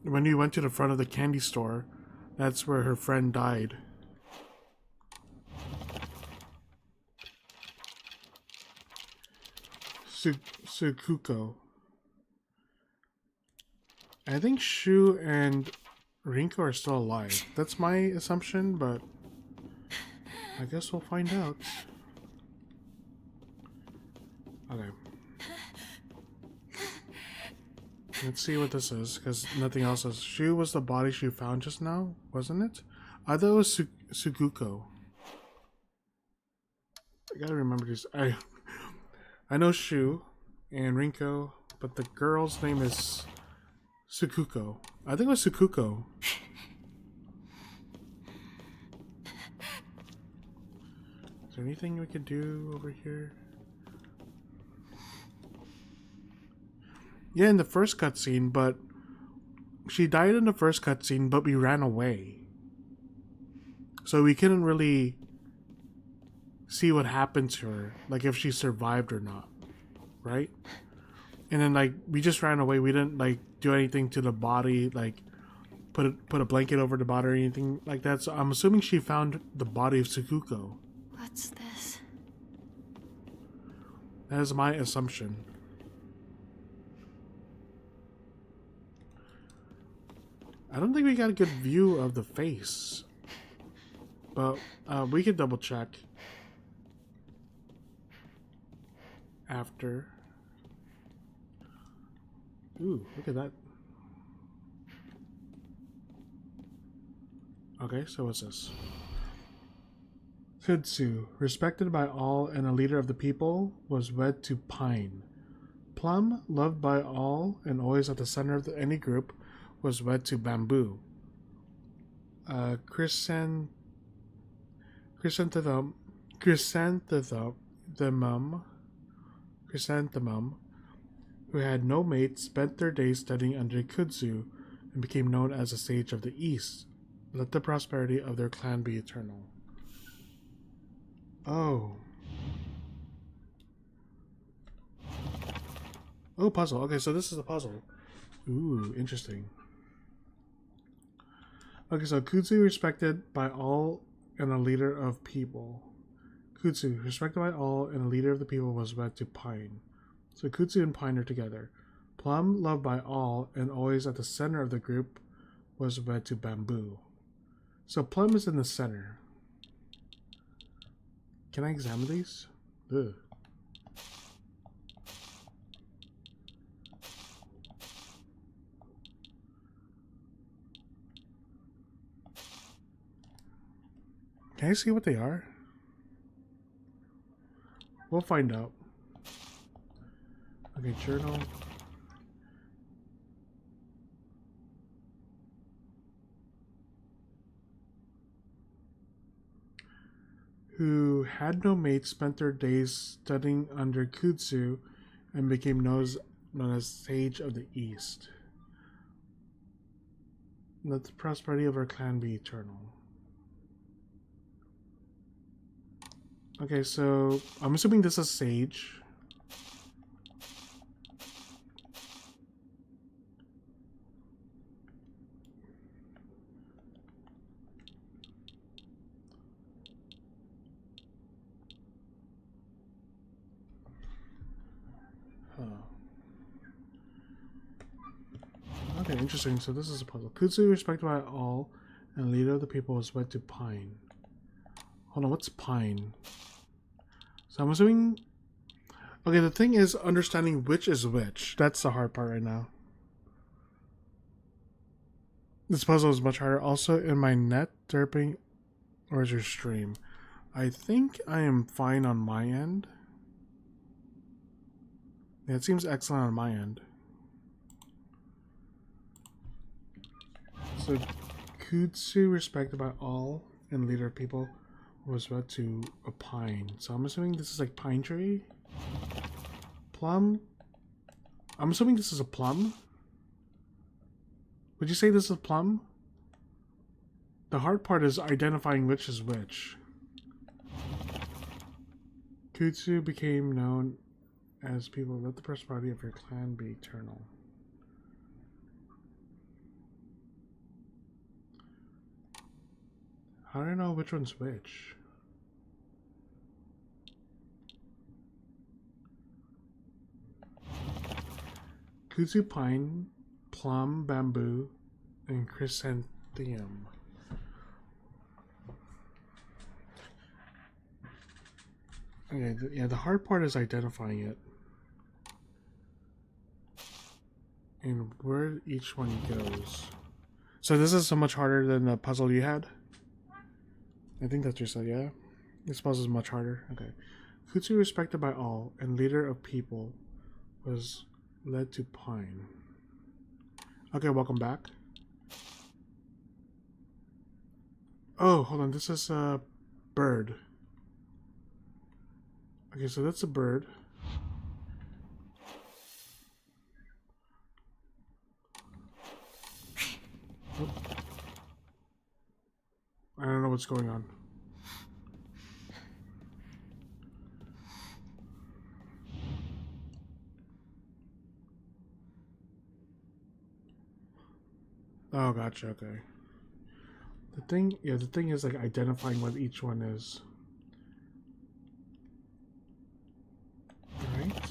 when we went to the front of the candy store, that's where her friend died. Sukuko. I think Shu and Rinko are still alive. That's my assumption, but I guess we'll find out. Okay. Let's see what this is, because nothing else is. Shu was the body she found just now, wasn't it? I thought it was Sukuko. I gotta remember these. I know Shu and Rinko, but the girl's name is Sukuko. I think it was Sukuko. Is there anything we could do over here? Yeah, in the first cutscene, but she died in the first cutscene, but we ran away. So we couldn't really see what happened to her, like if she survived or not, right? And then like we just ran away. We didn't like do anything to the body, like put a blanket over the body or anything like that. So I'm assuming she found the body of Sukuko. What's this? That is my assumption. I don't think we got a good view of the face, but we could double check after. Ooh, look at that. Okay, so what's this? Kudzu, respected by all and a leader of the people, was wed to Pine. Plum, loved by all and always at the center of any group, was wed to Bamboo. Chrysanthemum, who had no mate, spent their days studying under Kudzu and became known as a sage of the East. Let the prosperity of their clan be eternal. Oh. Oh, puzzle. Okay, so this is a puzzle. Ooh, interesting. Okay, so Kudzu respected by all and a leader of people. Kudzu, respected by all and a leader of the people, was wed to Pine. So Kudzu and Pine are together. Plum, loved by all and always at the center of the group, was wed to Bamboo. So Plum is in the center. Can I examine these? Ugh. Can I see what they are? We'll find out. Okay, journal. Who had no mate, spent their days studying under Kudzu and became known as Sage of the East. Let the prosperity of our clan be eternal. Okay, so I'm assuming this is Sage. Okay, interesting. So this is a puzzle. Kudzu, respected by all, and leader of the people, was wed to Pine. Hold on, what's Pine? So I'm assuming... Okay, the thing is understanding which is which. That's the hard part right now. This puzzle is much harder. Also, in my net derping, or is your stream? I think I am fine on my end. Yeah, it seems excellent on my end. So, Kudzu, respected by all and leader of people, was wed to a pine. So I'm assuming this is like pine tree. Plum. I'm assuming this is a plum. Would you say this is a plum? The hard part is identifying which is which. Kudzu became known as people. Let the prosperity of your clan be eternal. How do I know which one's which? Kudzu, pine, plum, bamboo, and chrysanthemum. Okay, yeah, the hard part is identifying it. And where each one goes. So this is so much harder than the puzzle you had? I think that's just like, yeah. This puzzle is much harder. Okay. Kudzu, respected by all and leader of people, was led to Pine. Okay, welcome back. Oh, hold on. This is a bird. Okay, so that's a bird. Oh. I don't know what's going on. Oh, gotcha, okay. The thing is like identifying what each one is. Alright.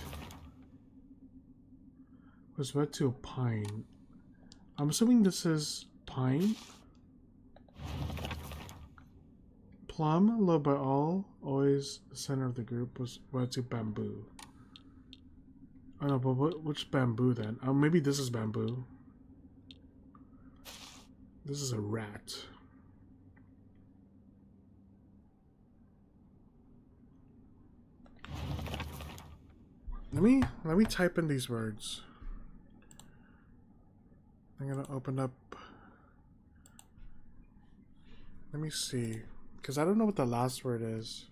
Was wed to a pine. I'm assuming this is pine. Plum, loved by all, always the center of the group, was wed to bamboo. Oh no, but which bamboo then? Oh, maybe this is bamboo. This is a rat. Let me type in these words. I'm gonna open up. Let me see, because I don't know what the last word is.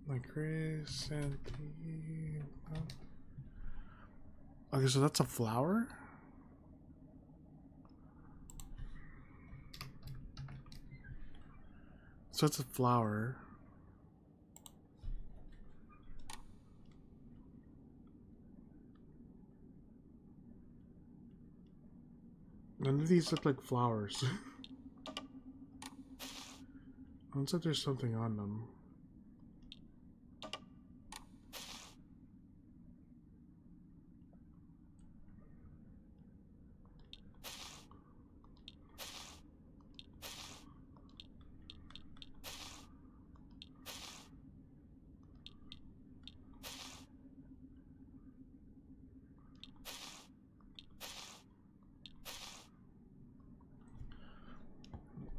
Like chrysanthemum. Okay, so that's a flower? So it's a flower. None of these look like flowers. Unless there's something on them.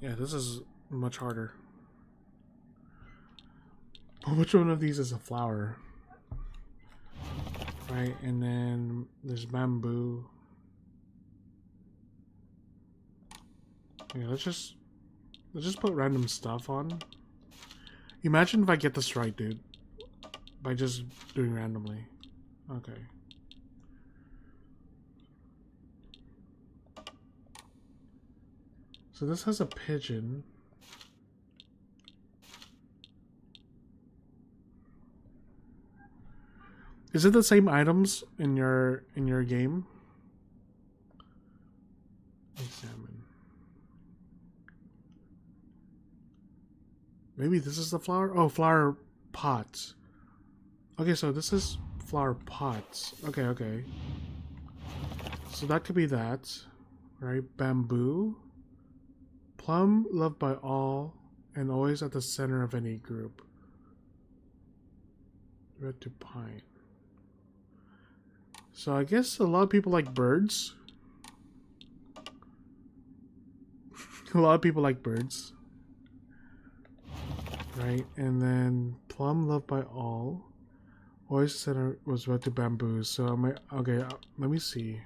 Yeah, this is much harder. But which one of these is a flower? Right, and then there's bamboo. Yeah, let's just put random stuff on. Imagine if I get this right, dude. By just doing randomly. Okay. So this has a pigeon. Is it the same items in your game? Examine. Maybe this is the flower? Oh, flower pots. Okay, so this is flower pots. Okay, okay. So that could be that. Right? Bamboo. Plum, loved by all, and always at the center of any group. Red to pine. So I guess a lot of people like birds. A lot of people like birds. Right, and then plum, loved by all. Always center was red to bamboo. So I might, okay, let me see.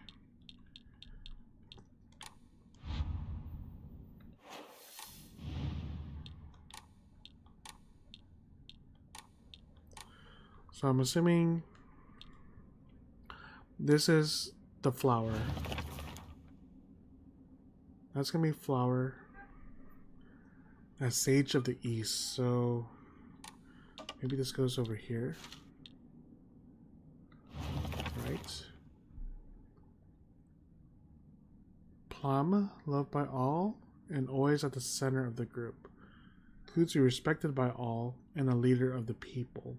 So I'm assuming this is the flower. That's gonna be flower. That's Sage of the East. So maybe this goes over here. Right. Plum, loved by all, and always at the center of the group. Kudzu, respected by all, and a leader of the people.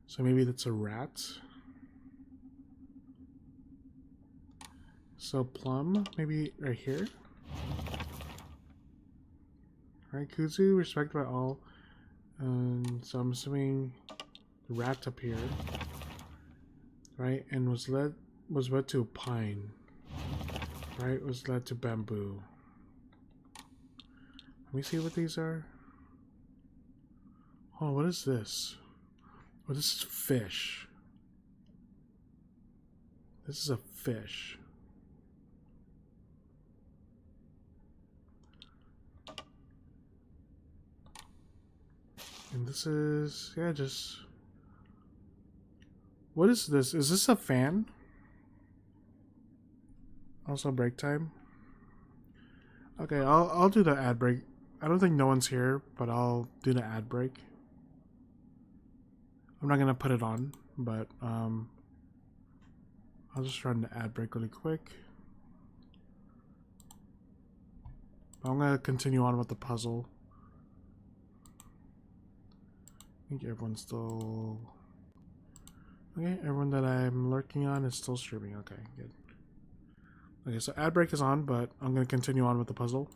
So maybe that's a rat. So plum, maybe right here. Right, Kudzu, respected by all. So I'm assuming the rat up here. Right, and was led to pine. Right, was led to bamboo. Let me see what these are. Oh, what is this? Oh, this is fish. This is a fish. And this is, yeah, just... What is this? Is this a fan? Also break time? Okay, I'll do the ad break. I don't think no one's here, but I'll do the ad break. I'm not gonna put it on, but I'll just run the ad break really quick. I'm gonna continue on with the puzzle. I think everyone's still... Okay, everyone that I'm lurking on is still streaming. Okay, good. Okay, so ad break is on, but I'm gonna continue on with the puzzle.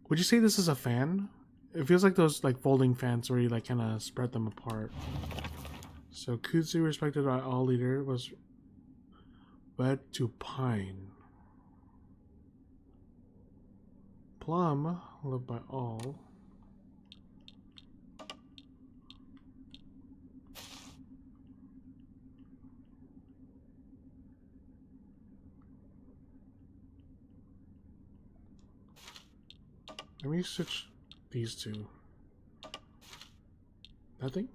Would you say this is a fan? It feels like those like folding fans where you like kind of spread them apart. So Kudzu, respected by all leader, was wed to pine. Plum, loved by all. Let me switch these two. Nothing?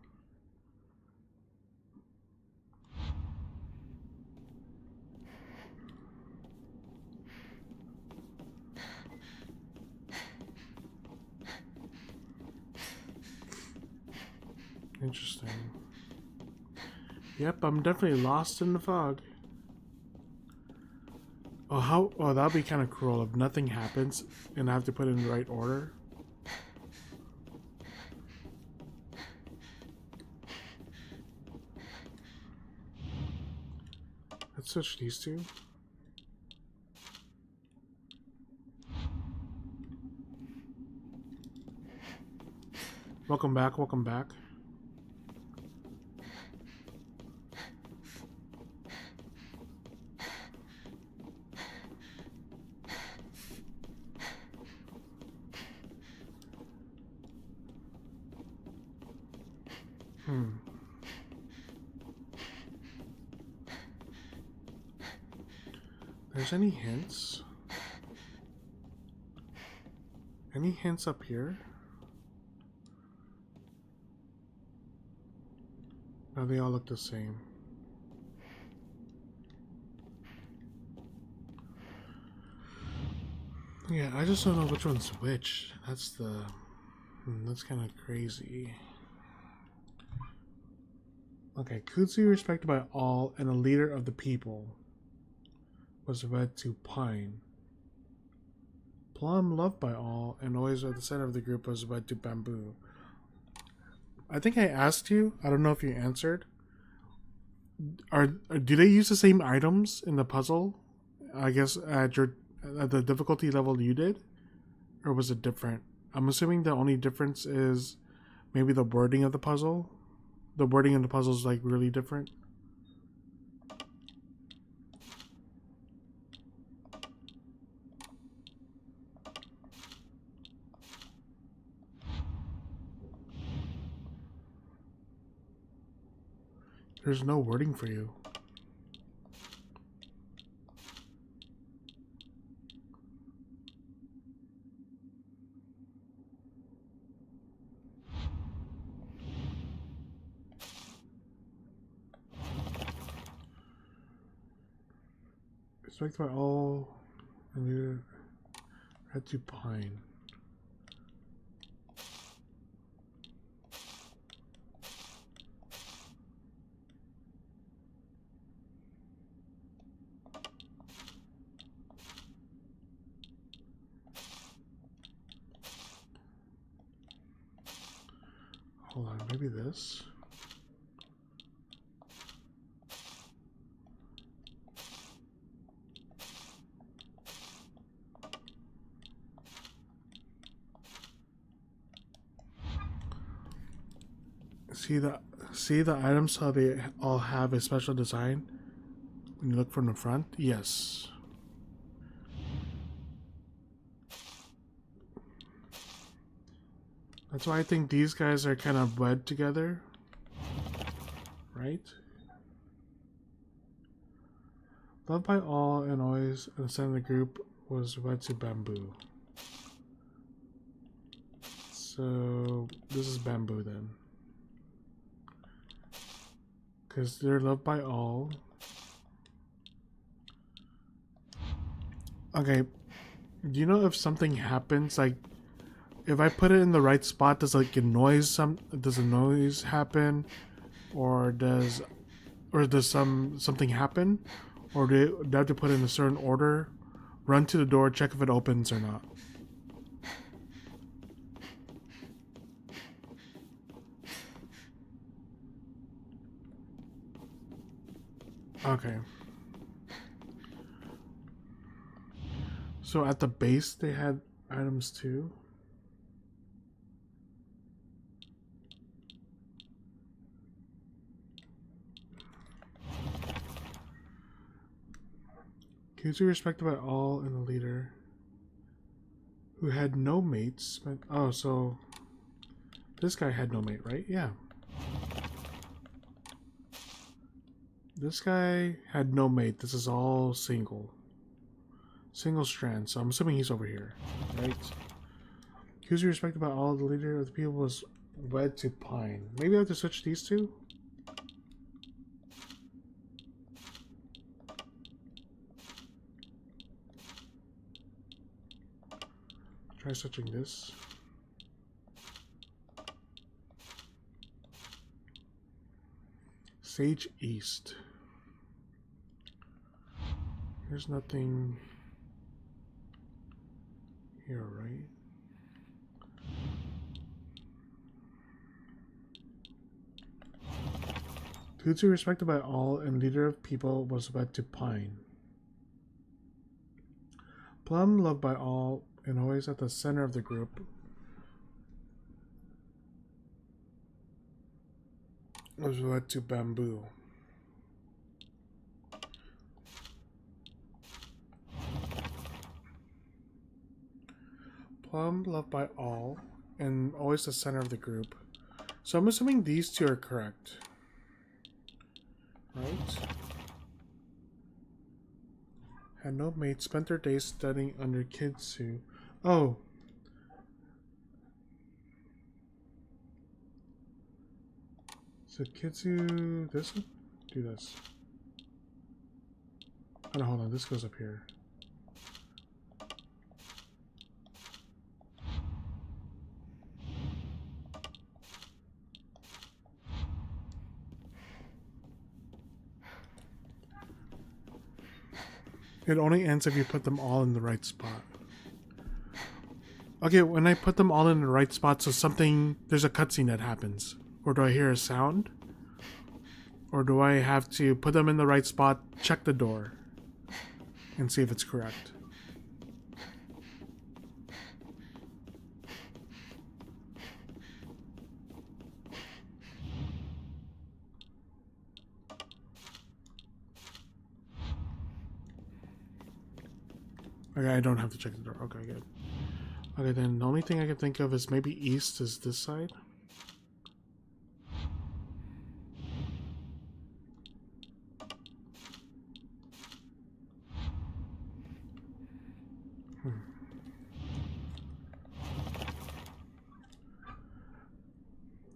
Interesting. Yep, I'm definitely lost in the fog. Oh, that'd be kind of cruel if nothing happens and I have to put it in the right order. Let's switch these two. Welcome back, welcome back. There's any hints? Any hints up here? No, they all look the same. Yeah, I just don't know which one's which. That's the... that's kind of crazy. Okay, Kudzu respected by all and a leader of the people was wed to Pine. Plum loved by all and always at the center of the group was wed to Bamboo. I think I asked you, I don't know if you answered. Do they use the same items in the puzzle? I guess at the difficulty level you did? Or was it different? I'm assuming the only difference is maybe the wording of the puzzle. The wording of the puzzle is like really different. There's no wording for you. Respect by all and you had to Pine. Hold on, maybe this. See the items, how they all have a special design when you look from the front? Yes. That's why I think these guys are kind of wed together. Right? Loved by all and always in the center of the group was wed to Bamboo. So this is Bamboo then. Because they're loved by all. Okay. Do you know if something happens, like if I put it in the right spot, does like a noise does a noise happen? Or does something happen? Or do I have to put it in a certain order? Run to the door, check if it opens or not. Okay. So at the base they had items too. Kudzu respected by all and the leader who had no mates. Oh, so this guy had no mate, right? Yeah. This guy had no mate. This is all single. Single strand. So I'm assuming he's over here, right? Who's respected by all, the leader of the people was wed to Pine. Maybe I have to switch these two? Try switching this. Sage East. There's nothing here, right? Kutsu, respected by all and leader of people, was wed to Pine. Plum, loved by all and always at the center of the group, was wed to Bamboo. Plum, loved by all and always the center of the group. So I'm assuming these two are correct. Right? Had no mate, spent her days studying under Kitsu. Oh. So Kitsu, this one? Do this. Oh no, hold on, this goes up here. It only ends if you put them all in the right spot. Okay, when I put them all in the right spot, so there's a cutscene that happens. Or do I hear a sound? Or do I have to put them in the right spot, check the door, and see if it's correct? Okay, I don't have to check the door. Okay, good. Okay, then the only thing I can think of is maybe east is this side.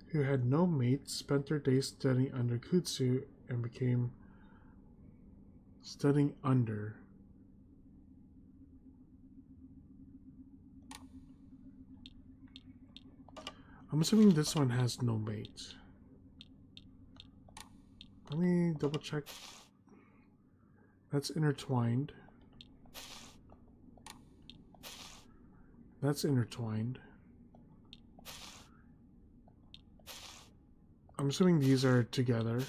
Who had no mate, spent their days studying under Kutsu and became studying under. I'm assuming this one has no mate. Let me double check. That's intertwined. That's intertwined. I'm assuming these are together.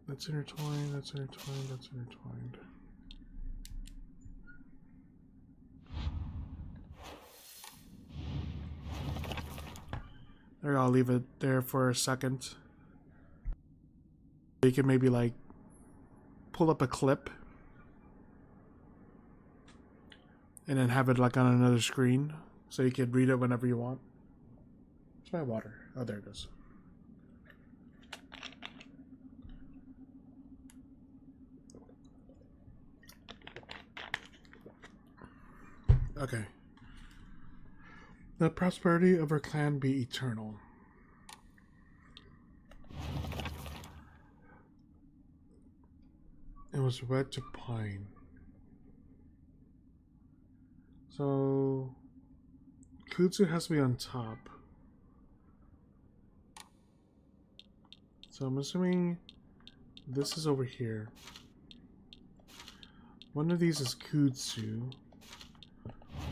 That's intertwined, that's intertwined, that's intertwined. There, I'll leave it there for a second. You can maybe like pull up a clip and then have it like on another screen so you can read it whenever you want. It's my water. Oh, there it is. Okay. The prosperity of our clan be eternal. It was wed to Pine. So Kutsu has to be on top. So I'm assuming this is over here. One of these is Kutsu.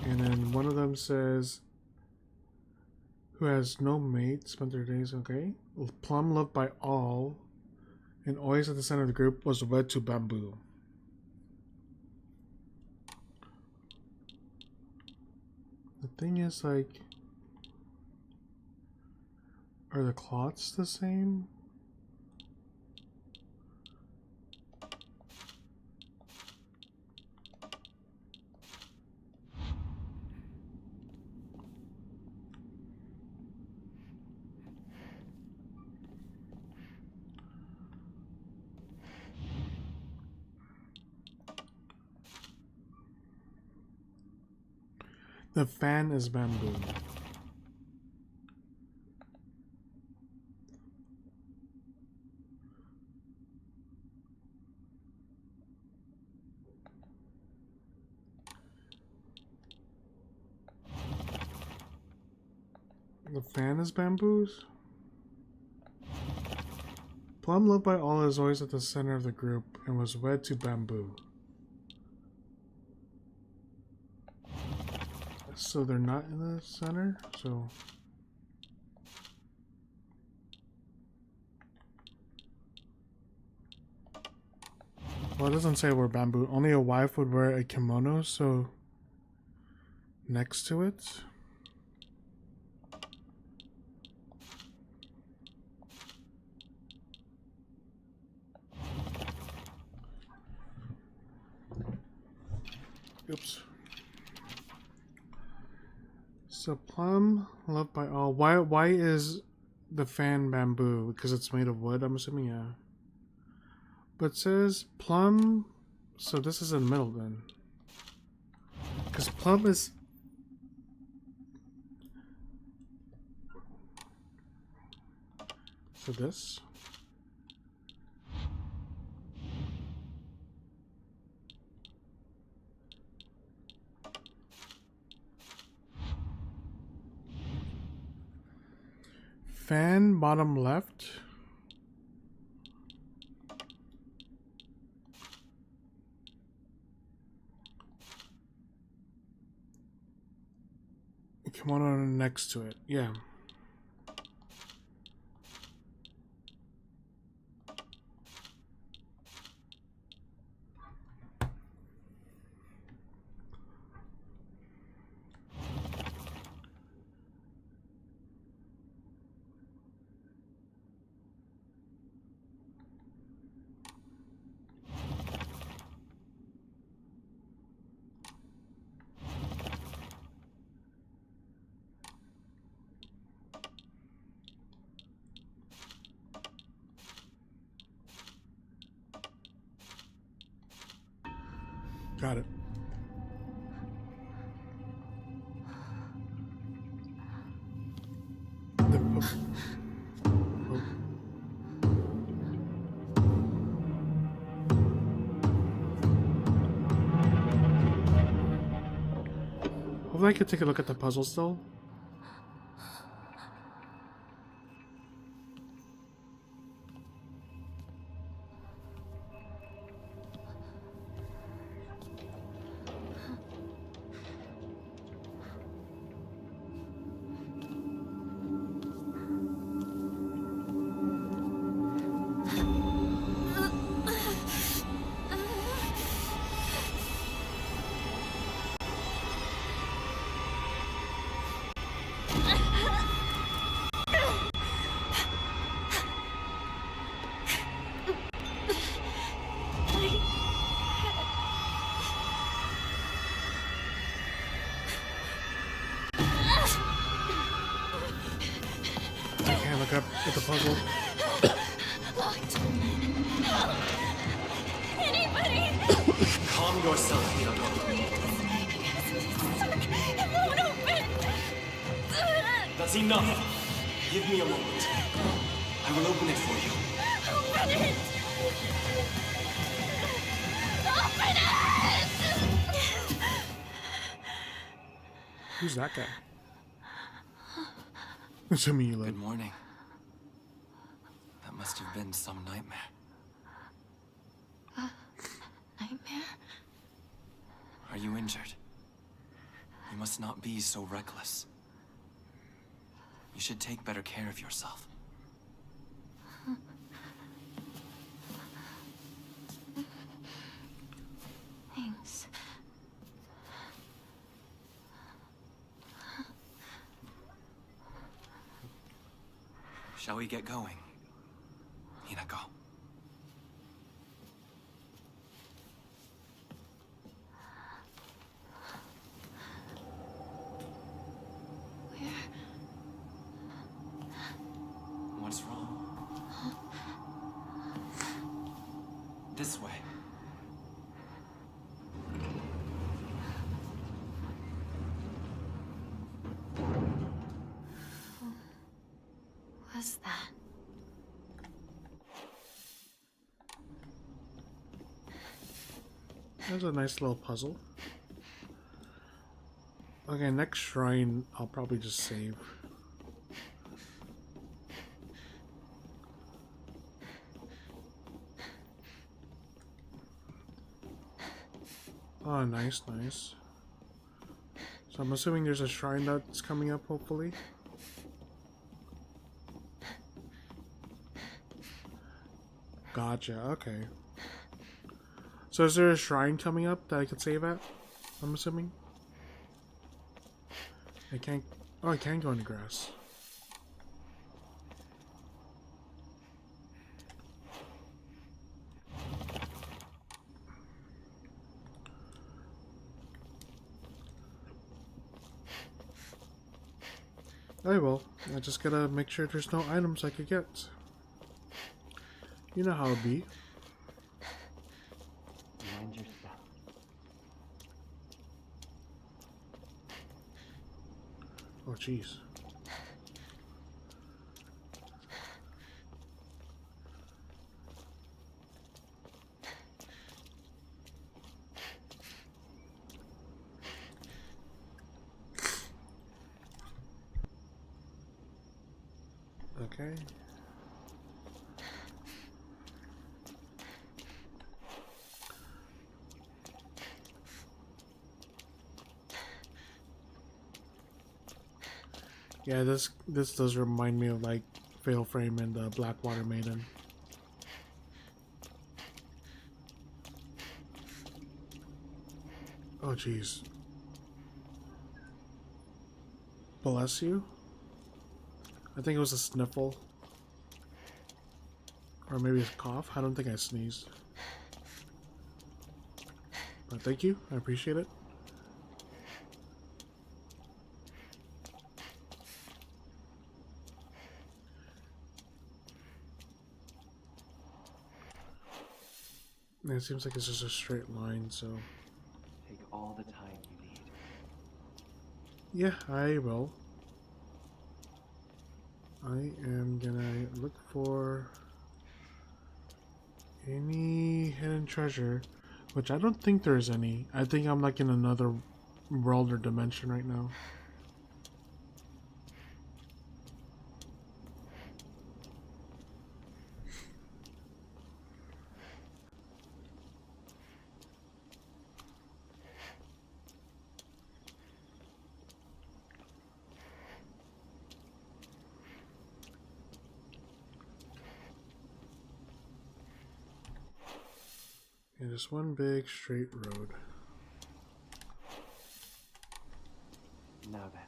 And then one of them says, who has no mate, spent their days, okay. Plum, loved by all, and always at the center of the group, was wed to Bamboo. The thing is, like, are the cloths the same? The fan is bamboo. The fan is bamboos? Plum, loved by all, is always at the center of the group and was wed to bamboo. So they're not in the center? So... Well, it doesn't say we're bamboo. Only a wife would wear a kimono, so... Next to it? Oops. So plum, loved by all. Why is the fan bamboo? Because it's made of wood, I'm assuming, yeah. But it says plum, so this is in the middle then. Because plum is... So this? Fan bottom left. Kimono next to it. Yeah. Got it. Hopefully I could take a look at the puzzle still. Up at the puzzle. Anybody! Calm yourself, Hinako. It won't open! That's enough. Give me a moment. I will open it for you. Open it! Open it! Who's that guy? Assuming you live. Good morning. That must have been some nightmare. Nightmare? Are you injured? You must not be so reckless. You should take better care of yourself. Thanks. Shall we get going? Hinako. What's wrong? This way. was that? That's a nice little puzzle. Okay, next shrine, I'll probably just save. Oh, nice, nice. So I'm assuming there's a shrine that's coming up, hopefully. Gotcha, okay. So is there a shrine coming up that I could save at? I'm assuming? I can't... Oh, I can go in the grass. I will. I just gotta make sure there's no items I could get. You know how it be. Mind your step. Oh, jeez. Okay. Yeah, this does remind me of like Fatal Frame and the Blackwater Maiden. Oh jeez. Bless you? I think it was a sniffle. Or maybe a cough. I don't think I sneezed. But thank you. I appreciate it. And it seems like it's just a straight line, so... Take all the time you need. Yeah, I will. I am gonna look for any hidden treasure, which I don't think there's any. I think I'm like in another world or dimension right now. And just one big straight road. Now then.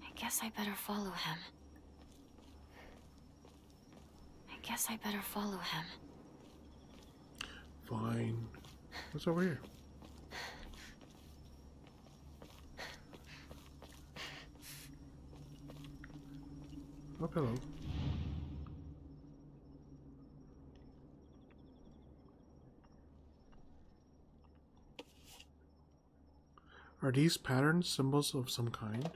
I guess I better follow him. I guess I better follow him. Fine. What's over here? Oh, hello. Are these patterns symbols of some kind?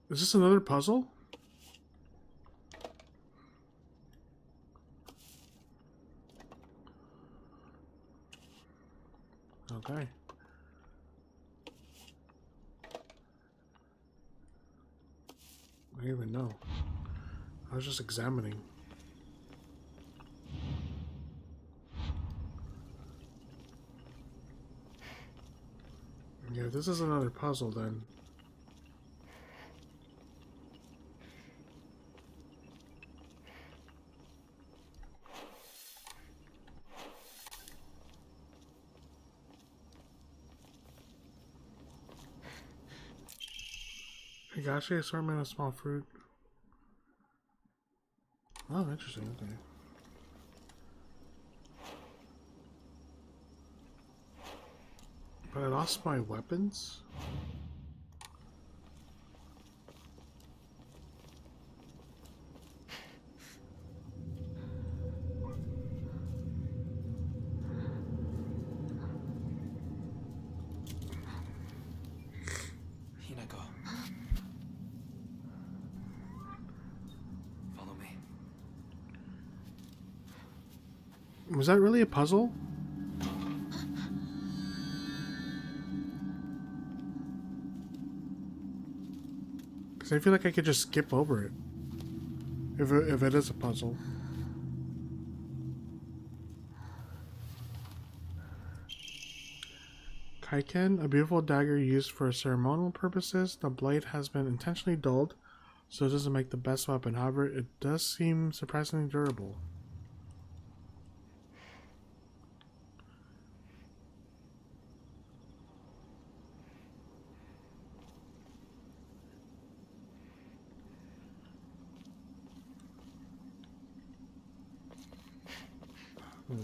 Is this another puzzle? Okay. I don't even know. I was just examining. Yeah, if this is another puzzle then. Higashi assortment of small fruit. Oh, interesting. Okay. But I lost my weapons? Hinako. Follow me. Was that really a puzzle? Because I feel like I could just skip over it. If it is a puzzle. Kaiken, a beautiful dagger used for ceremonial purposes. The blade has been intentionally dulled, so it doesn't make the best weapon. However, it does seem surprisingly durable.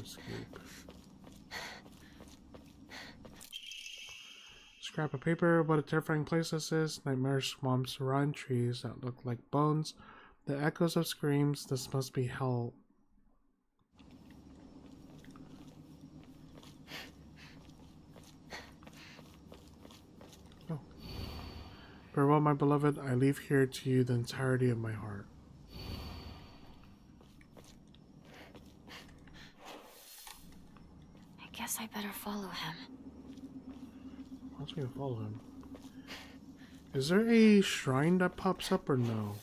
Escape. Scrap of paper, what a terrifying place this is. Nightmare swamps, rotten trees that look like bones. The echoes of screams, this must be hell. Oh. Farewell, my beloved, I leave here to you the entirety of my heart. I guess I better follow him. Wants me to follow him. Is there a shrine that pops up or no?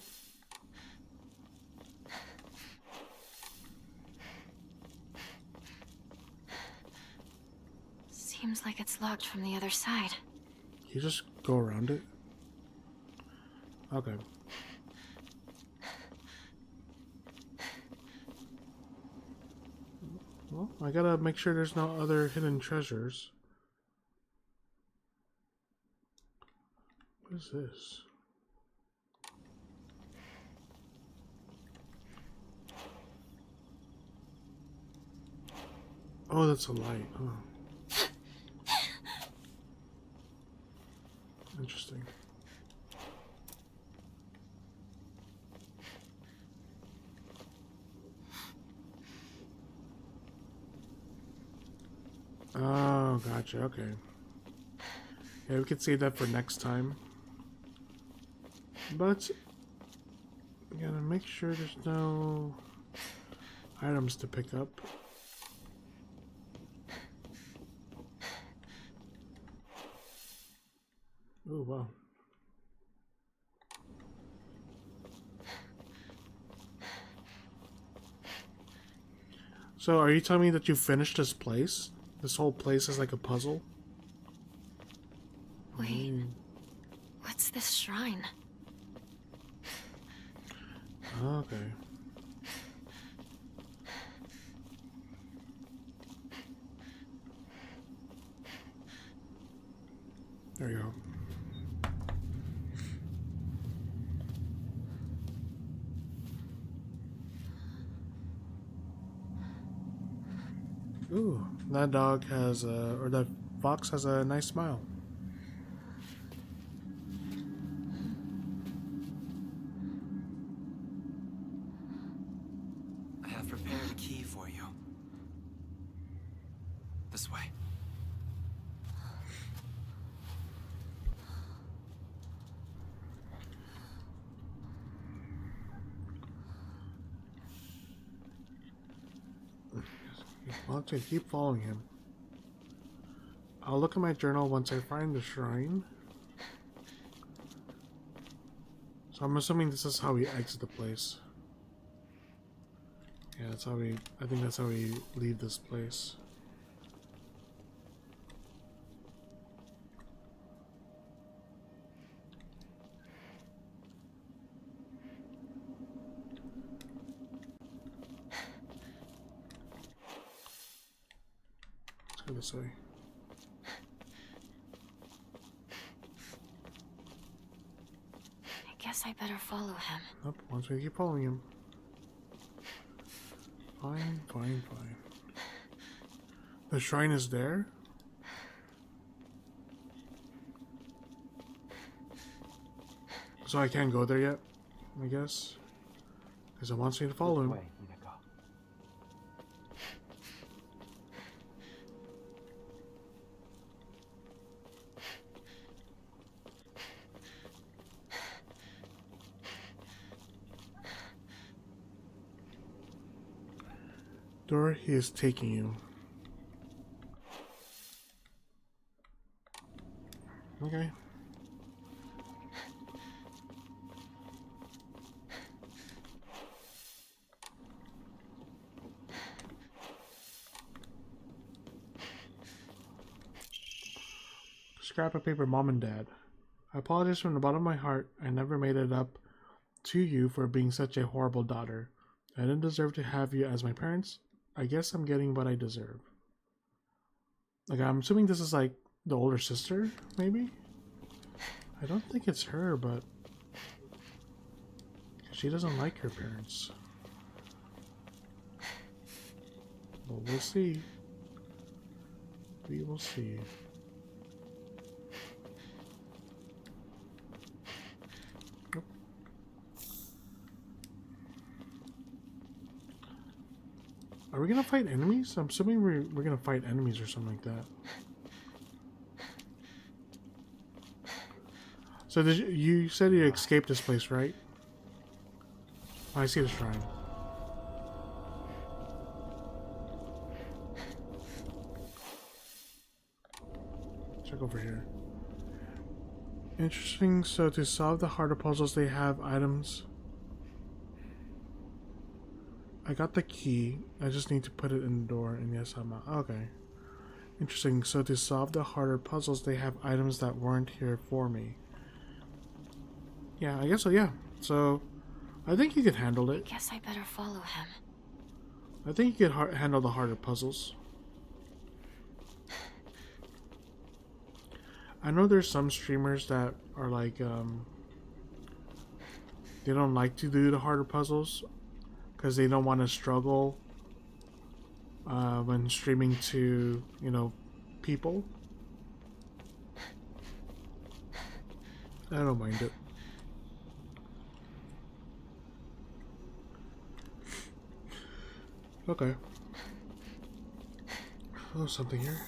Seems like it's locked from the other side. You just go around it? Okay. Well, I gotta make sure there's no other hidden treasures. What is this? Oh, that's a light. Oh. Interesting. Oh, gotcha. Okay. Yeah, we could save that for next time. But we gotta make sure there's no items to pick up. Oh, wow. So, are you telling me that you finished this place? This whole place is like a puzzle? Wait, what's this shrine? Okay. There you go. Ooh, that dog has a, or that fox has a nice smile. I have prepared a key for you. This way. Well, to keep following him. I'll look at my journal once I find the shrine. So I'm assuming this is how we exit the place. Yeah, that's how we, I think that's how we leave this place. Let's go this way. I guess I better follow him. Nope, once we keep following him. Fine, fine, fine. The shrine is there? So I can't go there yet, I guess? Because it wants me to follow him. This way, Hinako. Dora, he is taking you. Okay. Scrap of paper, Mom and Dad. I apologize from the bottom of my heart. I never made it up to you for being such a horrible daughter. I didn't deserve to have you as my parents. I guess I'm getting what I deserve. Like, I'm assuming this is like the older sister, maybe? I don't think it's her, but she doesn't like her parents. But we'll see. We will see. Nope. Are we gonna fight enemies? I'm assuming we're gonna fight enemies or something like that. So did you said you escaped this place, right? Oh, I see the shrine. Check over here. Interesting. So to solve the harder puzzles, they have items. I got the key. I just need to put it in the door, and yes, I'm out. Okay. Interesting. So to solve the harder puzzles, they have items that weren't here for me. Yeah, I guess so, yeah. So, I think you could handle it. Guess I better follow him. I think you could handle the harder puzzles. I know there's some streamers that are like, they don't like to do the harder puzzles because they don't want to struggle when streaming to, you know, people. I don't mind it. Okay. Oh, something here.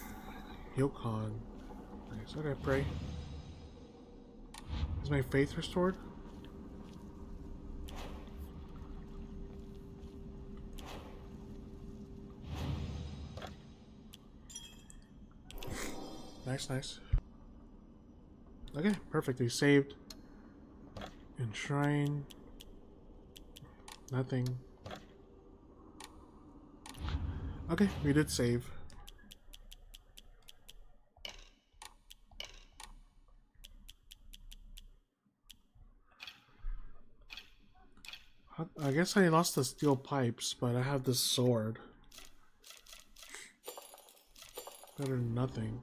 Yokon. Nice. Okay, pray. Is my faith restored? Nice, nice. Okay, perfect. We saved. Enshrine. Nothing. Okay, we did save. I guess I lost the steel pipes, but I have this sword. Better than nothing.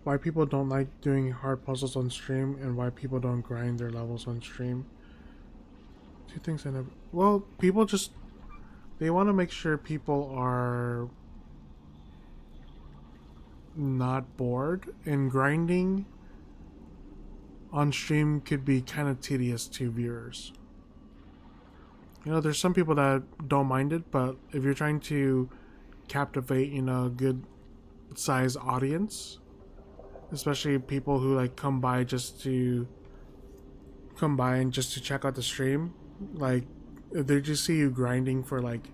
Why people don't like doing hard puzzles on stream and why people don't grind their levels on stream. Two things I never... Well, people just... They want to make sure people are not bored, and grinding on stream could be kind of tedious to viewers. You know, there's some people that don't mind it, but if you're trying to captivate, you know, a good size audience, especially people who like come by and just to check out the stream, like if they just see you grinding for like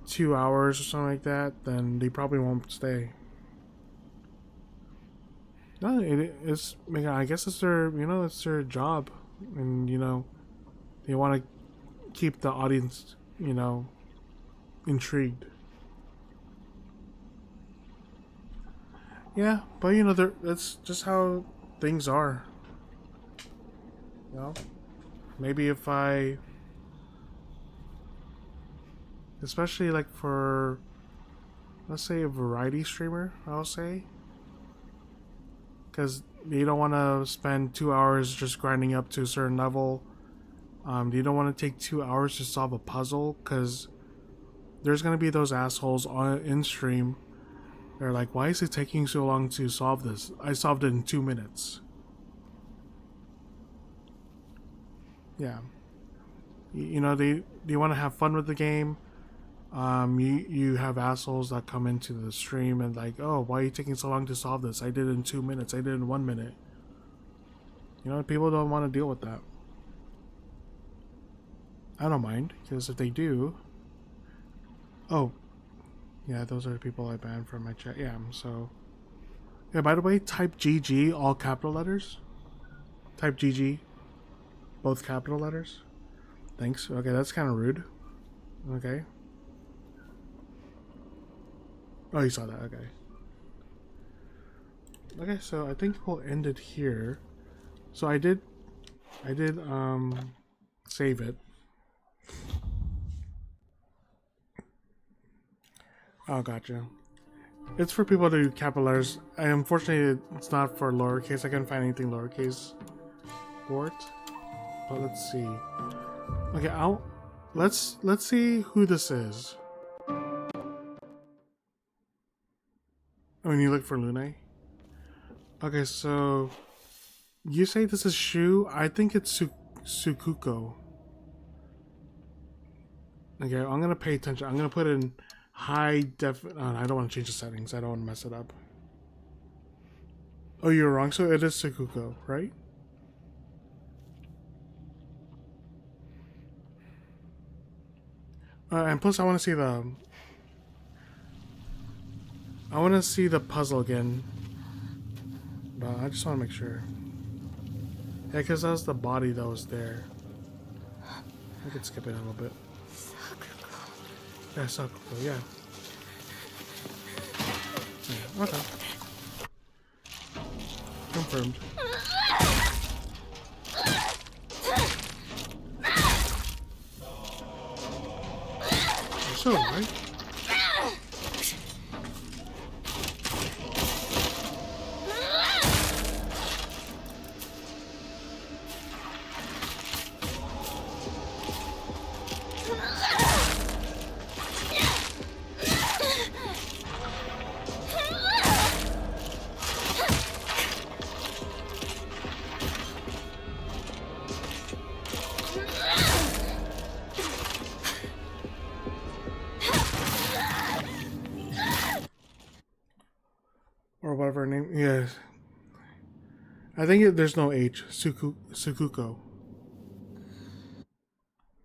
2 hours or something like that, then they probably won't stay. No, it's, I guess it's their, you know, it's their job, and you know, they want to keep the audience, you know, intrigued. Yeah, but you know, that's just how things are. You know, maybe if I, especially like for, let's say a variety streamer, I'll say, because you don't want to spend 2 hours just grinding up to a certain level. You don't want to take 2 hours to solve a puzzle, because there's going to be those assholes in stream. They're like, why is it taking so long to solve this? I solved it in 2 minutes. Yeah. You know, they want to have fun with the game. You have assholes that come into the stream and like, oh, why are you taking so long to solve this? I did it in 2 minutes. I did it in 1 minute. You know, people don't want to deal with that. I don't mind, because if they do... Oh. Yeah, those are the people I banned from my chat. Yeah, so... Yeah, by the way, type GG, all capital letters. Type GG, both capital letters. Thanks. Okay, that's kind of rude. Okay. Oh, you saw that. Okay. Okay, so I think we'll end it here. So I did save it. Oh, gotcha. It's for people to do capital letters. Unfortunately, it's not for lowercase. I couldn't find anything lowercase for it. But let's see. Okay, let's see who this is. When you look for Lune. Okay, so you say this is Shu. I think it's Sukuko. Okay, I'm gonna pay attention. I'm gonna put in high def. I don't want to change the settings. I don't want to mess it up. Oh, you're wrong. So it is Sukuko, right? And plus, I want to see the. I want to see the puzzle again. But I just want to make sure. Yeah, because that was the body that was there. I could skip it a little bit. Yeah, Sakuko, yeah. Yeah. Okay. Confirmed. So, right? Or whatever her name. Yeah. I think there's no H. Sukuko.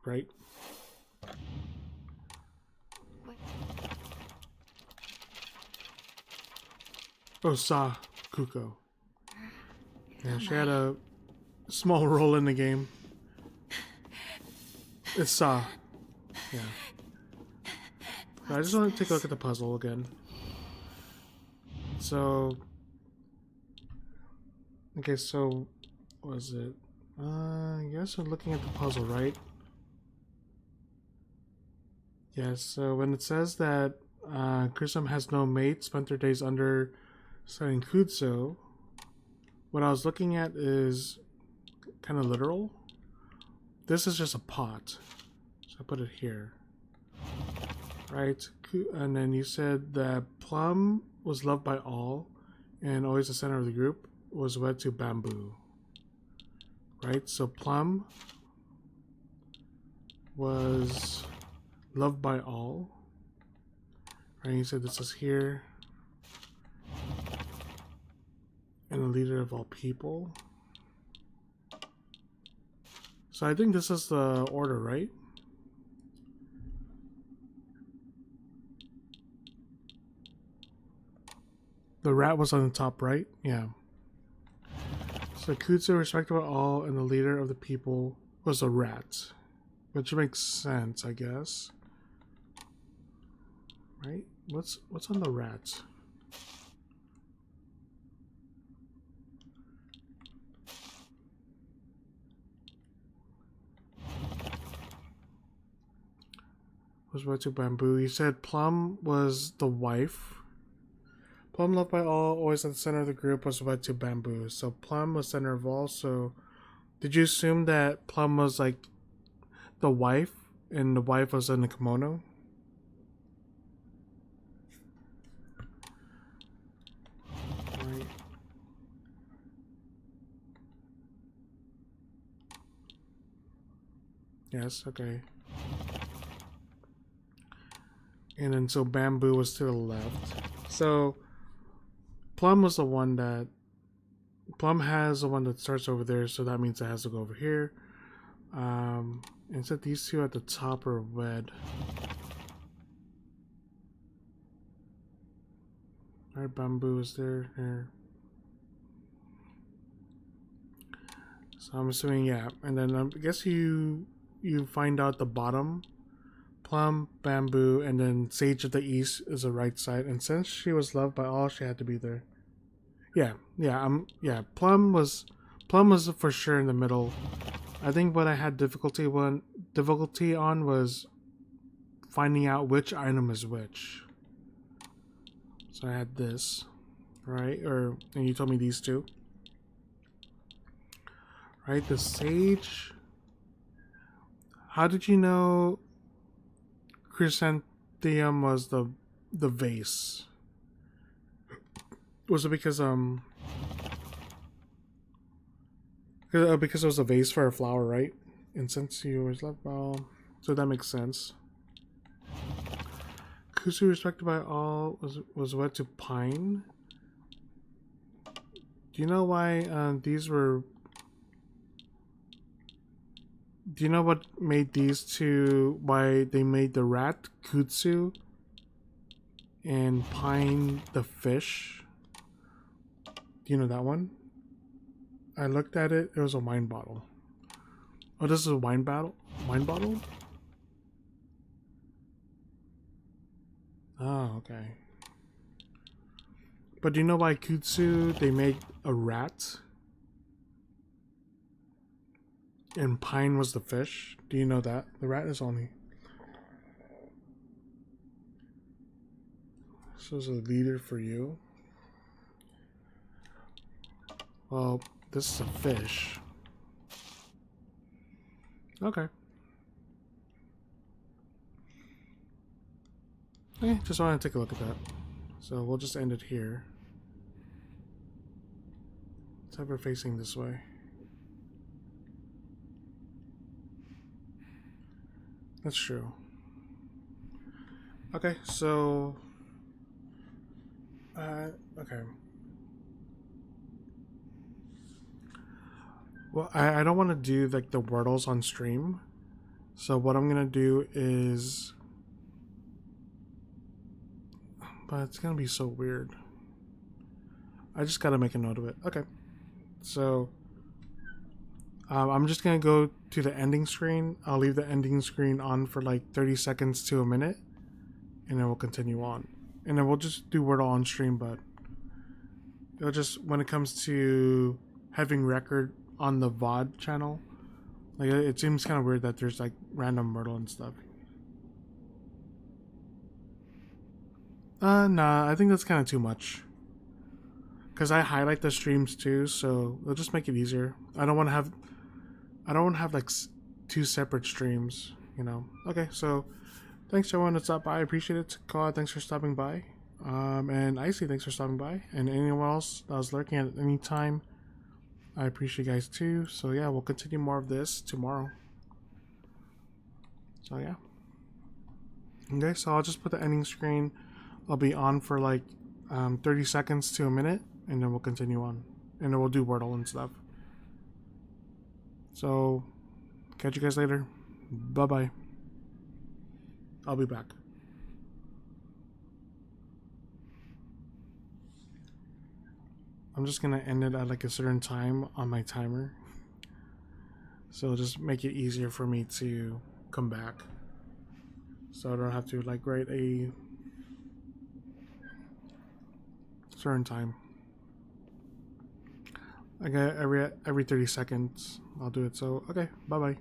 Right? Oh, Sakuko. Yeah, she had a small role in the game. It's Sa. Yeah. I just want to take a look at the puzzle again. So, okay, so, what is it? I guess we're looking at the puzzle, right? Yes, so when it says that Grissom has no mate, spent their days under studying Kutsu, what I was looking at is kind of literal. This is just a pot, so I put it here. Right, and then you said that Plum was loved by all and always the center of the group, was wed to Bamboo. Right, so Plum was loved by all. Right, you said this is here. And the leader of all people. So I think this is the order, right? The rat was on the top right? Yeah. So Kutsu, respected by all, and the leader of the people was a rat. Which makes sense, I guess. Right? What's on the rat? Was wed to Bamboo. You said Plum was the wife. Plum, loved by all, always at the center of the group, was wed to Bamboo. So Plum was center of all. So did you assume that Plum was like the wife, and the wife was in the kimono? Right. Yes, okay. And then so Bamboo was to the left. So Plum was the one that Plum has the one that starts over there, so that means it has to go over here. Instead these two at the top are wed. Alright, Bamboo is there. So I'm assuming, yeah. And then I guess you find out the bottom. Plum, Bamboo, and then Sage of the East is the right side. And since she was loved by all, she had to be there. Yeah. Plum was for sure in the middle. I think what I had difficulty on was finding out which item is which. So I had this, right? And you told me these two. Right, the Sage. How did you know Chrysanthemum was the vase? Was it because because it was a vase for a flower, right? And since you always loved, well, so that makes sense. Kusu, respected by all, was wed to Pine. Do you know why these were? Do you know what made these two? Why they made the rat Kutsu and Pine the fish? Do you know that one? I looked at it. It was a wine bottle. Oh, this is a wine bottle. Wine bottle. Oh, okay. But do you know why Kutsu they made a rat? And Pine was the fish. Do you know that? The rat is only. This was a leader for you. Well, this is a fish. Okay. Just want to take a look at that. So we'll just end it here. Let's have her facing this way. That's true. Okay, so okay. Well, I don't want to do like the Wordles on stream. So what I'm gonna do is, but it's gonna be so weird. I just gotta make a note of it. Okay. So I'm just gonna go to the ending screen. I'll leave the ending screen on for like 30 seconds to a minute, and then we'll continue on. And then we'll just do Wordle on stream, but it'll just, when it comes to having record on the VOD channel, like it seems kind of weird that there's like random Wordle and stuff. Nah, I think that's kind of too much. Because I highlight the streams too, so it'll just make it easier. I don't want to have like two separate streams, you know. Okay, so thanks everyone that stopped by. I appreciate it. Claude, thanks for stopping by. And Icy, thanks for stopping by. And anyone else that was lurking at any time, I appreciate you guys too. So yeah, we'll continue more of this tomorrow. So yeah. Okay, so I'll just put the ending screen. I'll be on for like 30 seconds to a minute, and then we'll continue on. And then we'll do Wordle and stuff. So, catch you guys later. Bye-bye. I'll be back. I'm just gonna end it at like a certain time on my timer. So it'll just make it easier for me to come back. So I don't have to like write a certain time. I got every 30 seconds I'll do it. So okay, bye bye.